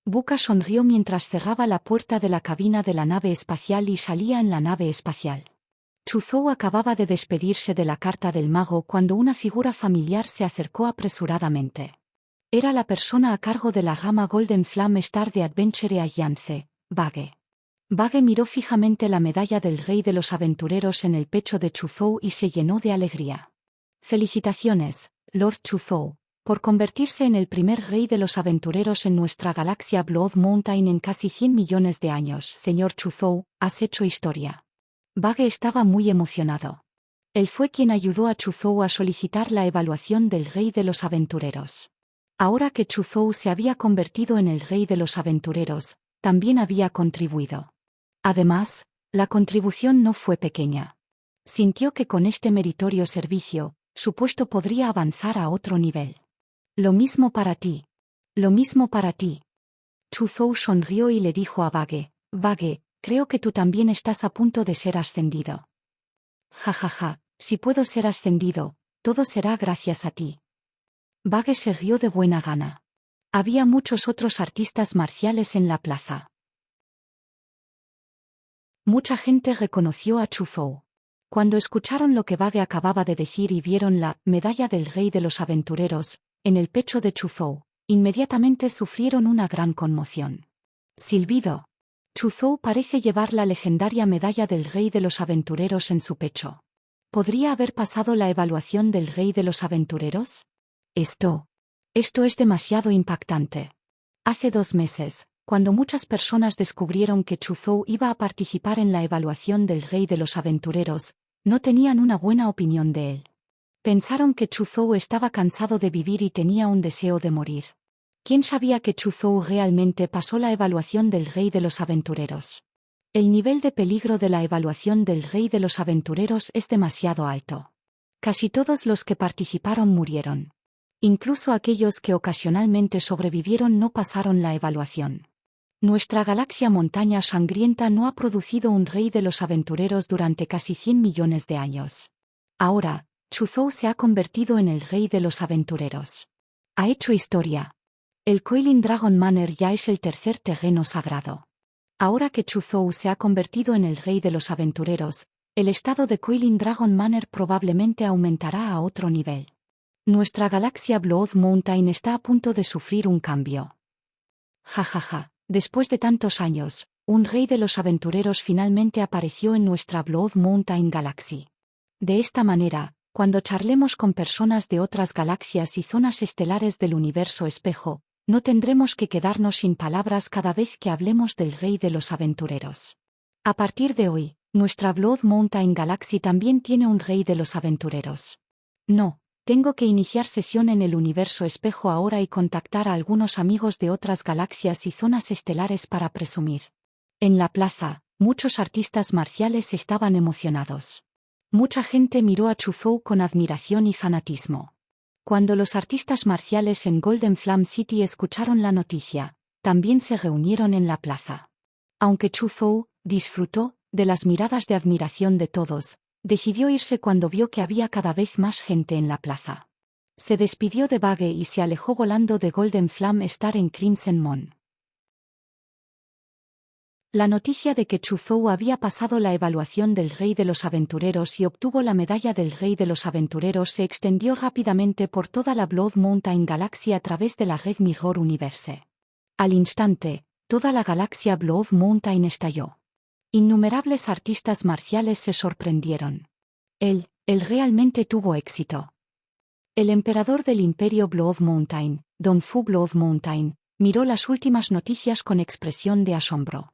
Buka sonrió mientras cerraba la puerta de la cabina de la nave espacial y salía en la nave espacial. Chuzhou acababa de despedirse de la carta del mago cuando una figura familiar se acercó apresuradamente. Era la persona a cargo de la gama Golden Flame Star de Adventure Alliance, Bage. Bage miró fijamente la medalla del Rey de los Aventureros en el pecho de Chuzhou y se llenó de alegría. Felicitaciones, Lord Chuzhou, por convertirse en el primer Rey de los Aventureros en nuestra galaxia Blood Mountain en casi 100 millones de años. Señor Chuzhou, has hecho historia. Bage estaba muy emocionado. Él fue quien ayudó a Chuzhou a solicitar la evaluación del Rey de los Aventureros. Ahora que Chuzhou se había convertido en el rey de los aventureros, también había contribuido. Además, la contribución no fue pequeña. Sintió que con este meritorio servicio, su puesto podría avanzar a otro nivel. Lo mismo para ti. Lo mismo para ti. Chuzhou sonrió y le dijo a Bage, Bage, creo que tú también estás a punto de ser ascendido. Ja ja ja, si puedo ser ascendido, todo será gracias a ti. Bage se rió de buena gana. Había muchos otros artistas marciales en la plaza. Mucha gente reconoció a Chuzhou. Cuando escucharon lo que Bage acababa de decir y vieron la medalla del rey de los aventureros en el pecho de Chuzhou, inmediatamente sufrieron una gran conmoción. Silbido. Chuzhou parece llevar la legendaria medalla del rey de los aventureros en su pecho. ¿Podría haber pasado la evaluación del rey de los aventureros? Esto es demasiado impactante. Hace 2 meses, cuando muchas personas descubrieron que Chuzhou iba a participar en la evaluación del rey de los aventureros, no tenían una buena opinión de él. Pensaron que Chuzhou estaba cansado de vivir y tenía un deseo de morir. ¿Quién sabía que Chuzhou realmente pasó la evaluación del rey de los aventureros? El nivel de peligro de la evaluación del rey de los aventureros es demasiado alto. Casi todos los que participaron murieron. Incluso aquellos que ocasionalmente sobrevivieron no pasaron la evaluación. Nuestra galaxia Montaña Sangrienta no ha producido un rey de los aventureros durante casi 100 millones de años. Ahora, Chuzhou se ha convertido en el rey de los aventureros. Ha hecho historia. El Coiling Dragon Manor ya es el tercer terreno sagrado. Ahora que Chuzhou se ha convertido en el rey de los aventureros, el estado de Coiling Dragon Manor probablemente aumentará a otro nivel. Nuestra galaxia Blood Mountain está a punto de sufrir un cambio. Ja ja ja, después de tantos años, un rey de los aventureros finalmente apareció en nuestra Blood Mountain Galaxy. De esta manera, cuando charlemos con personas de otras galaxias y zonas estelares del universo espejo, no tendremos que quedarnos sin palabras cada vez que hablemos del rey de los aventureros. A partir de hoy, nuestra Blood Mountain Galaxy también tiene un rey de los aventureros. No. Tengo que iniciar sesión en el universo espejo ahora y contactar a algunos amigos de otras galaxias y zonas estelares para presumir. En la plaza, muchos artistas marciales estaban emocionados. Mucha gente miró a Chuzhou con admiración y fanatismo. Cuando los artistas marciales en Golden Flame City escucharon la noticia, también se reunieron en la plaza. Aunque Chuzhou disfrutó de las miradas de admiración de todos, decidió irse cuando vio que había cada vez más gente en la plaza. Se despidió de Bage y se alejó volando de Golden Flame Star en Crimson Moon. La noticia de que Chuzhou había pasado la evaluación del rey de los aventureros y obtuvo la medalla del rey de los aventureros se extendió rápidamente por toda la Blood Mountain Galaxy a través de la red Mirror Universe. Al instante, toda la galaxia Blood Mountain estalló. Innumerables artistas marciales se sorprendieron. Él realmente tuvo éxito. El emperador del Imperio Blood Mountain, Don Fu Blood Mountain, miró las últimas noticias con expresión de asombro.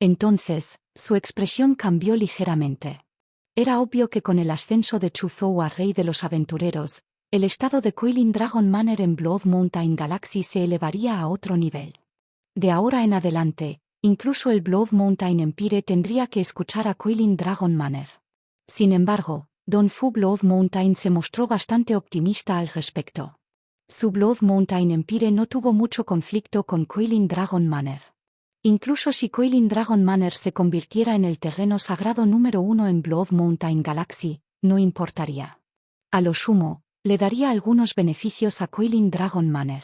Entonces, su expresión cambió ligeramente. Era obvio que con el ascenso de Chuzhou a rey de los aventureros, el estado de Coiling Dragon Manor en Blood Mountain Galaxy se elevaría a otro nivel. De ahora en adelante, incluso el Blood Mountain Empire tendría que escuchar a Coiling Dragon Manor. Sin embargo, Don Fu Blood Mountain se mostró bastante optimista al respecto. Su Blood Mountain Empire no tuvo mucho conflicto con Coiling Dragon Manor. Incluso si Coiling Dragon Manor se convirtiera en el terreno sagrado número 1 en Blood Mountain Galaxy, no importaría. A lo sumo, le daría algunos beneficios a Coiling Dragon Manor.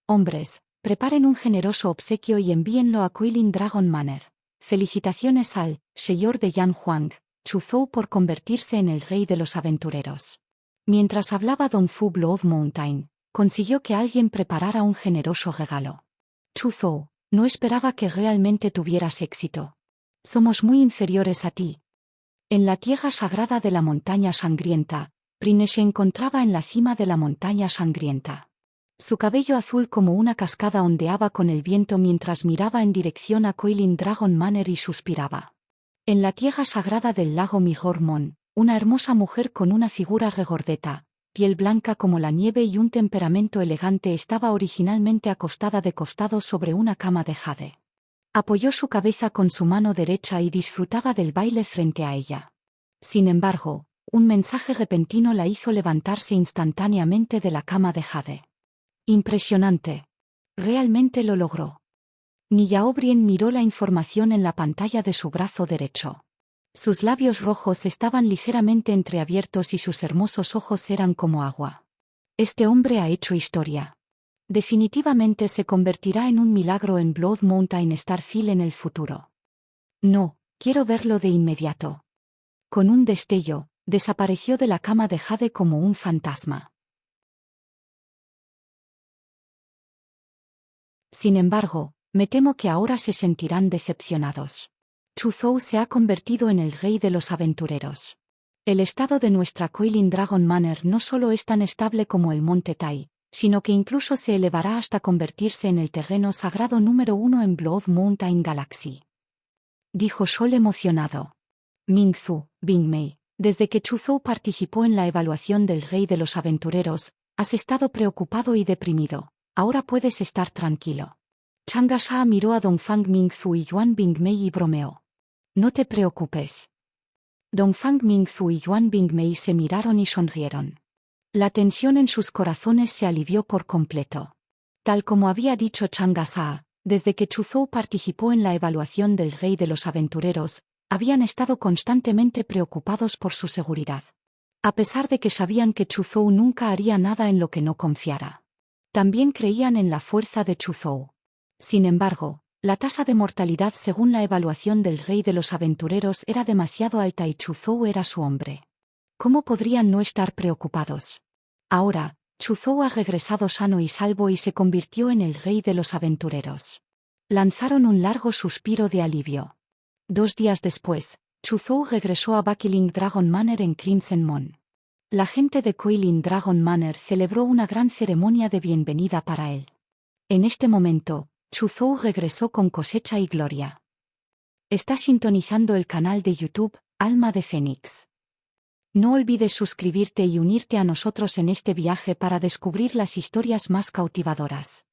Hombres, preparen un generoso obsequio y envíenlo a Coiling Dragon Manor. Felicitaciones al señor de Yan Huang, Chuzhou por convertirse en el rey de los aventureros. Mientras hablaba Don Fu Blood Mountain, consiguió que alguien preparara un generoso regalo. Chuzhou, no esperaba que realmente tuvieras éxito. Somos muy inferiores a ti. En la tierra sagrada de la montaña sangrienta, Prine se encontraba en la cima de la montaña sangrienta. Su cabello azul como una cascada ondeaba con el viento mientras miraba en dirección a Coiling Dragon Manor y suspiraba. En la tierra sagrada del lago Mihormon, una hermosa mujer con una figura regordeta, piel blanca como la nieve y un temperamento elegante, estaba originalmente acostada de costado sobre una cama de jade. Apoyó su cabeza con su mano derecha y disfrutaba del baile frente a ella. Sin embargo, un mensaje repentino la hizo levantarse instantáneamente de la cama de jade. Impresionante. Realmente lo logró. Nia O'Brien miró la información en la pantalla de su brazo derecho. Sus labios rojos estaban ligeramente entreabiertos y sus hermosos ojos eran como agua. Este hombre ha hecho historia. Definitivamente se convertirá en un milagro en Blood Mountain Starfield en el futuro. No, quiero verlo de inmediato. Con un destello, desapareció de la cama de jade como un fantasma. Sin embargo, me temo que ahora se sentirán decepcionados. Chu Zhou se ha convertido en el rey de los aventureros. El estado de nuestra Coiling Dragon Manor no solo es tan estable como el monte Tai, sino que incluso se elevará hasta convertirse en el terreno sagrado número 1 en Blood Mountain Galaxy. Dijo Sol emocionado. Mingzu, Bingmei, desde que Chu Zhou participó en la evaluación del rey de los aventureros, has estado preocupado y deprimido. Ahora puedes estar tranquilo. Chang'e Sha miró a Dongfang Mingzu y Yuan Bingmei y bromeó. No te preocupes. Dongfang Mingzu y Yuan Bingmei se miraron y sonrieron. La tensión en sus corazones se alivió por completo. Tal como había dicho Chang'e Sha, desde que Chu Zhou participó en la evaluación del rey de los aventureros, habían estado constantemente preocupados por su seguridad. A pesar de que sabían que Chu Zhou nunca haría nada en lo que no confiara. También creían en la fuerza de Chu Zhou. Sin embargo, la tasa de mortalidad según la evaluación del rey de los aventureros era demasiado alta y Chu Zhou era su hombre. ¿Cómo podrían no estar preocupados? Ahora, Chu Zhou ha regresado sano y salvo y se convirtió en el rey de los aventureros. Lanzaron un largo suspiro de alivio. 2 días después, Chu Zhou regresó a Buckling Dragon Manor en Crimson Moon. La gente de Coiling Dragon Manor celebró una gran ceremonia de bienvenida para él. En este momento, Chu Zhou regresó con cosecha y gloria. Está sintonizando el canal de YouTube, Alma de Fénix. No olvides suscribirte y unirte a nosotros en este viaje para descubrir las historias más cautivadoras.